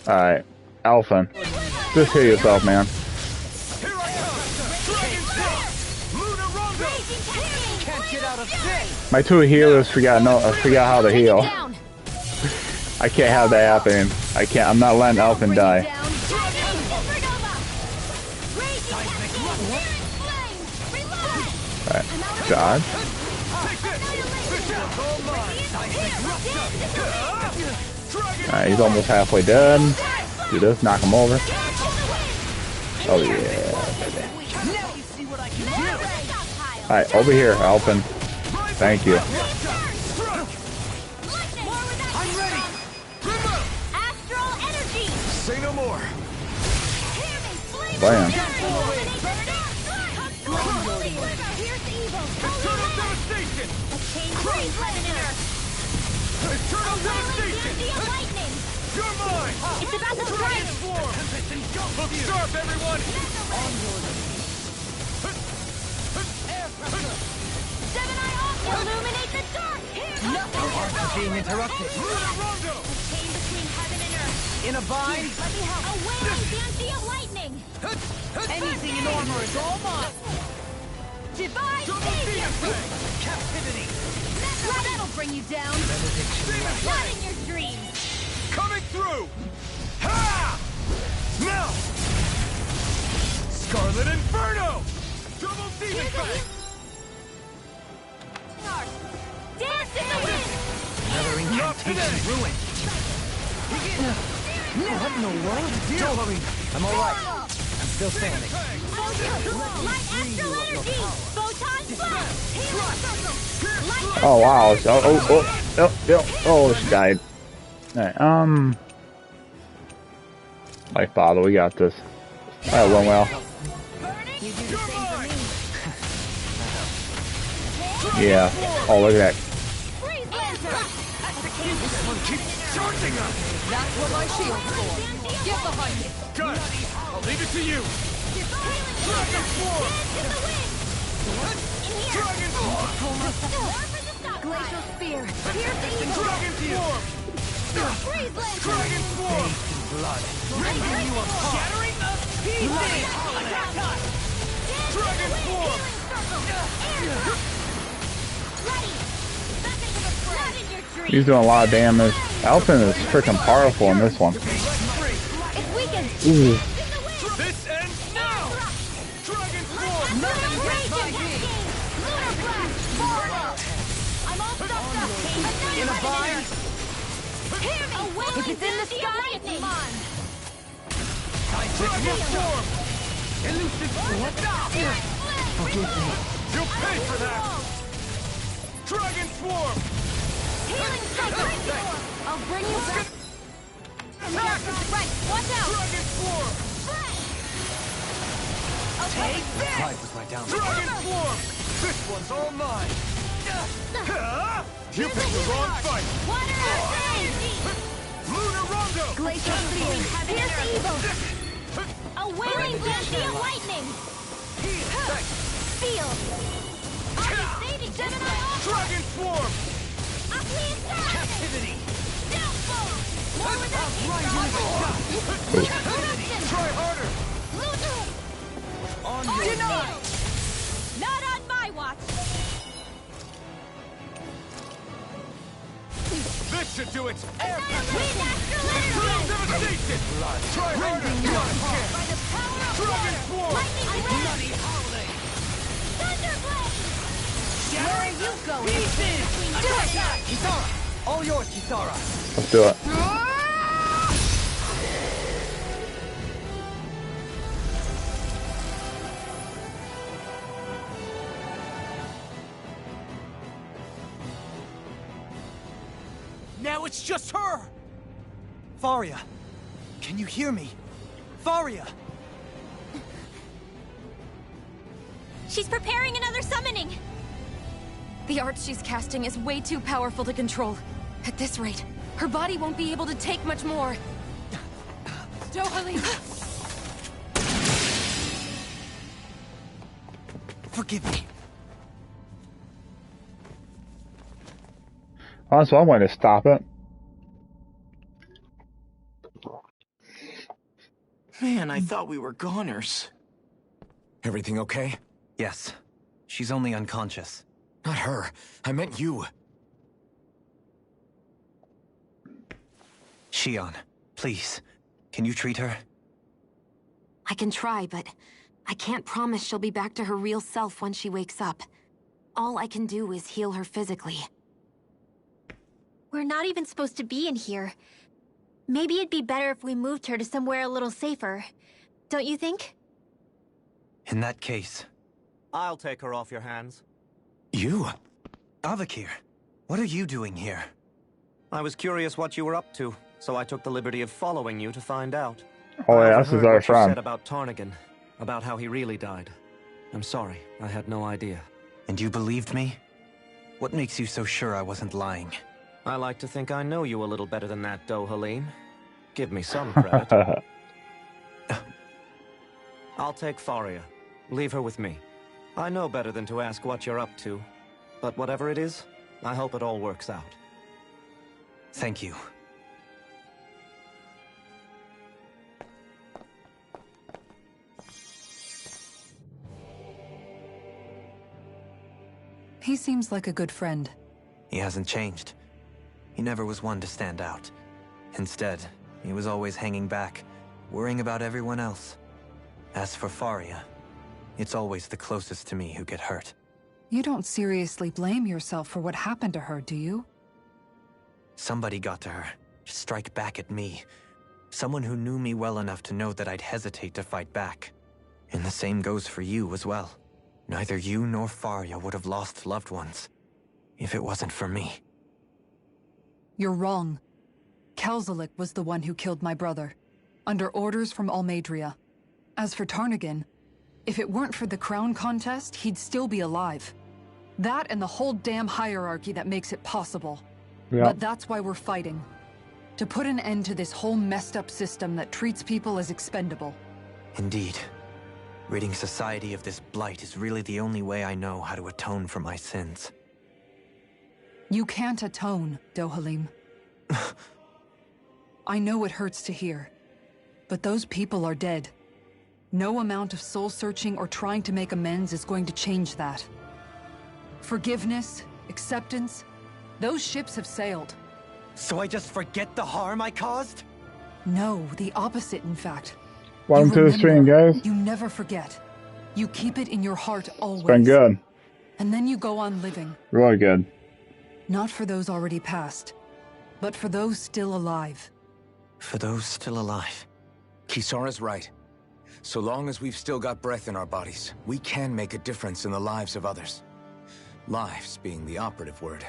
Alright, Alphen. Just heal yourself, man. Here I come! Dragon form! Can't get out of this! My two healers forgot how to heal. I can't have that happen. I'm not letting Alphen die. Alright, dodge. Alright, he's almost halfway dead. Do this, knock him over. Oh yeah, baby. Alright, over here, Alphen. Thank you. Say no more. Bam. Eternal devastation! You're mine! It's about to strike! Look sharp, everyone! Seven-Eye off! Illuminate the dark! Being interrupted. A chain between heaven and earth. In a bind? Let me help. A wailing fancy of lightning! Anything in armor is all mine! Divine savior! Captivity! That'll bring you down! Not in your dreams! Coming through! Ha! Now! Scarlet Inferno! Double Demon Fang! Dance in the wind! Another incantation ruined. What in the world? Don't worry. I'm alright. I'm still standing. Light astral energy! Photon blast! Healing circle! Light Oh wow. Oh, she died. Alright, life bottle, we got this. That went well. Yeah. Oh, look at that. Charging us! That's what my shield's for. Get behind me. Got it! I'll leave it to you! Dragon form! Dragon form! Glacial spear! Pierce evil! Dragon form! Freeze lance! Dragon form! Blood. Rendering you apart! Shattering the pieces! Dragon form! He's doing a lot of damage. Alphen is freaking powerful in this one. If we can... Ooh. This ends now! If it's in the sky, it's mine. Dragon Storm! Elusive Forgive me. You'll pay for that! Dragon Swarm! Healing Strike! I'll bring you back. Right, watch out! Dragon Swarm! Take this! Pride was my downfall. Dragon Swarm! This one's all mine! You picked the wrong fight! Water Lunar Rondo! Glacial Steel! Pierce Evil! A wailing Glacial Lightning! Field! Gemini Alpha! Dragon Swarm! Captivity! Downfall! More with that Try harder! On your side! Not on my watch! This should do it! Wind Astral Energy! Devastation! Try harder! By the power of Dragon water! Swarm! Lightning Bloody Howling! Thunderblade! Where are you going? Do it! Kisara! All yours, Kisara! Let's do it. Now it's just her! Faria! Can you hear me? Faria! She's preparing another summoning! The art she's casting is way too powerful to control. At this rate, her body won't be able to take much more. Dohalim! Forgive me. Honestly, I wanted to stop it. Man, I thought we were goners. Everything okay? Yes. She's only unconscious. Not her. I meant you. Shion, please. Can you treat her? I can try, but I can't promise she'll be back to her real self when she wakes up. All I can do is heal her physically. We're not even supposed to be in here. Maybe it'd be better if we moved her to somewhere a little safer. Don't you think? In that case... I'll take her off your hands. You? Avakir, what are you doing here? I was curious what you were up to, so I took the liberty of following you to find out. Oh I yeah, this is overheard our what you friend. said about Tarnigan, about how he really died. I'm sorry, I had no idea. And you believed me? What makes you so sure I wasn't lying? I like to think I know you a little better than that, Dohalim. Give me some credit. I'll take Faria. Leave her with me. I know better than to ask what you're up to. But whatever it is, I hope it all works out. Thank you. He seems like a good friend. He hasn't changed. He never was one to stand out. Instead, he was always hanging back, worrying about everyone else. As for Faria, it's always the closest to me who get hurt. You don't seriously blame yourself for what happened to her, do you? Somebody got to her, to strike back at me. Someone who knew me well enough to know that I'd hesitate to fight back. And the same goes for you as well. Neither you nor Faria would have lost loved ones, if it wasn't for me. You're wrong. Kelzelik was the one who killed my brother, under orders from Almadria. As for Tarnigan, if it weren't for the crown contest, he'd still be alive. That and the whole damn hierarchy that makes it possible. Yeah. But that's why we're fighting. To put an end to this whole messed up system that treats people as expendable. Indeed. Ridding society of this blight is really the only way I know how to atone for my sins. You can't atone, Dohalim. I know it hurts to hear, but those people are dead. No amount of soul-searching or trying to make amends is going to change that. Forgiveness, acceptance, those ships have sailed. So I just forget the harm I caused? No, the opposite, in fact. Welcome to the stream, guys. You never forget. You keep it in your heart always. It's been good. And then you go on living. Really good. Not for those already past, but for those still alive. For those still alive. Kisara's right. So long as we've still got breath in our bodies, we can make a difference in the lives of others. Lives being the operative word.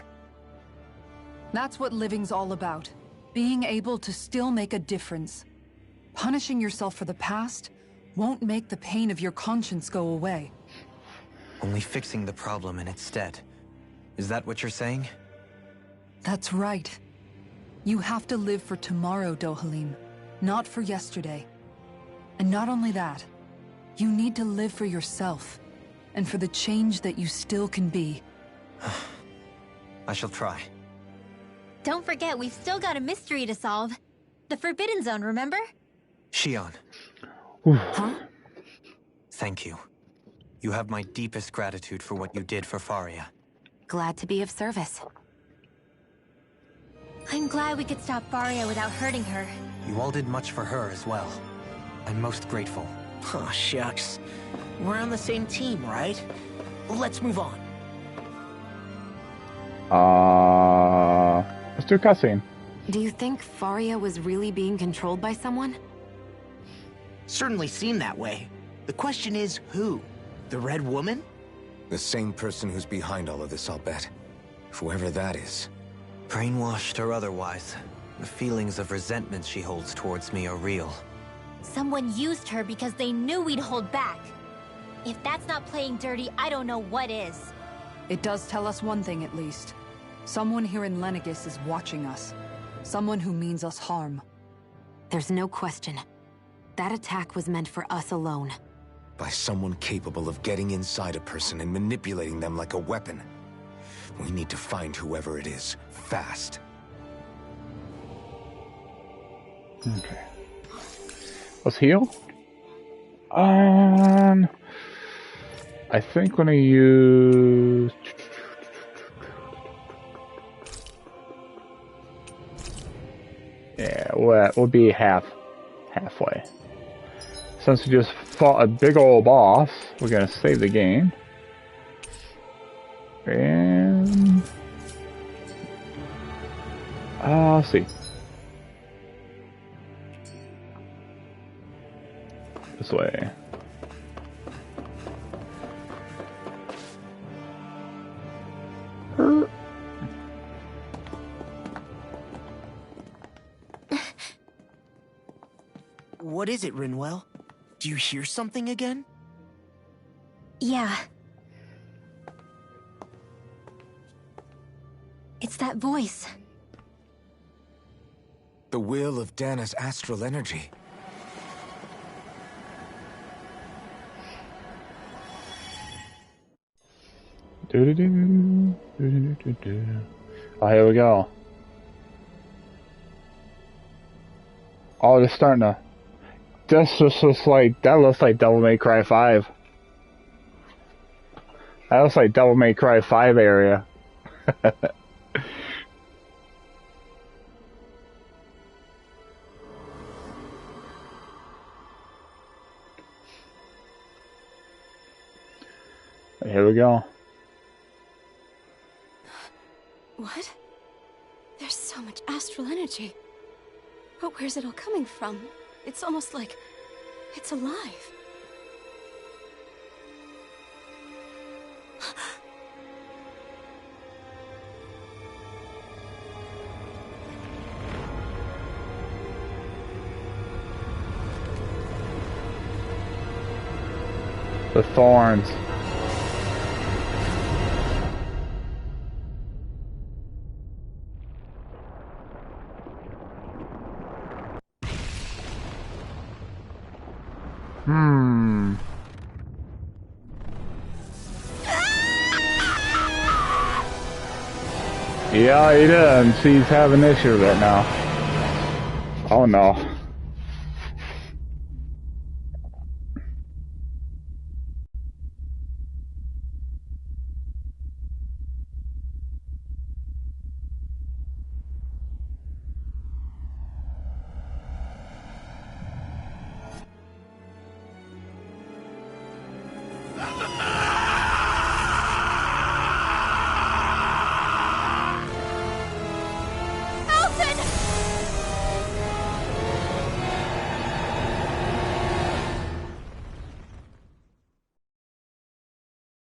That's what living's all about. Being able to still make a difference. Punishing yourself for the past won't make the pain of your conscience go away. Only fixing the problem in its stead. Is that what you're saying? That's right. You have to live for tomorrow, Dohalim, not for yesterday. And not only that, you need to live for yourself, and for the change that you still can be. I shall try. Don't forget, we've still got a mystery to solve. The Forbidden Zone, remember? Shion. Huh? Thank you. You have my deepest gratitude for what you did for Faria. Glad to be of service. I'm glad we could stop Faria without hurting her. You all did much for her as well. I'm most grateful. Oh, shucks. We're on the same team, right? Let's move on. Let's do a cutscene. Do you think Faria was really being controlled by someone? Certainly seemed that way. The question is, who? The Red Woman? The same person who's behind all of this, I'll bet. Whoever that is. Brainwashed or otherwise, the feelings of resentment she holds towards me are real. Someone used her because they knew we'd hold back. If that's not playing dirty, I don't know what is. It does tell us one thing at least. Someone here in Lenegis is watching us. Someone who means us harm. There's no question. That attack was meant for us alone. By someone capable of getting inside a person and manipulating them like a weapon. We need to find whoever it is, fast. Okay. Let's heal. I think when I use... Yeah, we'll be halfway. Since we just fought a big old boss, we're gonna save the game. And... let's see. This way. What is it, Rinwell? Do you hear something again? Yeah. It's that voice. The will of Dana's astral energy. Oh, here we go. Oh, they're starting to... This just looks like... That looks like Devil May Cry 5. That looks like Devil May Cry 5 area. Here we go. What? There's so much astral energy. But where's it all coming from? It's almost like it's alive. The thorns. Yeah, he did, and she's having an issue with it now. Oh no. Alphen!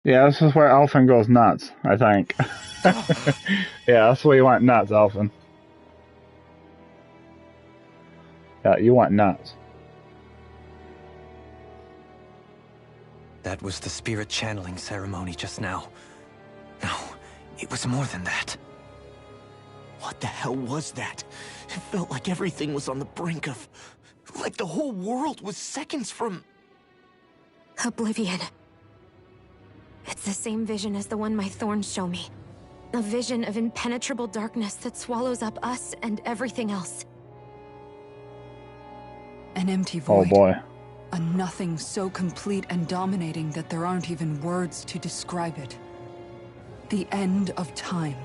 Yeah, this is where Alphen goes nuts, I think. Yeah, that's where you went nuts, Alphen. Yeah, you went nuts. That was the spirit channeling ceremony just now. No, it was more than that. What the hell was that? It felt like everything was on the brink of... like the whole world was seconds from... Oblivion. It's the same vision as the one my thorns show me. A vision of impenetrable darkness that swallows up us and everything else. An empty void. Oh boy. A nothing so complete and dominating that there aren't even words to describe it. The end of time.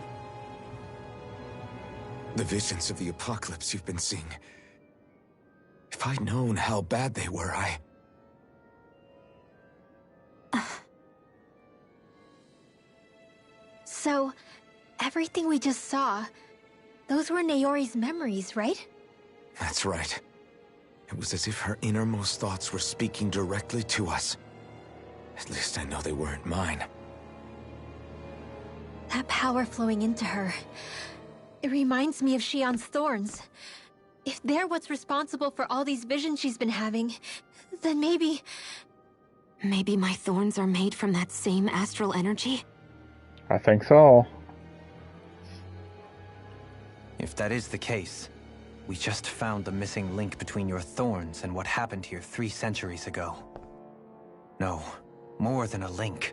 The visions of the apocalypse you've been seeing. If I'd known how bad they were, So, everything we just saw, those were Naori's memories, right? That's right. It was as if her innermost thoughts were speaking directly to us. At least I know they weren't mine. That power flowing into her, it reminds me of Shion's thorns. If they're what's responsible for all these visions she's been having, then maybe... Maybe my thorns are made from that same astral energy? I think so. If that is the case, we just found the missing link between your thorns and what happened here 3 centuries ago. No, more than a link.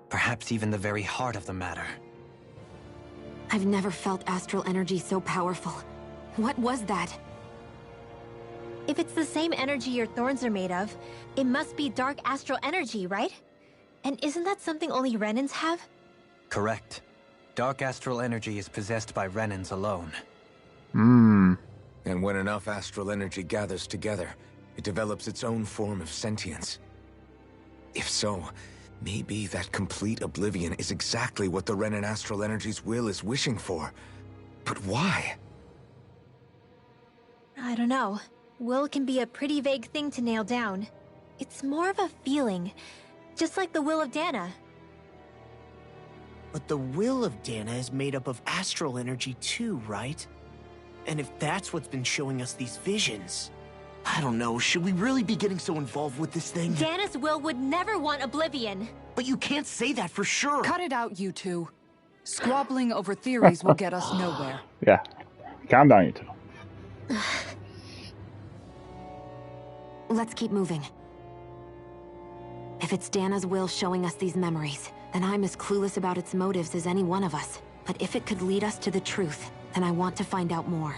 Perhaps even the very heart of the matter. I've never felt astral energy so powerful. What was that? If it's the same energy your thorns are made of, it must be dark astral energy, right? And isn't that something only Renans have? Correct. Dark astral energy is possessed by Renans alone. And when enough astral energy gathers together, it develops its own form of sentience. If so, maybe that complete oblivion is exactly what the Renan astral energy's will is wishing for. But why? I don't know. Will can be a pretty vague thing to nail down. It's more of a feeling, just like the will of Dana. But the will of Dana is made up of astral energy too, right? And if that's what's been showing us these visions... I don't know, should we really be getting so involved with this thing? Dana's will would never want oblivion. But you can't say that for sure. Cut it out, you two. Squabbling over theories will get us nowhere. Yeah. Calm down, you two. Let's keep moving. If it's Dana's will showing us these memories, then I'm as clueless about its motives as any one of us. But if it could lead us to the truth, then I want to find out more.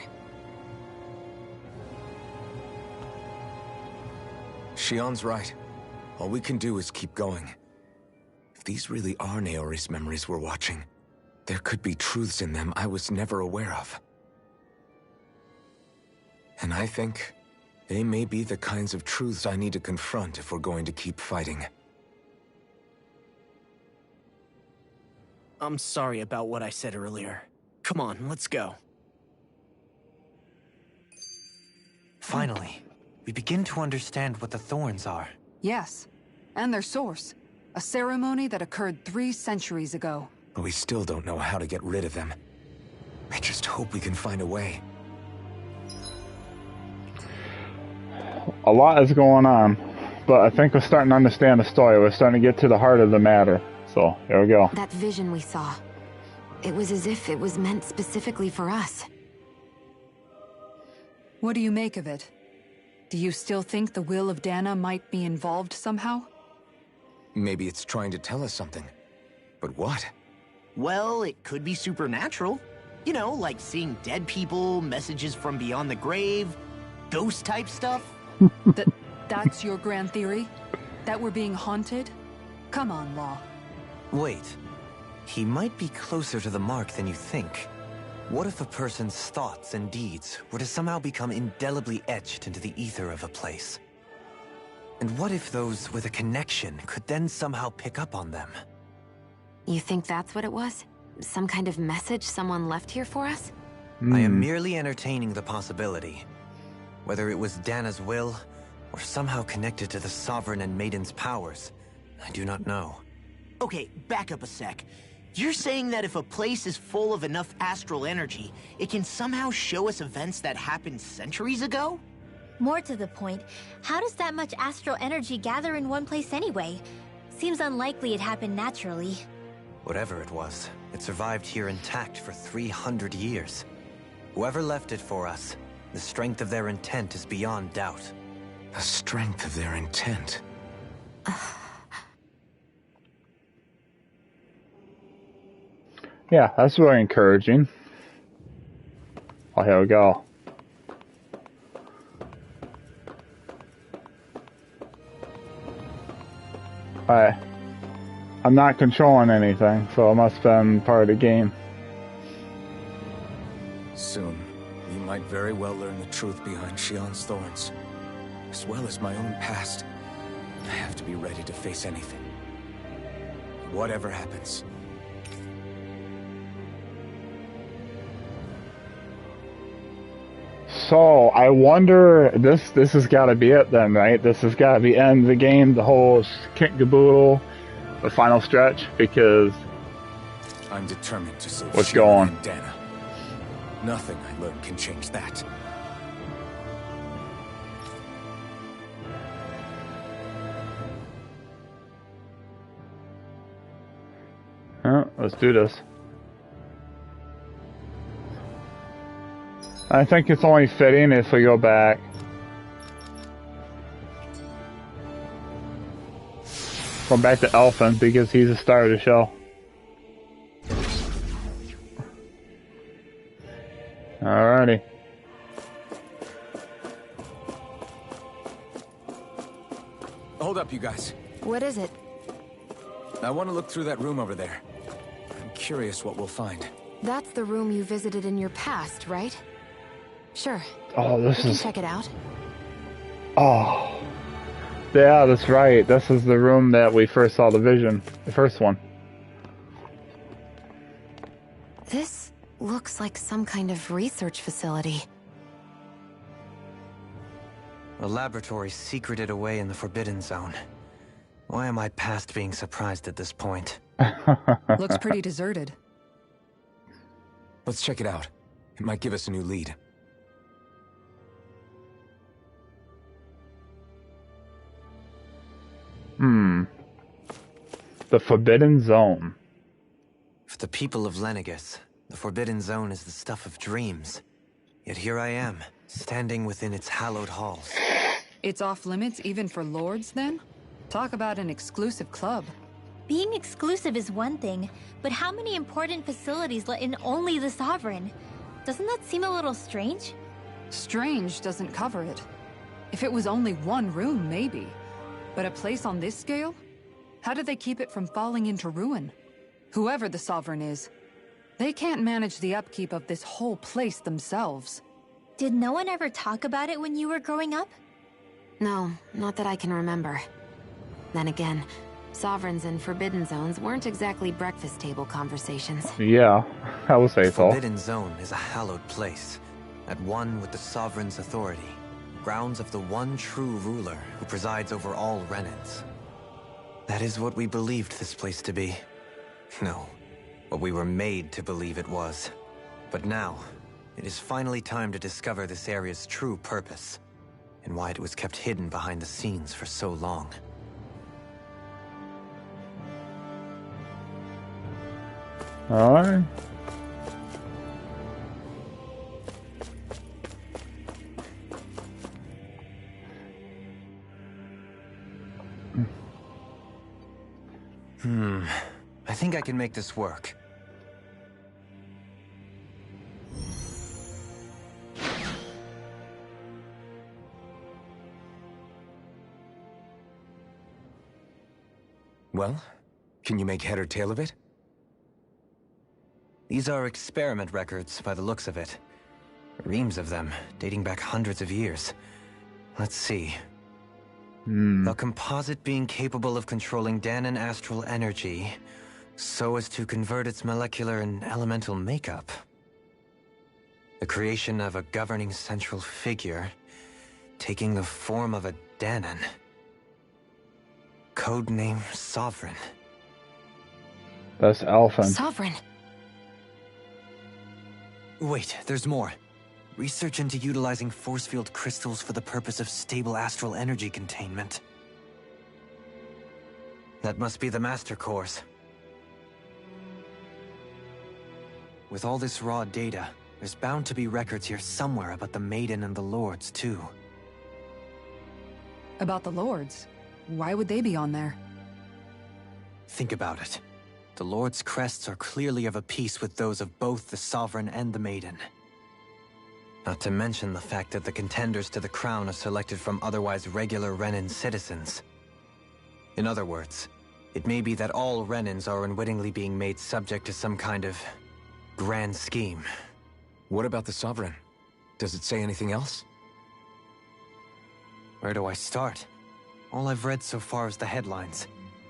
Shion's right. All we can do is keep going. If these really are Naori's memories we're watching, there could be truths in them I was never aware of. And I think they may be the kinds of truths I need to confront if we're going to keep fighting. I'm sorry about what I said earlier. Come on, let's go. Finally, we begin to understand what the thorns are. Yes, and their source. A ceremony that occurred 3 centuries ago. But we still don't know how to get rid of them. I just hope we can find a way. A lot is going on, but I think we're starting to understand the story. We're starting to get to the heart of the matter. So, here we go. That vision we saw. It was as if it was meant specifically for us. What do you make of it? Do you still think the will of Dana might be involved somehow? Maybe it's trying to tell us something. But what? Well, it could be supernatural. You know, like seeing dead people, messages from beyond the grave, ghost-type stuff. That's your grand theory? That we're being haunted? Come on, Law. Wait. He might be closer to the mark than you think. What if a person's thoughts and deeds were to somehow become indelibly etched into the ether of a place? And what if those with a connection could then somehow pick up on them? You think that's what it was? Some kind of message someone left here for us? I am merely entertaining the possibility. Whether it was Dana's will, or somehow connected to the Sovereign and Maiden's powers, I do not know. Okay, back up a sec. You're saying that if a place is full of enough astral energy, it can somehow show us events that happened centuries ago? More to the point, how does that much astral energy gather in one place anyway? Seems unlikely it happened naturally. Whatever it was, it survived here intact for 300 years. Whoever left it for us, the strength of their intent is beyond doubt. The strength of their intent. Yeah, that's really encouraging. Oh, here we go. Alright. I'm not controlling anything, so it must have been part of the game. Soon, we might very well learn the truth behind Shion's thorns, as well as my own past. I have to be ready to face anything. Whatever happens. So, I wonder, this has got to be it then, right? This has got to be end of the game, the whole kit caboodle, the final stretch, because... I'm determined to save what's Shion going? and Dana. Nothing I learned can change that. Let's do this. I think it's only fitting if we go back. Go back to Alphen because he's the star of the show. Alrighty. Hold up, you guys. What is it? I want to look through that room over there. I'm curious what we'll find. That's the room you visited in your past, right? Sure. Oh, this we can is... check it out. Oh. Yeah, that's right. This is the room that we first saw the vision. The first one. This looks like some kind of research facility. A laboratory secreted away in the Forbidden Zone. Why am I past being surprised at this point? Looks pretty deserted. Let's check it out. It might give us a new lead. The Forbidden Zone. For the people of Lenegis, the Forbidden Zone is the stuff of dreams. Yet here I am, standing within its hallowed halls. It's off limits even for lords, then? Talk about an exclusive club. Being exclusive is one thing, but how many important facilities let in only the Sovereign? Doesn't that seem a little strange? Strange doesn't cover it. If it was only one room, maybe. But a place on this scale? How did they keep it from falling into ruin? Whoever the Sovereign is, they can't manage the upkeep of this whole place themselves. Did no one ever talk about it when you were growing up? No, not that I can remember. Then again, Sovereigns and Forbidden Zones weren't exactly breakfast table conversations. Yeah, I would say the so. Forbidden Zone is a hallowed place, at one with the Sovereign's authority, grounds of the one true ruler who presides over all Renans. That is what we believed this place to be. No, what we were made to believe it was. But now, it is finally time to discover this area's true purpose, and why it was kept hidden behind the scenes for so long. Alright. I think I can make this work. Well, can you make head or tail of it? These are experiment records, by the looks of it. Reams of them, dating back hundreds of years. Let's see. A composite being capable of controlling Danan astral energy, so as to convert its molecular and elemental makeup. The creation of a governing central figure, taking the form of a Danan. Codename Sovereign. That's Alphen. Sovereign. Wait, there's more. Research into utilizing force field crystals for the purpose of stable astral energy containment. That must be the Master Course. With all this raw data, there's bound to be records here somewhere about the Maiden and the Lords, too. About the Lords? Why would they be on there? Think about it. The Lord's crests are clearly of a piece with those of both the Sovereign and the Maiden. Not to mention the fact that the contenders to the crown are selected from otherwise regular Renan citizens. In other words, it may be that all Renans are unwittingly being made subject to some kind of grand scheme. What about the Sovereign? Does it say anything else? Where do I start? All I've read so far is the headlines.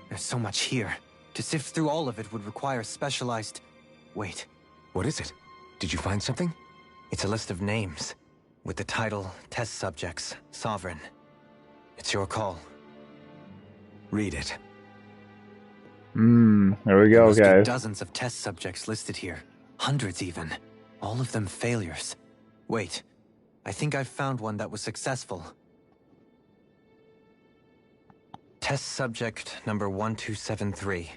There's so much here. To sift through all of it would require specialized... Wait. What is it? Did you find something? It's a list of names, with the title, Test Subjects, Sovereign. It's your call. Read it. There we go, There must be guys. dozens of test subjects listed here. Hundreds even. All of them failures. Wait, I think I've found one that was successful. Test subject number 1273.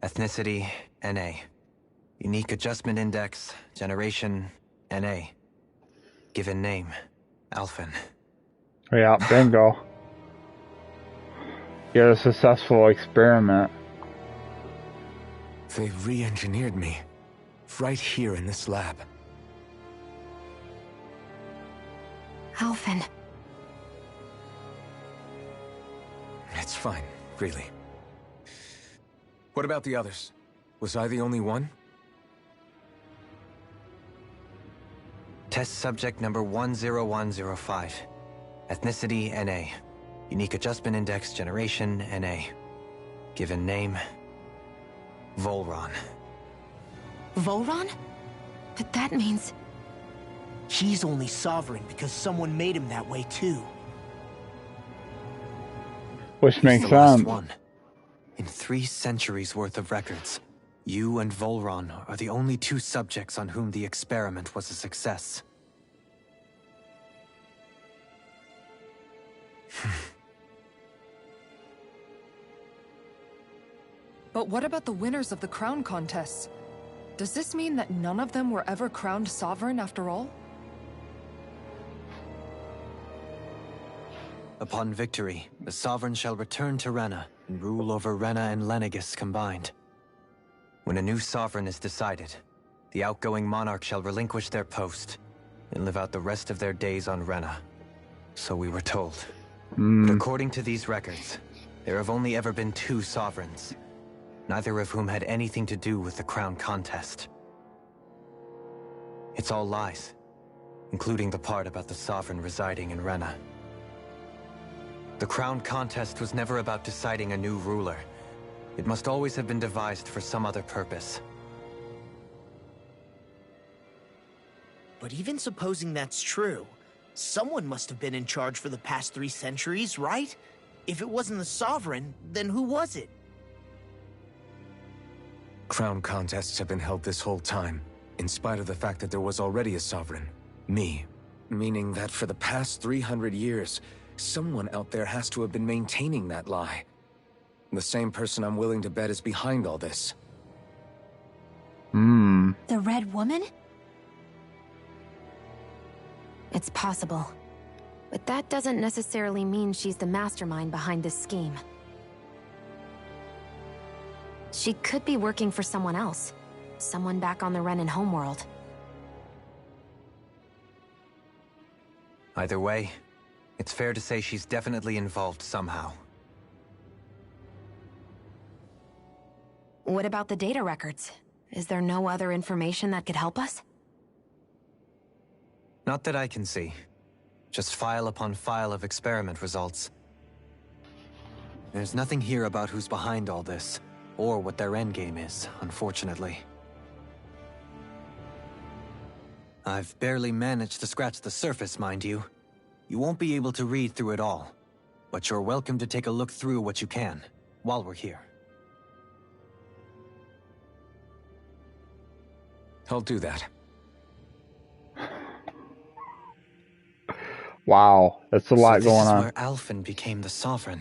Ethnicity, NA. Unique adjustment index, generation, NA. Given name, Alphen. Yeah, bingo. You had a successful experiment. They've re-engineered me. Right here in this lab. Alphen. It's fine, really. What about the others? Was I the only one? Test subject number 10105. Ethnicity, NA. Unique adjustment index, generation, NA. Given name, Volron. Volron? But that means... He's only sovereign because someone made him that way too. Which makes the last sense. one. In 3 centuries worth of records, you and Volron are the only 2 subjects on whom the experiment was a success. But what about the winners of the crown contests? Does this mean that none of them were ever crowned sovereign after all? Upon victory, the Sovereign shall return to Rena and rule over Rena and Lenegis combined. When a new Sovereign is decided, the outgoing monarch shall relinquish their post and live out the rest of their days on Rena. So we were told. But according to these records, there have only ever been 2 Sovereigns, neither of whom had anything to do with the crown contest. It's all lies, including the part about the Sovereign residing in Rena. The crown contest was never about deciding a new ruler. It must always have been devised for some other purpose. But even supposing that's true, someone must have been in charge for the past 3 centuries, right? If it wasn't the Sovereign, then who was it? Crown contests have been held this whole time, in spite of the fact that there was already a Sovereign. Me. Meaning that for the past 300 years, someone out there has to have been maintaining that lie. The same person I'm willing to bet is behind all this. The Red Woman? It's possible. But that doesn't necessarily mean she's the mastermind behind this scheme. She could be working for someone else. Someone back on the Renan homeworld. Either way, it's fair to say she's definitely involved somehow. What about the data records? Is there no other information that could help us? Not that I can see. Just file upon file of experiment results. There's nothing here about who's behind all this, or what their endgame is, unfortunately. I've barely managed to scratch the surface, mind you. You won't be able to read through it all, but you're welcome to take a look through what you can, while we're here. I'll do that. Wow, that's a lot So this going is on. where Alphen became the Sovereign.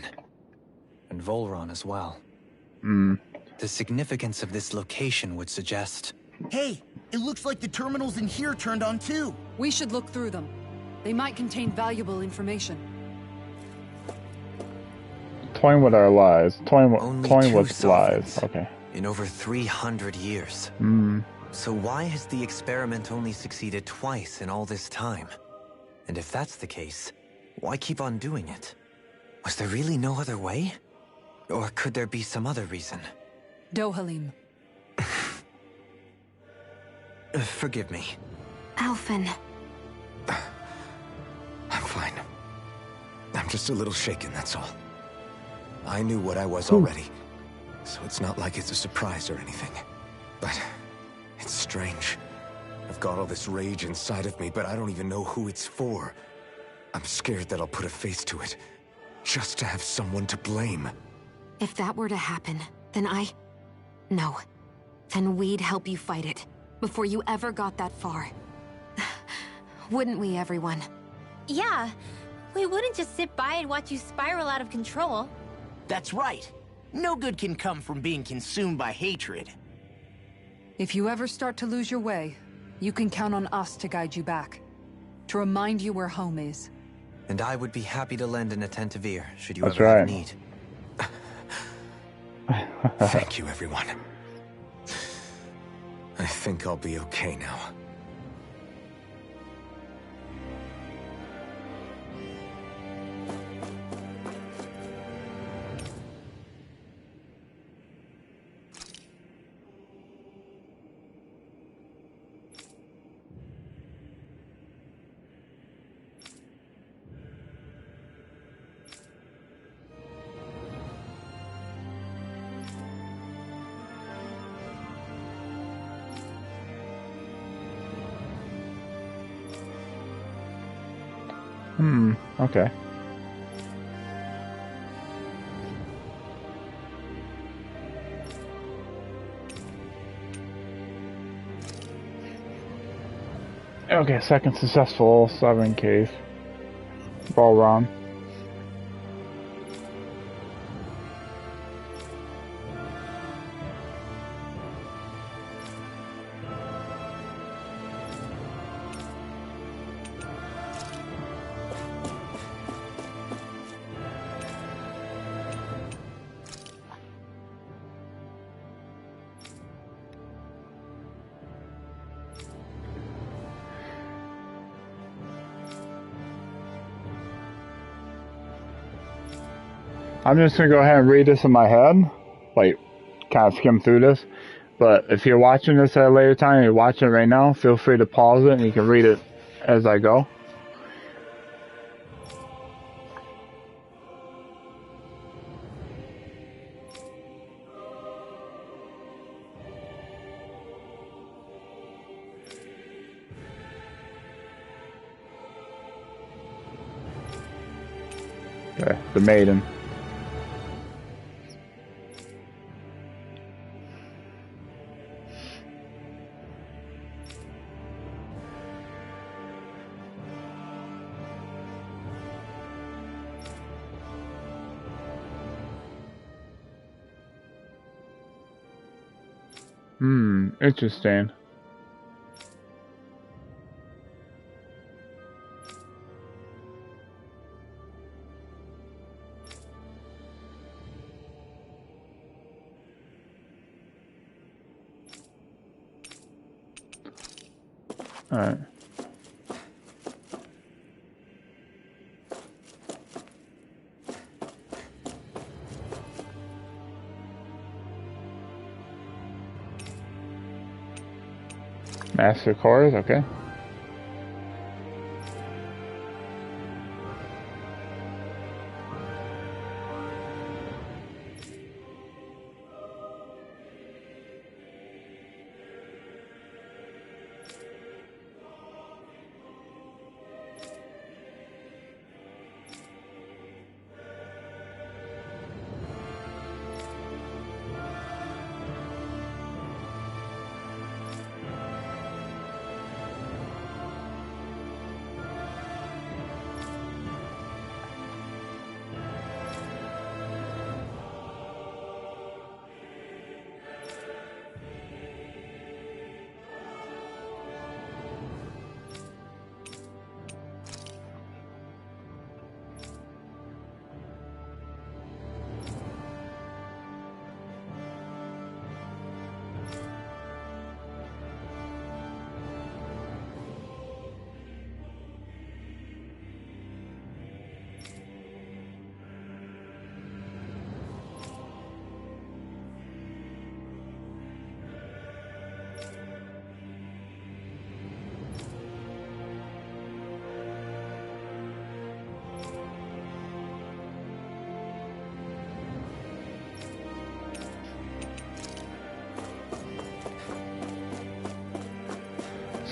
And Volron as well. The significance of this location would suggest... Hey, it looks like the terminals in here turned on too. We should look through them. They might contain valuable information. Toying with our lives. Toying Only with two lives. sovereigns Okay. in over 300 years. So why has the experiment only succeeded twice in all this time? And if that's the case, why keep on doing it? Was there really no other way? Or could there be some other reason? Dohalim. Forgive me. Alphen. I'm fine. I'm just a little shaken, that's all. I knew what I was already, so it's not like it's a surprise or anything. But it's strange. I've got all this rage inside of me, but I don't even know who it's for. I'm scared that I'll put a face to it, just to have someone to blame. If that were to happen, then No. Then we'd help you fight it, before you ever got that far. Wouldn't we, everyone? Yeah, we wouldn't just sit by and watch you spiral out of control. That's right. No good can come from being consumed by hatred. If you ever start to lose your way, you can count on us to guide you back. To remind you where home is. And I would be happy to lend an attentive ear, should you That's ever have right. need. Thank you, everyone. I think I'll be okay now. Okay. Okay, second successful Sovereign Cave. Balron. I'm just gonna go ahead and read this in my head, like kind of skim through this. But if you're watching this at a later time and you're watching it right now, feel free to pause it and you can read it as I go. Okay, the maiden. Interesting. Alright. Master cores, okay.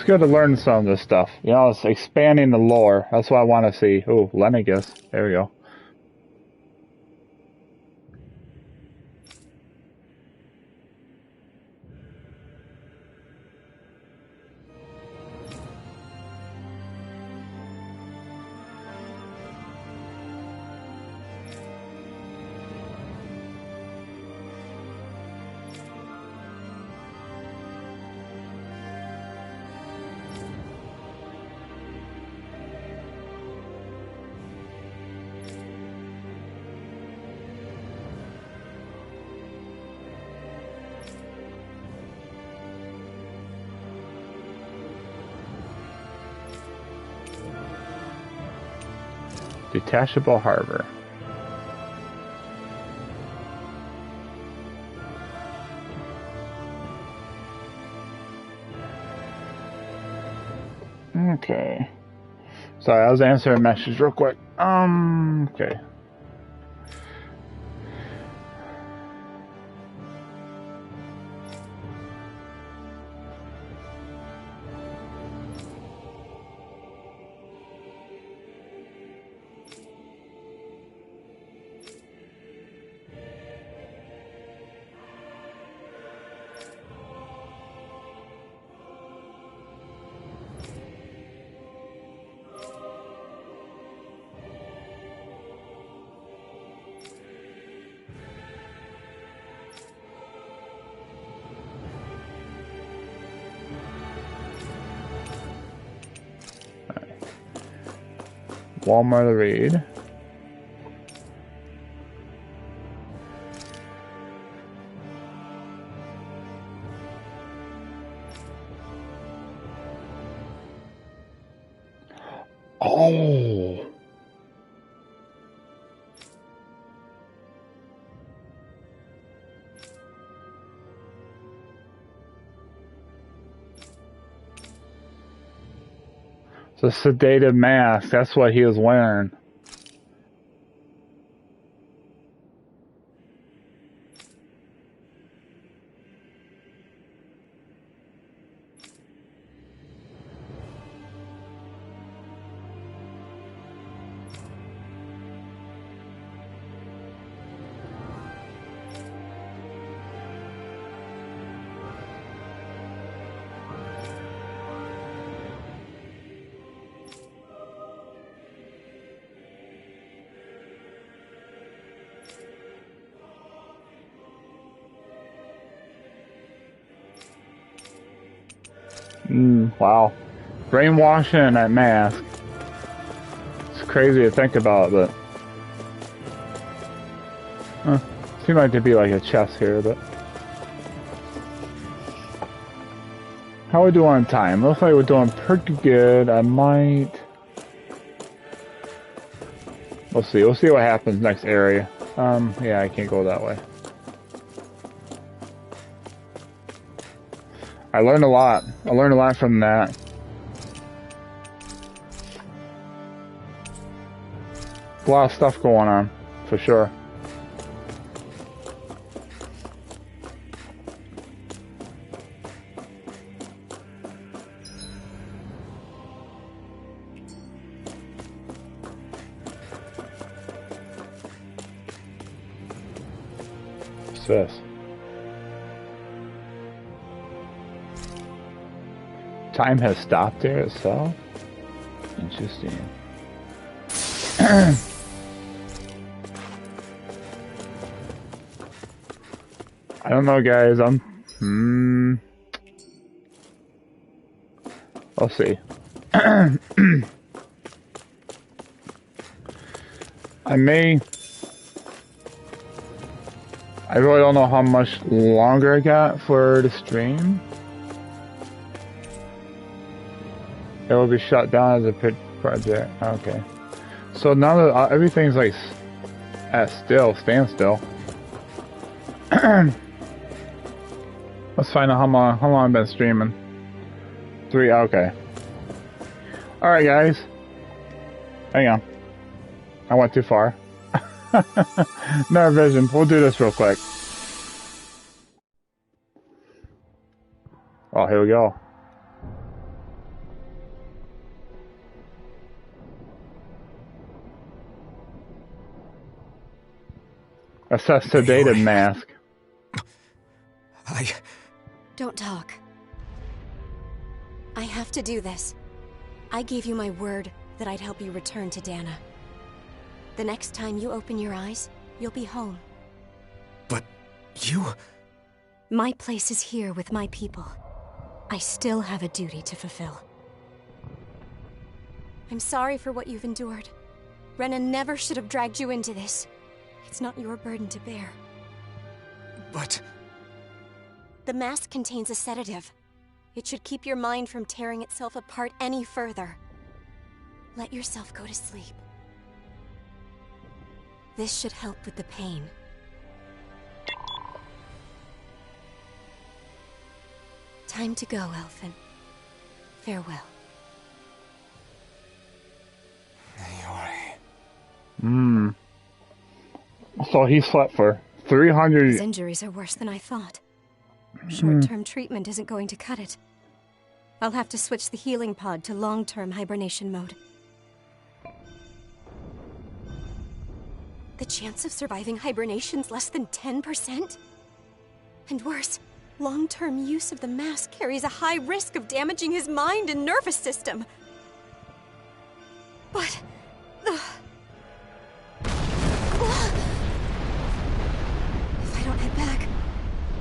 good to learn some of this stuff. You know, it's expanding the lore. That's what I want to see. Oh, Lenegus. There we go. Detachable harbor. Okay. Sorry, I was answering a message real quick. Okay. Walmart raid. Oh. The sedative mask, that's what he was wearing. Wow. Brainwashing and that mask. It's crazy to think about, but... seems like there'd be like a chest here, but... How are we doing on time? Looks like we're doing pretty good. I might... We'll see. We'll see what happens next area. Yeah, I can't go that way. I learned a lot. I learned a lot from that. A lot of stuff going on, for sure. What's this? Time has stopped there itself? Interesting. I don't know, guys. We'll see. I really don't know how much longer I got for the stream. It will be shut down as a project. Okay. So now that everything's like at standstill. Let's find out how long I've been streaming. 3, okay. Alright guys. Hang on. I went too far. No vision. We'll do this real quick. Oh, here we go. Assess sedated mask. Don't talk. I have to do this. I gave you my word that I'd help you return to Dana. The next time you open your eyes, you'll be home. But you... My place is here with my people. I still have a duty to fulfill. I'm sorry for what you've endured. Rena never should have dragged you into this. It's not your burden to bear. But... The mask contains a sedative. It should keep your mind from tearing itself apart any further. Let yourself go to sleep. This should help with the pain. Time to go, Alphen. Farewell. So he slept for 300... His injuries are worse than I thought. Short-term treatment isn't going to cut it. I'll have to switch the healing pod to long-term hibernation mode. The chance of surviving hibernation's less than 10%? And worse, long-term use of the mask carries a high risk of damaging his mind and nervous system. But... If I don't head back,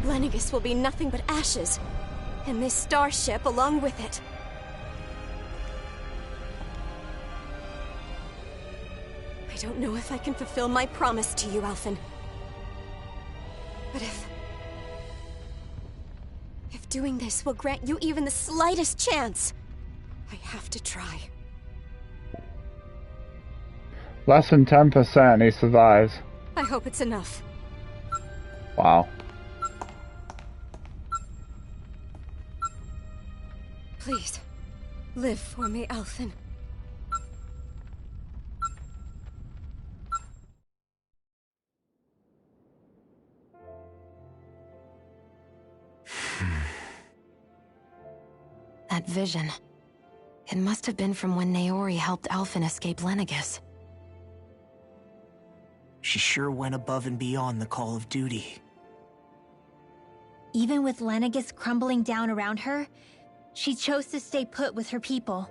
Lenegis will be nothing but ashes, and this starship along with it. I don't know if I can fulfill my promise to you, Alphen. But if doing this will grant you even the slightest chance, I have to try. Less than 10% he survives. I hope it's enough. Wow. Please, live for me, Alphen. That vision. It must have been from when Naori helped Alphen escape Lenegis. She sure went above and beyond the call of duty. Even with Lenegis crumbling down around her, she chose to stay put with her people.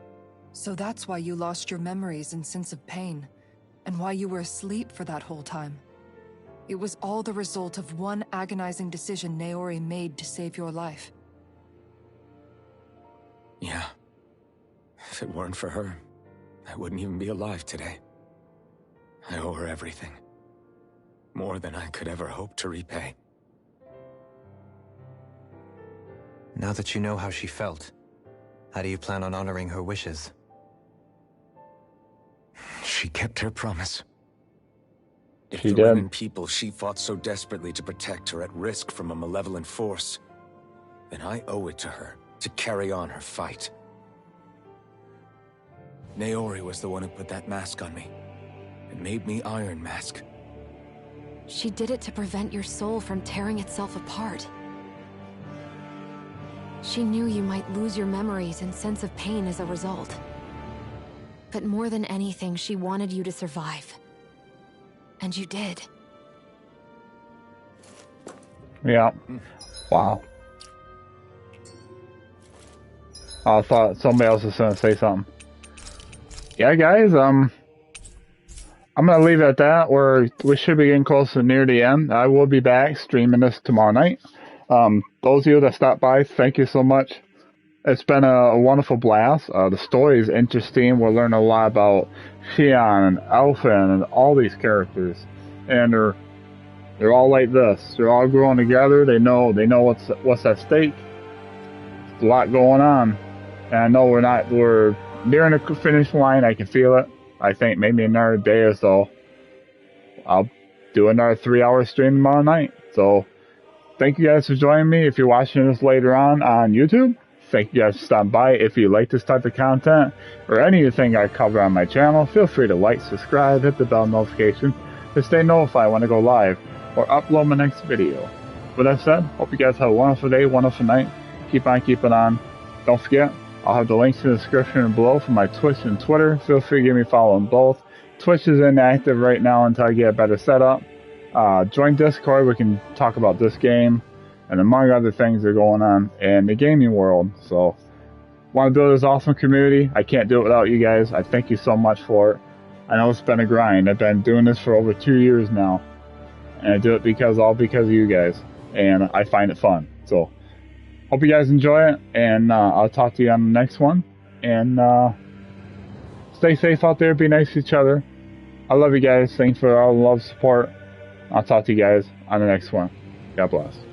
So that's why you lost your memories and sense of pain, and why you were asleep for that whole time. It was all the result of one agonizing decision Naori made to save your life. Yeah. If it weren't for her, I wouldn't even be alive today. I owe her everything. More than I could ever hope to repay. Now that you know how she felt, how do you plan on honoring her wishes? She kept her promise. If She the did. Renan people she fought so desperately to protect are at risk from a malevolent force, then I owe it to her to carry on her fight. Naori was the one who put that mask on me, and made me Iron Mask. She did it to prevent your soul from tearing itself apart. She knew you might lose your memories and sense of pain as a result. But more than anything, she wanted you to survive. And you did. Yeah. Wow. I thought somebody else was gonna say something. Yeah, guys, I'm gonna leave it at that. We should be getting close to near the end. I will be back streaming this tomorrow night. Those of you that stopped by, thank you so much. It's been a wonderful blast. The story is interesting. We're learning a lot about Xion and Alphen and all these characters, and they're all like this. They're all growing together. They know what's at stake. There's a lot going on, and I know we're nearing the finish line. I can feel it. I think maybe another day or so, I'll do another 3-hour stream tomorrow night. So, thank you guys for joining me. If you're watching this later on YouTube, thank you guys for stopping by. If you like this type of content or anything I cover on my channel, feel free to like, subscribe, hit the bell notification to stay notified when I go live or upload my next video. With that said, hope you guys have a wonderful day, wonderful night. Keep on keeping on. Don't forget, I'll have the links in the description below for my Twitch and Twitter. Feel free to give me a follow on both. Twitch is inactive right now until I get a better setup. Join Discord. We can talk about this game and among other things that are going on in the gaming world. So, want to build this awesome community. I can't do it without you guys. I thank you so much for it. I know it's been a grind. I've been doing this for over 2 years now, and I do it all because of you guys, and I find it fun. So, hope you guys enjoy it, and I'll talk to you on the next one. And stay safe out there. Be nice to each other. I love you guys. Thanks for all the love, support. I'll talk to you guys on the next one. God bless.